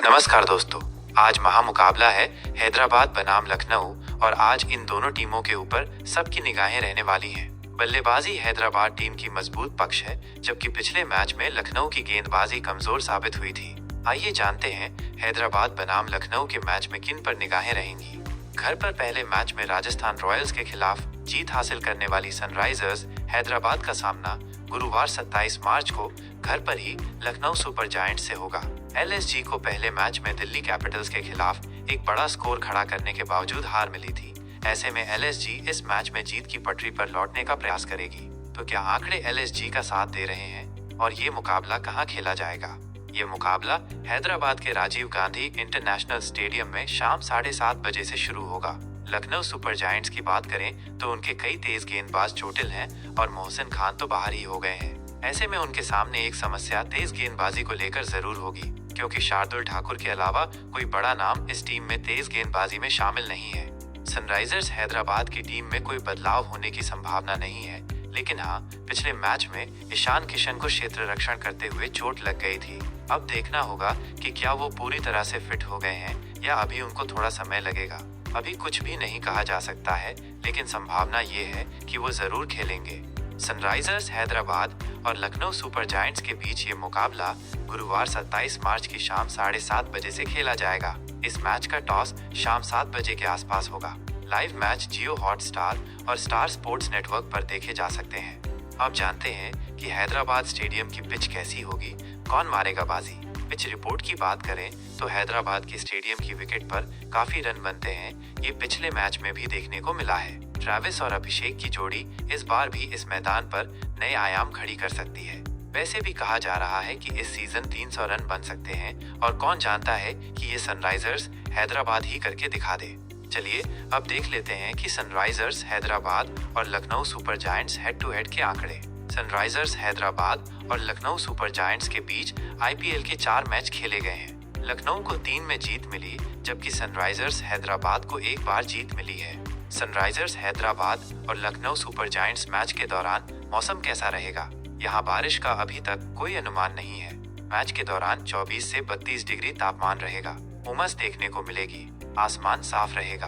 नमस्कार दोस्तों, आज महामुकाबला है हैदराबाद बनाम लखनऊ और आज इन दोनों टीमों के ऊपर सबकी निगाहें रहने वाली हैं। बल्लेबाजी हैदराबाद टीम की मजबूत पक्ष है, जबकि पिछले मैच में लखनऊ की गेंदबाजी कमजोर साबित हुई थी। आइए जानते हैं हैदराबाद बनाम लखनऊ के मैच में किन पर निगाहें रहेंगी। घर पर पहले मैच में राजस्थान रॉयल्स के खिलाफ जीत हासिल करने वाली सनराइजर्स हैदराबाद का सामना गुरुवार 27 मार्च को घर पर ही लखनऊ सुपर जायंट्स से होगा। एलएसजी को पहले मैच में दिल्ली कैपिटल्स के खिलाफ एक बड़ा स्कोर खड़ा करने के बावजूद हार मिली थी। ऐसे में एलएसजी इस मैच में जीत की पटरी पर लौटने का प्रयास करेगी। तो क्या आंकड़े एलएसजी का साथ दे रहे हैं और ये मुकाबला कहां खेला जाएगा? ये मुकाबला हैदराबाद के राजीव गांधी इंटरनेशनल स्टेडियम में शाम 7:30 बजे से शुरू होगा। लखनऊ सुपर जायंट्स की बात करें तो उनके कई तेज गेंदबाज चोटिल हैं और मोहसिन खान तो बाहर ही हो गए हैं। ऐसे में उनके सामने एक समस्या तेज गेंदबाजी को लेकर जरूर होगी, क्योंकि शार्दुल ठाकुर के अलावा कोई बड़ा नाम इस टीम में तेज गेंदबाजी में शामिल नहीं है। सनराइजर्स हैदराबाद की टीम में कोई बदलाव होने की संभावना नहीं है, लेकिन हाँ, पिछले मैच में ईशान किशन को क्षेत्र रक्षण करते हुए चोट लग गई थी। अब देखना होगा कि क्या वो पूरी तरह से फिट हो गए हैं या अभी उनको थोड़ा समय लगेगा। अभी कुछ भी नहीं कहा जा सकता है, लेकिन संभावना ये है कि वो जरूर खेलेंगे। सनराइजर्स हैदराबाद और लखनऊ सुपर जायंट्स के बीच ये मुकाबला गुरुवार 27 मार्च की शाम 7:30 बजे से खेला जाएगा। इस मैच का टॉस शाम 7 बजे के आसपास होगा। लाइव मैच जियो हॉटस्टार और स्टार स्पोर्ट्स नेटवर्क पर देखे जा सकते हैं। अब जानते हैं कि हैदराबाद स्टेडियम की पिच कैसी होगी, कौन मारेगा बाजी। पिच रिपोर्ट की बात करें तो हैदराबाद के स्टेडियम की विकेट पर काफी रन बनते हैं। ये पिछले मैच में भी देखने को मिला है। ट्रेविस और अभिषेक की जोड़ी इस बार भी इस मैदान पर नए आयाम खड़ी कर सकती है। वैसे भी कहा जा रहा है कि इस सीजन 300 रन बन सकते हैं और कौन जानता है कि ये सनराइजर्स हैदराबाद ही करके दिखा दे। चलिए अब देख लेते हैं कि सनराइजर्स हैदराबाद और Lucknow super giants head to head के आंकड़े। सनराइजर्स हैदराबाद और लखनऊ सुपर जायंट्स के बीच आईपीएल के 4 मैच खेले गए हैं। लखनऊ को 3 में जीत मिली, जबकि सनराइजर्स हैदराबाद को 1 बार जीत मिली है। सनराइजर्स हैदराबाद और लखनऊ सुपर जायंट्स मैच के दौरान मौसम कैसा रहेगा? यहाँ बारिश का अभी तक कोई अनुमान नहीं है। मैच के दौरान 24 से 32 डिग्री तापमान रहेगा। उमस देखने को मिलेगी, आसमान साफ रहेगा।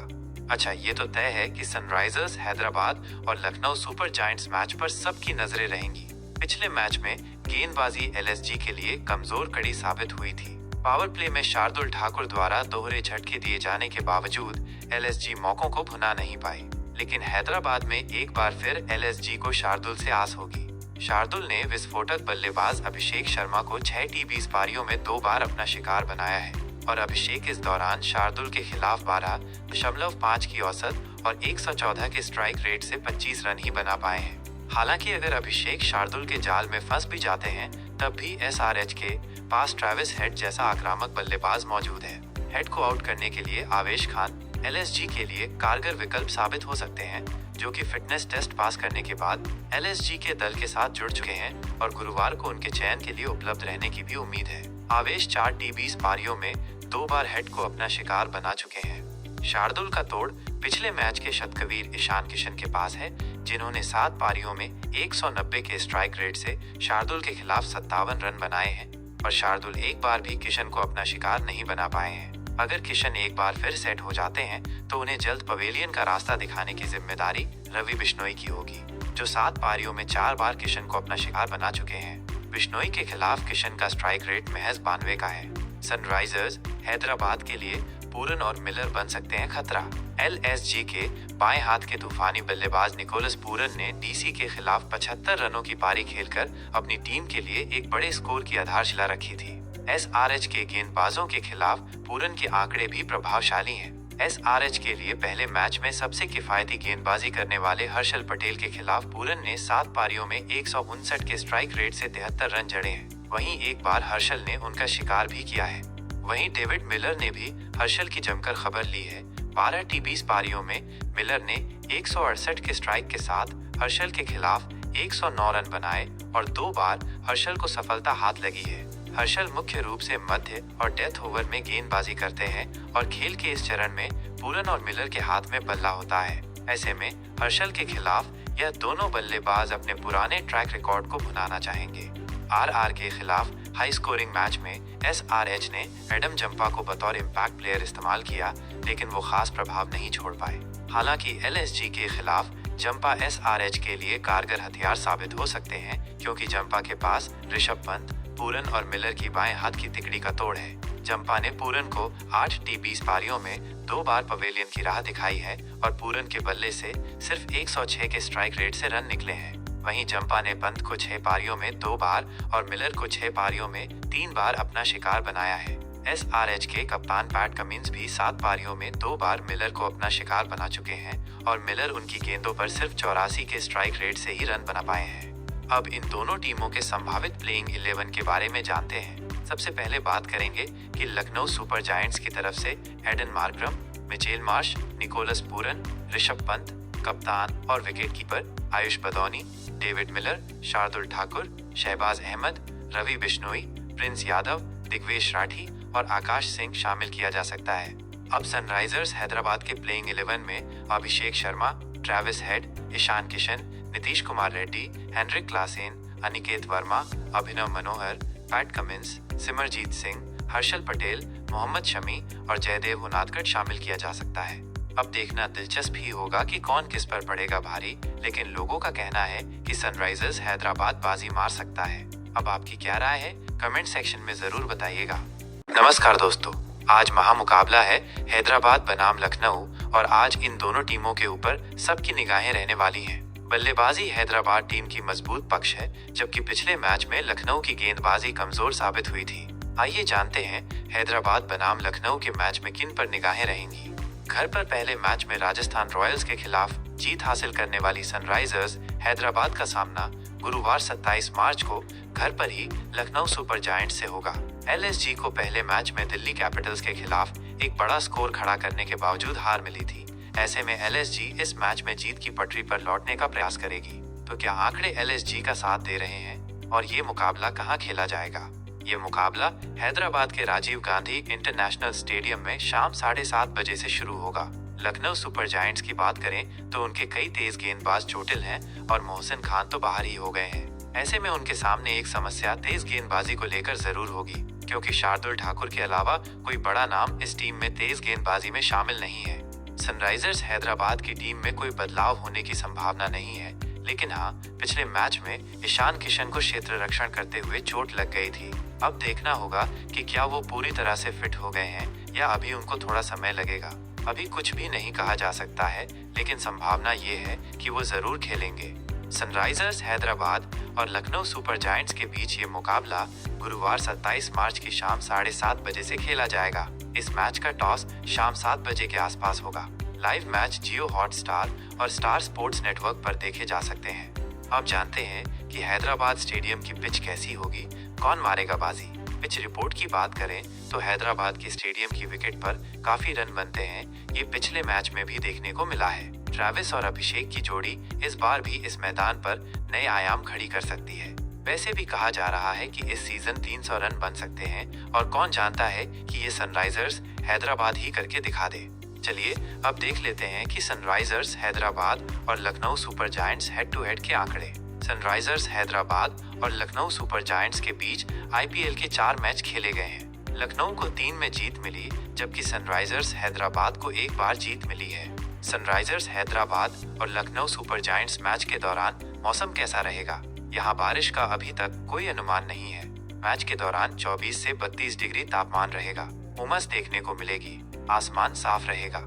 अच्छा, ये तो तय है कि सनराइजर्स हैदराबाद और लखनऊ सुपर जायंट्स मैच पर सबकी नजरें रहेंगी। पिछले मैच में गेंदबाजी एलएसजी के लिए कमजोर कड़ी साबित हुई थी। पावर प्ले में शार्दुल ठाकुर द्वारा दोहरे झटके दिए जाने के बावजूद एलएसजी मौकों को भुना नहीं पाई, लेकिन हैदराबाद में एक बार फिर एलएसजी को शार्दुल से आस होगी। शार्दुल ने विस्फोटक बल्लेबाज अभिषेक शर्मा को 6 T20 पारियों में 2 बार अपना शिकार बनाया है और अभिषेक इस दौरान शार्दुल के खिलाफ 12.5 की औसत और 114 के स्ट्राइक रेट से 25 रन ही बना पाए हैं। हालांकि अगर अभिषेक शार्दुल के जाल में फंस भी जाते हैं, तब भी एसआरएच के पास ट्रेविस हेड जैसा आक्रामक बल्लेबाज मौजूद है। हेड को आउट करने के लिए आवेश खान एलएसजी के लिए कारगर विकल्प साबित हो सकते हैं, जो कि फिटनेस टेस्ट पास करने के बाद एलएसजी के दल के साथ जुड़ चुके हैं और गुरुवार को उनके चयन के लिए उपलब्ध रहने की भी उम्मीद है। आवेश 4 T20 पारियों में 2 बार हेड को अपना शिकार बना चुके हैं। शार्दुल का तोड़ पिछले मैच के शतकवीर ईशान किशन के पास है, जिन्होंने 7 पारियों में 190 के स्ट्राइक रेट से शार्दुल के खिलाफ 57 रन बनाए हैं और शार्दुल एक बार भी किशन को अपना शिकार नहीं बना पाए हैं। अगर किशन एक बार फिर सेट हो जाते हैं तो उन्हें जल्द पवेलियन का रास्ता दिखाने की जिम्मेदारी रवि बिश्नोई की होगी, जो 7 पारियों में 4 बार किशन को अपना शिकार बना चुके हैं। बिश्नोई के खिलाफ किशन का स्ट्राइक रेट महज 92 का है। सनराइजर्स हैदराबाद के लिए पूरन और मिलर बन सकते हैं खतरा। एलएसजी के बाएं हाथ के तूफानी बल्लेबाज निकोलस पूरन ने डीसी के खिलाफ 75 रनों की पारी खेलकर अपनी टीम के लिए एक बड़े स्कोर की आधारशिला रखी थी। एसआरएच के गेंदबाजों के खिलाफ पूरन के आंकड़े भी प्रभावशाली हैं। एसआरएच के लिए पहले मैच में सबसे किफायती गेंदबाजी करने वाले हर्षल पटेल के खिलाफ पूरन ने 7 पारियों में 159 के स्ट्राइक रेट से 73 रन जड़े हैं। वहीं एक बार हर्षल ने उनका शिकार भी किया है। वहीं डेविड मिलर ने भी हर्षल की जमकर खबर ली है। 12 T20 पारियों में मिलर ने 168 के स्ट्राइक के साथ हर्षल के खिलाफ 109 रन बनाए और 2 बार हर्षल को सफलता हाथ लगी है। हर्षल मुख्य रूप से मध्य और डेथ ओवर में गेंदबाजी करते हैं और खेल के इस चरण में पूरन और मिलर के हाथ में बल्ला होता है। ऐसे में हर्षल के खिलाफ यह दोनों बल्लेबाज अपने पुराने ट्रैक रिकॉर्ड को भुनाना चाहेंगे। आरआर के खिलाफ हाई स्कोरिंग मैच में एसआरएच ने एडम जंपा को बतौर इम्पैक्ट प्लेयर इस्तेमाल किया, लेकिन वो खास प्रभाव नहीं छोड़ पाए। हालांकि एलएसजी के खिलाफ जंपा एसआरएच के लिए कारगर हथियार साबित हो सकते हैं, क्योंकि जंपा के पास ऋषभ पंत, पूरन और मिलर की बाएं हाथ की तिकड़ी का तोड़ है। जंपा ने पूरन को 8 T20 पारियों में 2 बार पवेलियन की राह दिखाई है और पूरन के बल्ले से सिर्फ 106 के स्ट्राइक रेट से रन निकले हैं। वहीं जंपा ने पंत को 6 पारियों में 2 बार और मिलर को 6 पारियों में 3 बार अपना शिकार बनाया है। एसआरएच के कप्तान पैट कमिंस भी 7 पारियों में 2 बार मिलर को अपना शिकार बना चुके हैं और मिलर उनकी गेंदों पर सिर्फ 84 के स्ट्राइक रेट से ही रन बना पाए हैं। अब इन दोनों टीमों के संभावित प्लेइंग 11 के बारे में जानते हैं। सबसे पहले बात करेंगे कि लखनऊ सुपर जायंट्स की तरफ से Aiden Markram, Mitchell Marsh, Nicholas Pooran, Rishabh Pant, कप्तान और wicketkeeper Ayush Badoni, David Miller, Shardul Thakur, Shahbaz Ahmed, Ravi Bishnoi, Prince Yadav, Digvesh Rathi और आकाश सिंह शामिल किया जा सकता है। अब सनराइजर्स हैदराबाद के प्लेइंग 11 में Abhishek Sharma, Travis Head, Ishan Kishan, Nitish Kumar Reddy, Heinrich Klaasen, Aniket Verma, Abhinav Manohar, Pat Cummins, Simarjeet Singh, Harshal Patel, Mohammed Shami और जयदेव उनादकट शामिल किया जा सकता है। अब देखना दिलचस्प ही होगा कि कौन किस पर पड़ेगा भारी, लेकिन लोगों का कहना है कि सनराइजर्स हैदराबाद बाजी मार सकता है। अब आपकी क्या राय है, कमेंट सेक्शन में जरूर बताइएगा। नमस्कार दोस्तों, आज महामुकाबला है हैदराबाद बनाम लखनऊ और आज इन दोनों टीमों के ऊपर सबकी निगाहें रहने वाली हैं। बल्लेबाजी हैदराबाद टीम की मजबूत पक्ष है, जबकि पिछले मैच में लखनऊ की गेंदबाजी कमजोर साबित हुई थी। आइए जानते हैं हैदराबाद बनाम लखनऊ के मैच में किन पर निगाहें रहेंगी। घर पर पहले मैच में राजस्थान रॉयल्स के खिलाफ जीत हासिल करने वाली सनराइजर्स हैदराबाद का सामना गुरुवार 27 मार्च को घर पर ही लखनऊ सुपर जायंट्स से होगा। एलएसजी को पहले मैच में दिल्ली कैपिटल्स के खिलाफ एक बड़ा स्कोर खड़ा करने के बावजूद हार मिली थी। ऐसे में एलएसजी इस मैच में जीत की पटरी पर लौटने का प्रयास करेगी। तो क्या आंकड़े एलएसजी का साथ दे रहे हैं और ये मुकाबला कहां खेला जाएगा? ये मुकाबला हैदराबाद के राजीव गांधी इंटरनेशनल स्टेडियम में शाम 7:30 बजे से शुरू होगा। लखनऊ सुपर जायंट्स की बात करें तो उनके कई तेज गेंदबाज चोटिल हैं और मोहसिन खान तो बाहर ही हो गए हैं। ऐसे में उनके सामने एक समस्या तेज गेंदबाजी को लेकर जरूर होगी, क्योंकि शार्दुल ठाकुर के अलावा कोई बड़ा नाम इस टीम में तेज गेंदबाजी में शामिल नहीं है। सनराइजर्स हैदराबाद की टीम में कोई बदलाव होने की संभावना नहीं है, लेकिन हाँ, पिछले मैच में ईशान किशन को क्षेत्र रक्षण करते हुए चोट लग गई थी। अब देखना होगा कि क्या वो पूरी तरह से फिट हो गए हैं या अभी उनको थोड़ा समय लगेगा। अभी कुछ भी नहीं कहा जा सकता है, लेकिन संभावना ये है कि वो जरूर खेलेंगे। सनराइजर्स हैदराबाद और लखनऊ सुपर जायंट्स के बीच ये मुकाबला गुरुवार 27 मार्च की शाम 7:30 बजे से खेला जाएगा। इस मैच का टॉस शाम 7 बजे के आसपास होगा। लाइव मैच जियो हॉटस्टार और स्टार स्पोर्ट्स नेटवर्क पर देखे जा सकते हैं। अब जानते हैं कि हैदराबाद स्टेडियम की पिच कैसी होगी, कौन मारेगा बाजी। पिच रिपोर्ट की बात करें तो हैदराबाद के स्टेडियम की विकेट पर काफी रन बनते हैं। ये पिछले मैच में भी देखने को मिला है। ट्रेविस और अभिषेक की जोड़ी इस बार भी इस मैदान पर नए आयाम खड़ी कर सकती है। वैसे भी कहा जा रहा है कि इस सीजन 300 रन बन सकते हैं और कौन जानता है कि ये सनराइजर्स हैदराबाद ही करके दिखा दे। चलिए अब देख लेते हैं कि सनराइजर्स हैदराबाद और Lucknow super giants head to head के आंकड़े। सनराइजर्स हैदराबाद और लखनऊ सुपर जायंट्स के बीच आईपीएल के 4 मैच खेले गए हैं। लखनऊ को 3 में जीत मिली, जबकि सनराइजर्स हैदराबाद को 1 बार जीत मिली है। सनराइजर्स हैदराबाद और लखनऊ सुपर जायंट्स मैच के दौरान मौसम कैसा रहेगा? यहाँ बारिश का अभी तक कोई अनुमान नहीं है। मैच के दौरान 24 से 32 डिग्री तापमान रहेगा। उमस देखने को मिलेगी, आसमान साफ रहेगा।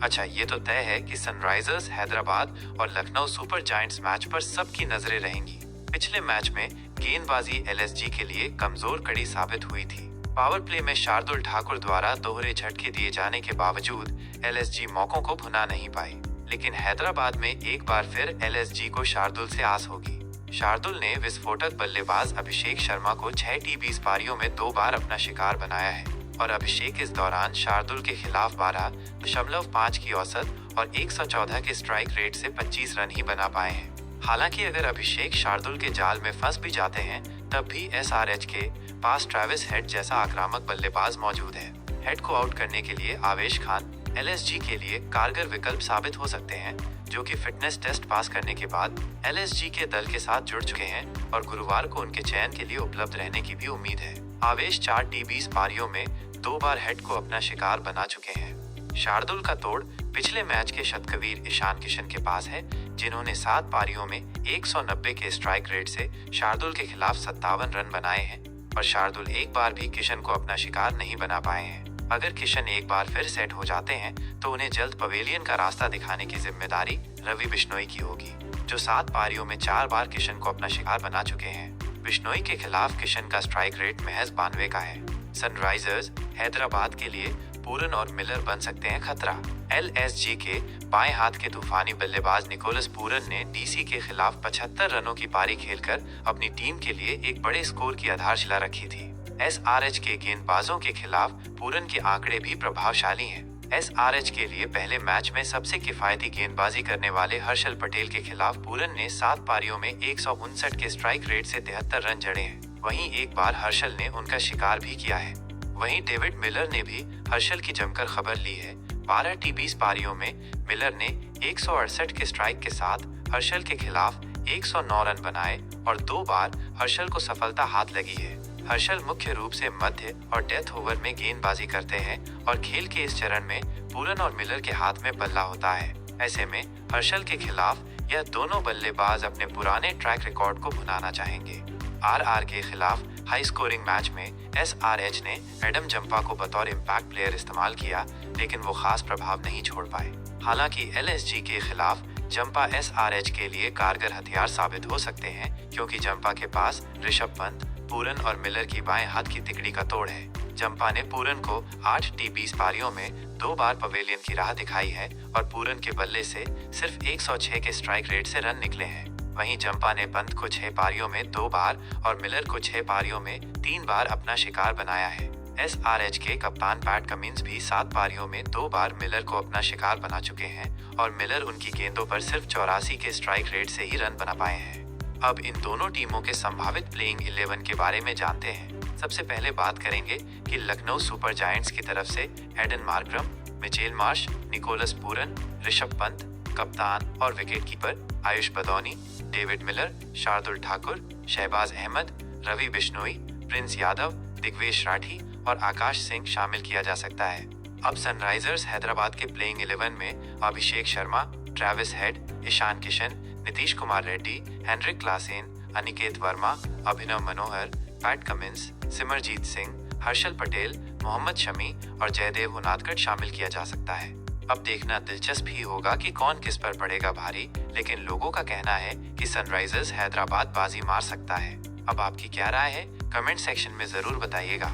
अच्छा, ये तो तय है कि सनराइजर्स हैदराबाद और लखनऊ सुपर जायंट्स मैच पर सबकी नजरें रहेंगी। पिछले मैच में गेंदबाजी एलएसजी के लिए कमजोर कड़ी साबित हुई थी। पावर प्ले में शार्दुल ठाकुर द्वारा दोहरे झटके दिए जाने के बावजूद एलएसजी मौकों को भुना नहीं पाई। लेकिन हैदराबाद में एक बार फिर एलएसजी को शार्दुल से आस होगी। शार्दुल ने विस्फोटक बल्लेबाज अभिषेक शर्मा को 6 T20 पारियों में 2 बार अपना शिकार बनाया है और अभिषेक इस दौरान शार्दुल के खिलाफ 12.5 की औसत और 114 के स्ट्राइक रेट से 25 रन ही बना पाए हैं। हालांकि अगर अभिषेक शार्दुल के जाल में फंस भी जाते हैं, तब भी एसआरएच के पास ट्रेविस हेड जैसा आक्रामक बल्लेबाज मौजूद है। हेड को आउट करने के लिए आवेश खान एलएसजी के लिए कारगर विकल्प साबित हो सकते हैं, जो कि फिटनेस टेस्ट पास करने के बाद एलएसजी के दल के साथ जुड़ चुके हैं और गुरुवार को उनके चयन के लिए उपलब्ध रहने की भी उम्मीद है। आवेश 4 T20 पारियों में 2 बार हेड को अपना शिकार बना चुके हैं। शार्दुल का तोड़ पिछले मैच के शतकवीर ईशान किशन के पास है, जिन्होंने 7 पारियों में 190 के स्ट्राइक रेट से शार्दुल के खिलाफ 57 रन बनाए हैं और शार्दुल एक बार भी किशन को अपना शिकार नहीं बना पाए हैं। अगर किशन एक बार फिर सेट हो जाते हैं तो उन्हें जल्द पवेलियन का रास्ता दिखाने की जिम्मेदारी रवि बिश्नोई की होगी, जो 7 पारियों में 4 बार किशन को अपना शिकार बना चुके हैं। बिश्नोई के खिलाफ किशन का स्ट्राइक रेट महज 92 का है। सनराइजर्स हैदराबाद के लिए पूरन और मिलर बन सकते हैं खतरा। एलएसजी के बाएं हाथ के तूफानी बल्लेबाज निकोलस पूरन ने डीसी के खिलाफ 75 रनों की पारी खेलकर अपनी टीम के लिए एक बड़े स्कोर की आधारशिला रखी थी। एसआरएच के गेंदबाजों के खिलाफ पूरन के आंकड़े भी प्रभावशाली हैं। एसआरएच के लिए पहले मैच में सबसे किफायती गेंदबाजी करने वाले हर्षल पटेल के खिलाफ पूरन ने 7 पारियों में 159 के स्ट्राइक रेट से 73 रन जड़े हैं। वहीं एक बार हर्षल ने उनका शिकार भी किया है। वहीं डेविड मिलर ने भी हर्षल की जमकर खबर ली है। 12 T20 पारियों में मिलर ने 168 के स्ट्राइक के साथ हर्षल के खिलाफ 109 रन बनाए और 2 बार हर्षल को सफलता हाथ लगी है। हर्षल मुख्य रूप से मध्य और डेथ ओवर में गेंदबाजी करते हैं और खेल के इस चरण में पूरन और मिलर के हाथ में बल्ला होता है। ऐसे में हर्षल के खिलाफ यह दोनों बल्लेबाज अपने पुराने ट्रैक रिकॉर्ड को भुनाना चाहेंगे। आरआर के खिलाफ हाई स्कोरिंग मैच में एसआरएच ने एडम जंपा को बतौर इम्पैक्ट प्लेयर इस्तेमाल किया, लेकिन वो खास प्रभाव नहीं छोड़ पाए। हालांकि एलएसजी के खिलाफ जंपा एसआरएच के लिए कारगर हथियार साबित हो सकते हैं, क्योंकि जंपा के पास ऋषभ पंत, पूरन और मिलर की बाएं हाथ की तिकड़ी का तोड़ है। जंपा ने पूरन को 8 T20 पारियों में 2 बार पवेलियन की राह दिखाई है और पूरन के बल्ले से सिर्फ 106 के स्ट्राइक रेट से रन निकले हैं। वहीं जंपा ने पंत को 6 पारियों में 2 बार और मिलर को 6 पारियों में 3 बार अपना शिकार बनाया है। एसआरएच के कप्तान पैट कमिंस भी 7 पारियों में 2 बार मिलर को अपना शिकार बना चुके हैं और मिलर उनकी गेंदों पर सिर्फ 84 के स्ट्राइक रेट से ही रन बना पाए हैं। अब इन दोनों टीमों के संभावित प्लेइंग 11 के बारे में जानते हैं। सबसे पहले बात करेंगे कि लखनऊ सुपर जायंट्स की तरफ से Aiden Markram, Mitchell Marsh, Nicholas Pooran, Rishabh Pant, कप्तान और wicketkeeper Ayush Badoni, David Miller, Shardul Thakur, Shahbaz Ahmed, Ravi Bishnoi, Prince Yadav, Digvesh Rathi और आकाश सिंह शामिल किया जा सकता है। अब सनराइजर्स हैदराबाद के प्लेइंग 11 में Abhishek Sharma, Travis Head, Ishan Kishan, Nitish Kumar Reddy, Heinrich Klaasen, Aniket Verma, Abhinav Manohar, Pat Cummins, Simarjeet Singh, Harshal Patel, Mohammed Shami और जयदेव उनादकट शामिल किया जा सकता है। अब देखना दिलचस्प ही होगा कि कौन किस पर पड़ेगा भारी, लेकिन लोगों का कहना है कि सनराइजर्स हैदराबाद बाजी मार सकता है। अब आपकी क्या राय है, कमेंट सेक्शन में जरूर बताइएगा।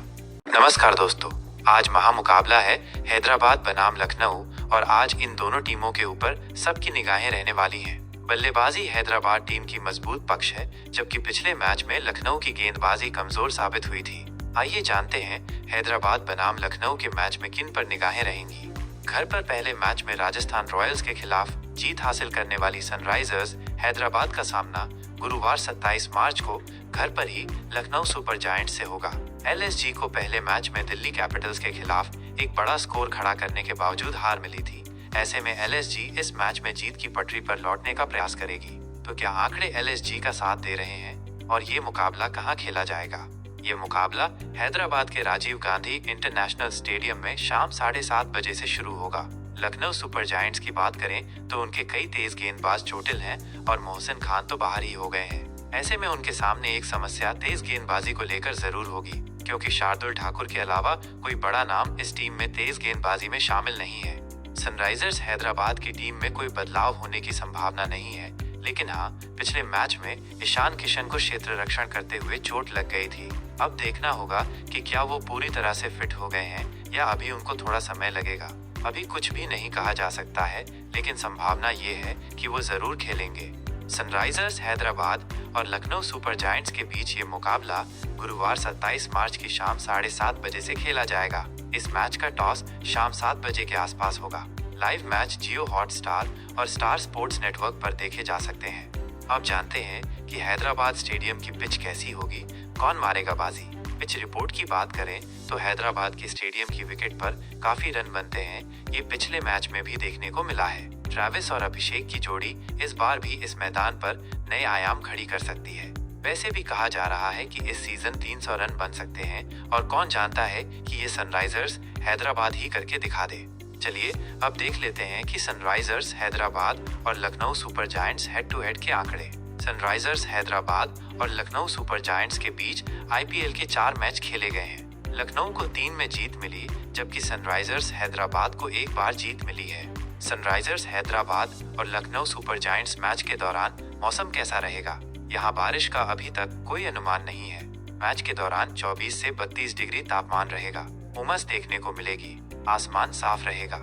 नमस्कार दोस्तों, आज महामुकाबला है हैदराबाद बनाम लखनऊ और आज इन दोनों टीमों के ऊपर सबकी निगाहें रहने वाली हैं। बल्लेबाजी हैदराबाद टीम की मजबूत पक्ष है, जबकि पिछले मैच में लखनऊ की गेंदबाजी कमजोर साबित हुई थी। आइए जानते हैं हैदराबाद बनाम लखनऊ के मैच में किन पर निगाहें रहेंगी। घर पर पहले मैच में राजस्थान रॉयल्स के खिलाफ जीत हासिल करने वाली सनराइजर्स हैदराबाद का सामना गुरुवार 27 मार्च को घर पर ही लखनऊ सुपर जायंट्स से होगा। एलएसजी को पहले मैच में दिल्ली कैपिटल्स के खिलाफ एक बड़ा स्कोर खड़ा करने के बावजूद हार मिली थी। ऐसे में एलएसजी इस मैच में जीत की पटरी पर लौटने का प्रयास करेगी। तो क्या आंकड़े एलएसजी का साथ दे रहे हैं और ये मुकाबला कहां खेला जाएगा? ये मुकाबला हैदराबाद के राजीव गांधी इंटरनेशनल स्टेडियम में शाम 7:30 बजे से शुरू होगा। लखनऊ सुपर जायंट्स की बात करें तो उनके कई तेज गेंदबाज चोटिल हैं और मोहसिन खान तो बाहर ही हो गए हैं। ऐसे में उनके सामने एक समस्या तेज गेंदबाजी को लेकर जरूर होगी, क्योंकि शार्दुल ठाकुर के अलावा कोई बड़ा नाम इस टीम में तेज गेंदबाजी में शामिल नहीं है। सनराइजर्स हैदराबाद की टीम में कोई बदलाव होने की संभावना नहीं है, लेकिन हाँ, पिछले मैच में ईशान किशन को क्षेत्र रक्षण करते हुए चोट लग गई थी। अब देखना होगा कि क्या वो पूरी तरह से फिट हो गए हैं या अभी उनको थोड़ा समय लगेगा। अभी कुछ भी नहीं कहा जा सकता है, लेकिन संभावना ये है कि वो जरूर खेलेंगे। सनराइजर्स हैदराबाद और लखनऊ सुपर जायंट्स के बीच ये मुकाबला गुरुवार 27 मार्च की शाम 7:30 बजे से खेला जाएगा। इस मैच का टॉस शाम 7 बजे के आसपास होगा। लाइव मैच जियो हॉटस्टार और स्टार स्पोर्ट्स नेटवर्क पर देखे जा सकते हैं। अब जानते हैं कि हैदराबाद स्टेडियम की पिच कैसी होगी, कौन मारेगा बाजी। पिच रिपोर्ट की बात करें तो हैदराबाद के स्टेडियम की विकेट पर काफी रन बनते हैं। ये पिछले मैच में भी देखने को मिला है। ट्रेविस और अभिषेक की जोड़ी इस बार भी इस मैदान पर नए आयाम खड़ी कर सकती है। वैसे भी कहा जा रहा है कि इस सीजन 300 रन बन सकते हैं और कौन जानता है कि ये सनराइजर्स हैदराबाद ही करके दिखा दे। चलिए अब देख लेते हैं कि सनराइजर्स हैदराबाद और Lucknow super giants head to head के आंकड़े। सनराइजर्स हैदराबाद और लखनऊ सुपर जायंट्स के बीच आईपीएल के 4 मैच खेले गए हैं। लखनऊ को 3 में जीत मिली, जबकि सनराइजर्स हैदराबाद को 1 बार जीत मिली है। सनराइजर्स हैदराबाद और लखनऊ सुपर जायंट्स मैच के दौरान मौसम कैसा रहेगा? यहाँ बारिश का अभी तक कोई अनुमान नहीं है। मैच के दौरान 24 से 32 डिग्री तापमान रहेगा। उमस देखने को मिलेगी, आसमान साफ रहेगा।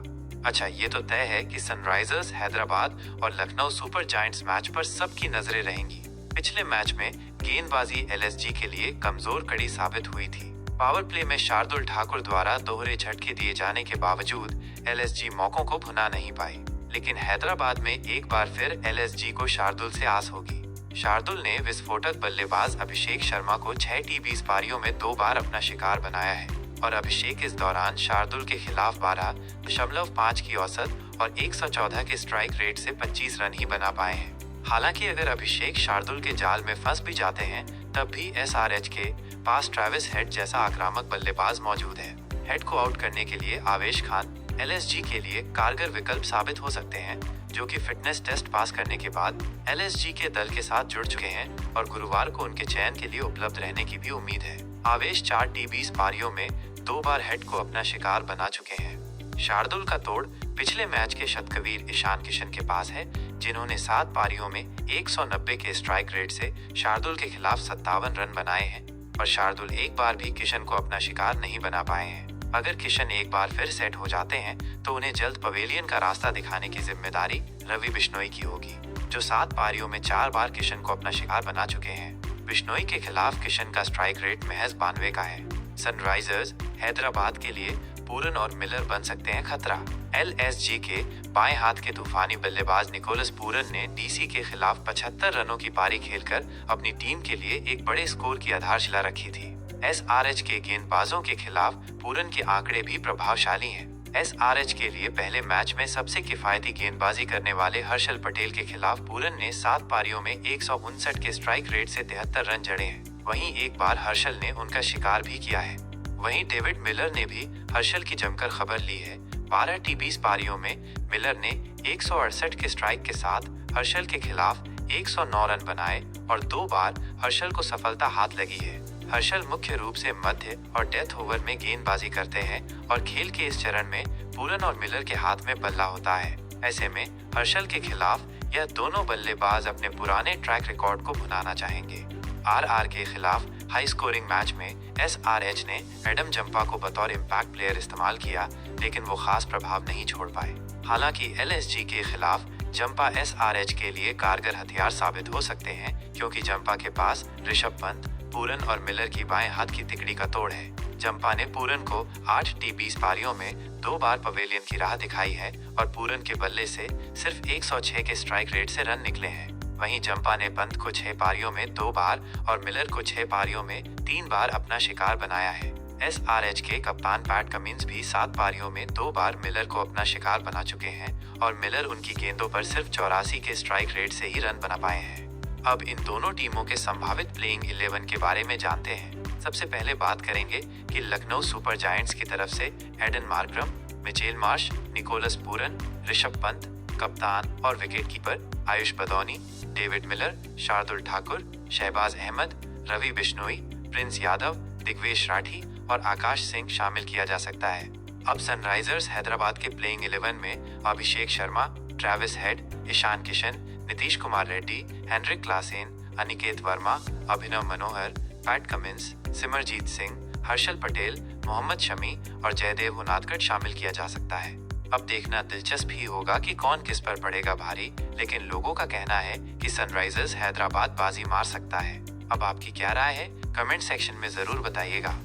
अच्छा, ये तो तय है कि सनराइजर्स हैदराबाद और लखनऊ सुपर जायंट्स मैच पर सबकी नजरें रहेंगी। पिछले मैच में गेंदबाजी एलएसजी के लिए कमजोर कड़ी साबित हुई थी। पावर प्ले में शार्दुल ठाकुर द्वारा दोहरे झटके दिए जाने के बावजूद एलएसजी मौकों को भुना नहीं पाई। लेकिन हैदराबाद में एक बार फिर एलएसजी को शार्दुल से आस होगी। शार्दुल ने विस्फोटक बल्लेबाज अभिषेक शर्मा को 6 T20 पारियों में 2 बार अपना शिकार बनाया है और अभिषेक इस दौरान शार्दुल के खिलाफ 12.5 की औसत और 114 के स्ट्राइक रेट से 25 रन ही बना पाए हैं। हालांकि अगर अभिषेक शार्दुल के जाल में फंस भी जाते हैं, तब भी एसआरएच के पास ट्रेविस हेड जैसा आक्रामक बल्लेबाज मौजूद है। हेड को आउट करने के लिए आवेश खान एलएसजी के लिए कारगर विकल्प साबित हो सकते हैं, जो कि फिटनेस टेस्ट पास करने के बाद एलएसजी के दल के साथ जुड़ चुके हैं और गुरुवार को उनके चयन के लिए उपलब्ध रहने की भी उम्मीद है। आवेश 4 T20 पारियों में 2 बार हेड को अपना शिकार बना चुके हैं। शार्दुल का तोड़ पिछले मैच के शतकवीर ईशान किशन के पास है, जिन्होंने 7 पारियों में 190 के स्ट्राइक रेट से शार्दुल के खिलाफ 57 रन बनाए हैं और शार्दुल एक बार भी किशन को अपना शिकार नहीं बना पाए हैं। अगर किशन एक बार फिर सेट हो जाते हैं तो उन्हें जल्द पवेलियन का रास्ता दिखाने की जिम्मेदारी रवि बिश्नोई की होगी, जो 7 पारियों में 4 बार किशन को अपना शिकार बना चुके हैं। बिश्नोई के खिलाफ किशन का स्ट्राइक रेट महज 92 का है। सनराइजर्स हैदराबाद के लिए पूरन और मिलर बन सकते हैं खतरा। एलएसजी के बाएं हाथ के तूफानी बल्लेबाज निकोलस पूरन ने डीसी के खिलाफ 75 रनों की पारी खेलकर अपनी टीम के लिए एक बड़े स्कोर की आधारशिला रखी थी। एसआरएच के गेंदबाजों के खिलाफ पूरन के आंकड़े भी प्रभावशाली हैं। एसआरएच के लिए पहले मैच में सबसे किफायती गेंदबाजी करने वाले हर्षल पटेल के खिलाफ पूरन ने 7 पारियों में 159 के स्ट्राइक रेट से 73 रन जड़े हैं। वहीं एक बार हर्षल ने उनका शिकार भी किया है। वहीं डेविड मिलर ने भी हर्षल की जमकर खबर ली है। 12 T20 पारियों में मिलर ने 168 के स्ट्राइक के साथ हर्षल के खिलाफ 109 रन बनाए और 2 बार हर्षल को सफलता हाथ लगी है। हर्षल मुख्य रूप से मध्य और डेथ ओवर में गेंदबाजी करते हैं और खेल के इस चरण में पूरन और मिलर के हाथ में बल्ला होता है। ऐसे में हर्षल के खिलाफ यह दोनों बल्लेबाज अपने पुराने ट्रैक रिकॉर्ड को भुनाना चाहेंगे। आरआर के खिलाफ हाई स्कोरिंग मैच में एसआरएच ने एडम जंपा को बतौर इम्पैक्ट प्लेयर इस्तेमाल किया, लेकिन वो खास प्रभाव नहीं छोड़ पाए। हालांकि एलएसजी के खिलाफ जंपा एसआरएच के लिए कारगर हथियार साबित हो सकते हैं, क्योंकि जंपा के पास ऋषभ पंत, पूरन और मिलर की बाएं हाथ की तिकड़ी का तोड़ है। जंपा ने पूरन को 8 T20 पारियों में 2 बार पवेलियन की राह दिखाई है और पूरन के बल्ले से सिर्फ 106 के स्ट्राइक रेट से रन निकले हैं। वहीं जंपा ने पंत को 6 पारियों में 2 बार और मिलर को 6 पारियों में 3 बार अपना शिकार बनाया है। एसआरएच के कप्तान पैट कमिंस भी 7 पारियों में 2 बार मिलर को अपना शिकार बना चुके हैं और मिलर उनकी गेंदों पर सिर्फ 84 के स्ट्राइक रेट से ही रन बना पाए हैं। अब इन दोनों टीमों के संभावित प्लेइंग 11 के बारे में जानते हैं। सबसे पहले बात करेंगे कि लखनऊ सुपर जायंट्स की तरफ से Aiden Markram, Mitchell Marsh, Nicholas Pooran, Rishabh Pant, कप्तान और wicketkeeper Ayush Badoni, David Miller, Shardul Thakur, Shahbaz Ahmed, Ravi Bishnoi, Prince Yadav, Digvesh Rathi और आकाश सिंह शामिल किया जा सकता है। अब सनराइजर्स हैदराबाद के प्लेइंग 11 में Abhishek Sharma, Travis Head, Ishan Kishan, Nitish Kumar Reddy, Heinrich Klaasen, Aniket Verma, Abhinav Manohar, Pat Cummins, Simarjeet Singh, Harshal Patel, Mohammed Shami और जयदेव उनादकट शामिल किया जा सकता है। अब देखना दिलचस्प ही होगा कि कौन किस पर पड़ेगा भारी, लेकिन लोगों का कहना है कि सनराइजर्स हैदराबाद बाजी मार सकता है। अब आपकी क्या राय है, कमेंट सेक्शन में जरूर बताइएगा।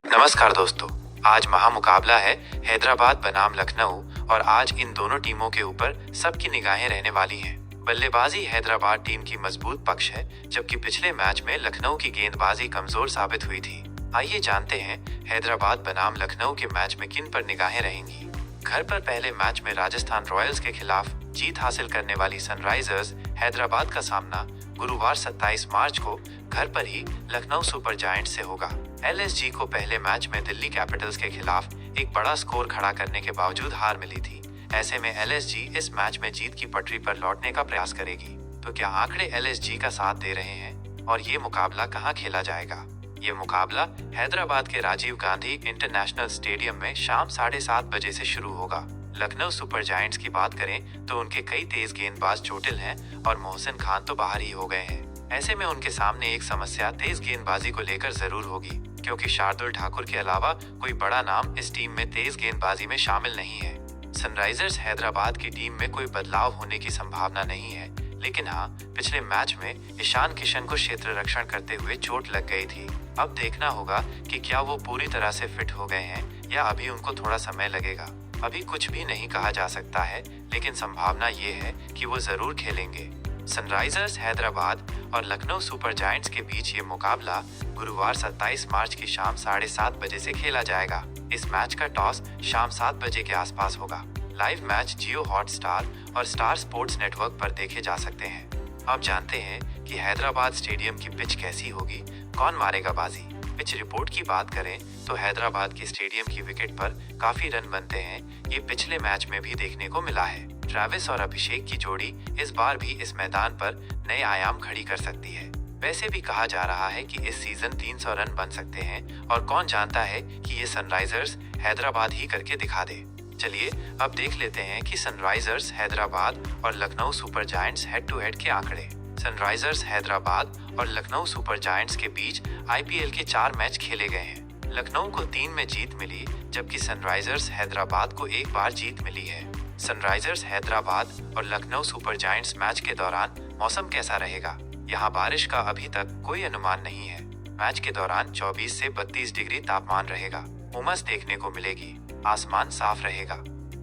नमस्कार दोस्तों, आज महामुकाबला है हैदराबाद बनाम लखनऊ और आज इन दोनों टीमों के ऊपर सबकी निगाहें रहने वाली हैं। बल्लेबाजी हैदराबाद टीम की मजबूत पक्ष है, जबकि पिछले मैच में लखनऊ की गेंदबाजी कमजोर साबित हुई थी। आइए जानते हैं हैदराबाद बनाम लखनऊ के मैच में किन पर निगाहें रहेंगी। घर पर पहले मैच में राजस्थान रॉयल्स के खिलाफ जीत हासिल करने वाली सनराइजर्स हैदराबाद का सामना गुरुवार 27 मार्च को घर पर ही लखनऊ सुपर जायंट्स से होगा। एलएसजी को पहले मैच में दिल्ली कैपिटल्स के खिलाफ एक बड़ा स्कोर खड़ा करने के बावजूद हार मिली थी। ऐसे में एलएसजी इस मैच में जीत की पटरी पर लौटने का प्रयास करेगी। तो क्या आंकड़े एलएसजी का साथ दे रहे हैं और ये मुकाबला कहां खेला जाएगा? ये मुकाबला हैदराबाद के राजीव गांधी इंटरनेशनल स्टेडियम में शाम 7:30 बजे से शुरू होगा। लखनऊ सुपर जायंट्स की बात करें तो उनके कई तेज गेंदबाज चोटिल हैं और मोहसिन खान तो बाहर ही हो गए हैं। ऐसे में उनके सामने एक समस्या तेज गेंदबाजी को लेकर जरूर होगी, क्योंकि शार्दुल ठाकुर के अलावा कोई बड़ा नाम इस टीम में तेज गेंदबाजी में शामिल नहीं है। सनराइजर्स हैदराबाद की टीम में कोई बदलाव होने की संभावना नहीं है, लेकिन हाँ, पिछले मैच में ईशान किशन को क्षेत्र रक्षण करते हुए चोट लग गई थी। अब देखना होगा कि क्या वो पूरी तरह से फिट हो गए हैं या अभी उनको थोड़ा समय लगेगा। अभी कुछ भी नहीं कहा जा सकता है, लेकिन संभावना ये है कि वो जरूर खेलेंगे। सनराइजर्स हैदराबाद और लखनऊ सुपर जायंट्स के बीच ये मुकाबला गुरुवार 27 मार्च की शाम 7:30 बजे से खेला जाएगा। इस मैच का टॉस शाम 7 बजे के आसपास होगा। लाइव मैच जियो हॉटस्टार और स्टार स्पोर्ट्स नेटवर्क पर देखे जा सकते हैं। अब जानते हैं कि हैदराबाद स्टेडियम की पिच कैसी होगी, कौन मारेगा बाजी। पिच रिपोर्ट की बात करें तो हैदराबाद के स्टेडियम की विकेट पर काफी रन बनते हैं। ये पिछले मैच में भी देखने को मिला है। ट्रेविस और अभिषेक की जोड़ी इस बार भी इस मैदान पर नए आयाम खड़ी कर सकती है। वैसे भी कहा जा रहा है कि इस सीजन 300 रन बन सकते हैं और कौन जानता है कि ये सनराइजर्स हैदराबाद ही करके दिखा दे। चलिए अब देख लेते हैं कि सनराइजर्स हैदराबाद और Lucknow super giants head to head के आंकड़े। सनराइजर्स हैदराबाद और लखनऊ सुपर जायंट्स के बीच आईपीएल के 4 मैच खेले गए हैं। लखनऊ को 3 में जीत मिली, जबकि सनराइजर्स हैदराबाद को 1 बार जीत मिली है। सनराइजर्स हैदराबाद और लखनऊ सुपर जायंट्स मैच के दौरान मौसम कैसा रहेगा? यहाँ बारिश का अभी तक कोई अनुमान नहीं है। मैच के दौरान 24 से 32 डिग्री तापमान रहेगा। उमस देखने को मिलेगी, आसमान साफ रहेगा।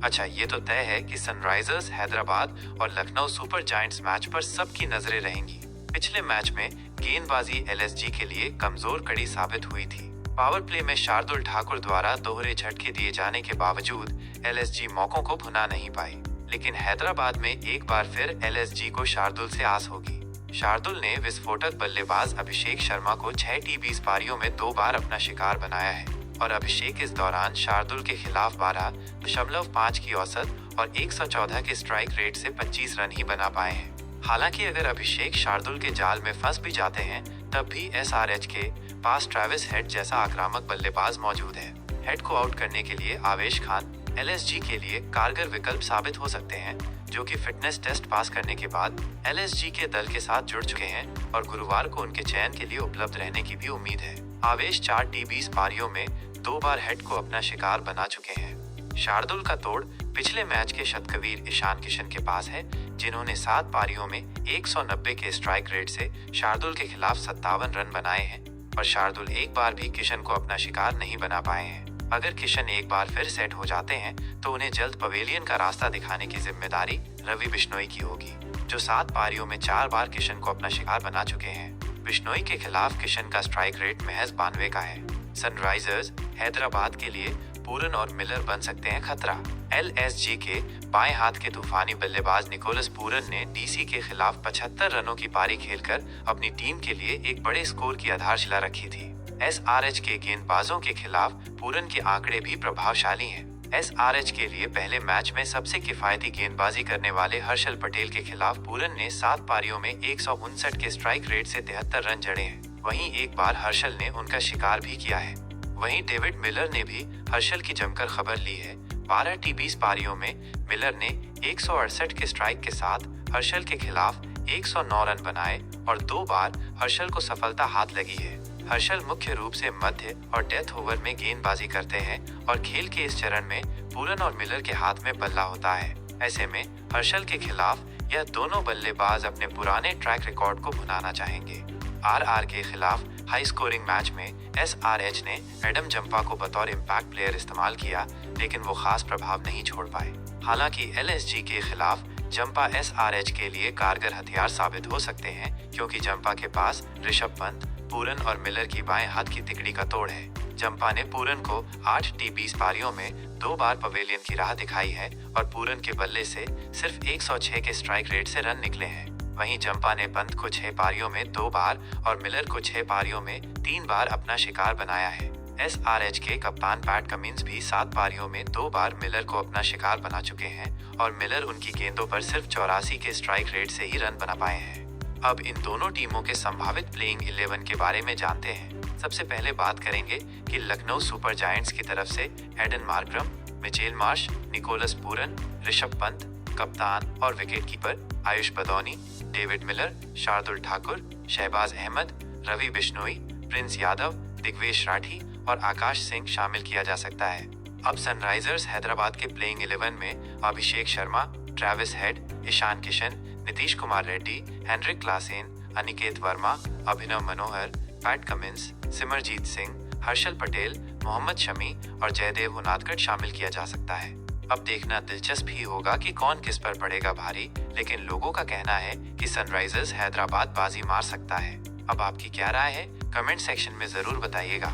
अच्छा, ये तो तय है कि सनराइजर्स हैदराबाद और लखनऊ सुपर जायंट्स मैच पर सबकी नजरें रहेंगी। पिछले मैच में गेंदबाजी एलएसजी के लिए कमजोर कड़ी साबित हुई थी। पावर प्ले में शार्दुल ठाकुर द्वारा दोहरे झटके दिए जाने के बावजूद एलएसजी मौकों को भुना नहीं पाई, लेकिन हैदराबाद में एक बार फिर एलएसजी को शार्दुल से आस होगी। शार्दुल ने विस्फोटक बल्लेबाज अभिषेक शर्मा को 6 T20 पारियों में 2 बार अपना शिकार बनाया है और अभिषेक इस दौरान शार्दुल के खिलाफ 12.5 की औसत और 114 के स्ट्राइक रेट से 25 रन ही बना पाए हैं। हालांकि अगर अभिषेक शार्दुल के जाल में फंस भी जाते हैं, तब भी एसआरएच के पास ट्रेविस हेड जैसा आक्रामक बल्लेबाज मौजूद है। हेड को आउट करने के लिए आवेश खान एलएसजी के लिए कारगर विकल्प साबित हो सकते हैं, जो कि फिटनेस टेस्ट पास करने के बाद एलएसजी के दल के साथ जुड़ चुके हैं और गुरुवार को उनके चयन के लिए उपलब्ध रहने की भी उम्मीद है। आवेश 4 T20 पारियों में 2 बार हेड को अपना शिकार बना चुके हैं। शार्दुल का तोड़ पिछले मैच के शतकवीर ईशान किशन के पास है, जिन्होंने 7 पारियों में 190 के स्ट्राइक रेट से शार्दुल के खिलाफ 57 रन बनाए हैं, और शार्दुल एक बार भी किशन को अपना शिकार नहीं बना पाए हैं। अगर किशन एक बार फिर सेट हो जाते हैं, तो उन्हें जल्द पवेलियन का रास्ता दिखाने की जिम्मेदारी रवि बिश्नोई की होगी, जो 7 पारियों में 4 बार किशन को अपना शिकार बना चुके हैं। बिश्नोई के खिलाफ किशन का स्ट्राइक रेट महज 92 का है। सनराइजर्स हैदराबाद के लिए पूरन और मिलर बन सकते हैं खतरा। एलएसजी के बाएं हाथ के तूफानी बल्लेबाज निकोलस पूरन ने डीसी के खिलाफ 75 रनों की पारी खेलकर अपनी टीम के लिए एक बड़े स्कोर की आधारशिला रखी थी। एसआरएच के गेंदबाजों के खिलाफ पूरन के आंकड़े भी प्रभावशाली हैं। एसआरएच के लिए पहले मैच में सबसे किफायती गेंदबाजी करने वाले हर्षल पटेल के खिलाफ पूरन ने 7 पारियों में 159 के स्ट्राइक रेट से 73 रन जड़े हैं। वहीं एक बार हर्षल ने उनका शिकार भी किया है। वहीं डेविड मिलर ने भी हर्षल की जमकर खबर ली है। 12 T20 पारियों में मिलर ने 168 के स्ट्राइक के साथ हर्षल के खिलाफ 109 रन बनाए और 2 बार हर्षल को सफलता हाथ लगी है। हर्षल मुख्य रूप से मध्य और डेथ ओवर में गेंदबाजी करते हैं और खेल के इस चरण में पूरन और मिलर के हाथ में बल्ला होता है। ऐसे में हर्षल के खिलाफ यह दोनों बल्लेबाज अपने पुराने ट्रैक रिकॉर्ड को भुनाना चाहेंगे। आरआर के खिलाफ हाई स्कोरिंग मैच में एसआरएच ने एडम जंपा को बतौर इम्पैक्ट प्लेयर इस्तेमाल किया, लेकिन वो खास प्रभाव नहीं छोड़ पाए। हालांकि एलएसजी के खिलाफ जंपा एसआरएच के लिए कारगर हथियार साबित हो सकते हैं, क्योंकि जंपा के पास ऋषभ पंत, पूरन और मिलर की बाएं हाथ की तिकड़ी का तोड़ है। जंपा ने पूरन को 8 T20 पारियों में 2 बार पवेलियन की राह दिखाई है और पूरन के बल्ले से सिर्फ 106 के स्ट्राइक रेट से रन निकले हैं। वहीं जंपा ने पंत को 6 पारियों में 2 बार और मिलर को 6 पारियों में 3 बार अपना शिकार बनाया है। एसआरएच के कप्तान पैट कमिंस भी 7 पारियों में 2 बार मिलर को अपना शिकार बना चुके हैं और मिलर उनकी गेंदों पर सिर्फ 84 के स्ट्राइक रेट से ही रन बना पाए हैं। अब इन दोनों टीमों के संभावित प्लेइंग 11 के बारे में जानते हैं। सबसे पहले बात करेंगे कि लखनऊ सुपर जायंट्स की तरफ से Aiden Markram, Mitchell Marsh, Nicholas Pooran, Rishabh Pant, कप्तान और wicketkeeper Ayush Badoni, David Miller, Shardul Thakur, Shahbaz Ahmed, Ravi Bishnoi, Prince Yadav, Digvesh Rathi और आकाश सिंह शामिल किया जा सकता है। अब सनराइजर्स हैदराबाद के प्लेइंग 11 में Abhishek Sharma, Travis Head, Ishan Kishan, Nitish Kumar Reddy, Heinrich Klaasen, Aniket Verma, Abhinav Manohar, Pat Cummins, Simarjeet Singh, Harshal Patel, Mohammed Shami और जयदेव उनादकट शामिल किया जा सकता है। अब देखना दिलचस्प ही होगा कि कौन किस पर पड़ेगा भारी, लेकिन लोगों का कहना है कि सनराइजर्स हैदराबाद बाजी मार सकता है। अब आपकी क्या राय है? कमेंट सेक्शन में जरूर बताइएगा।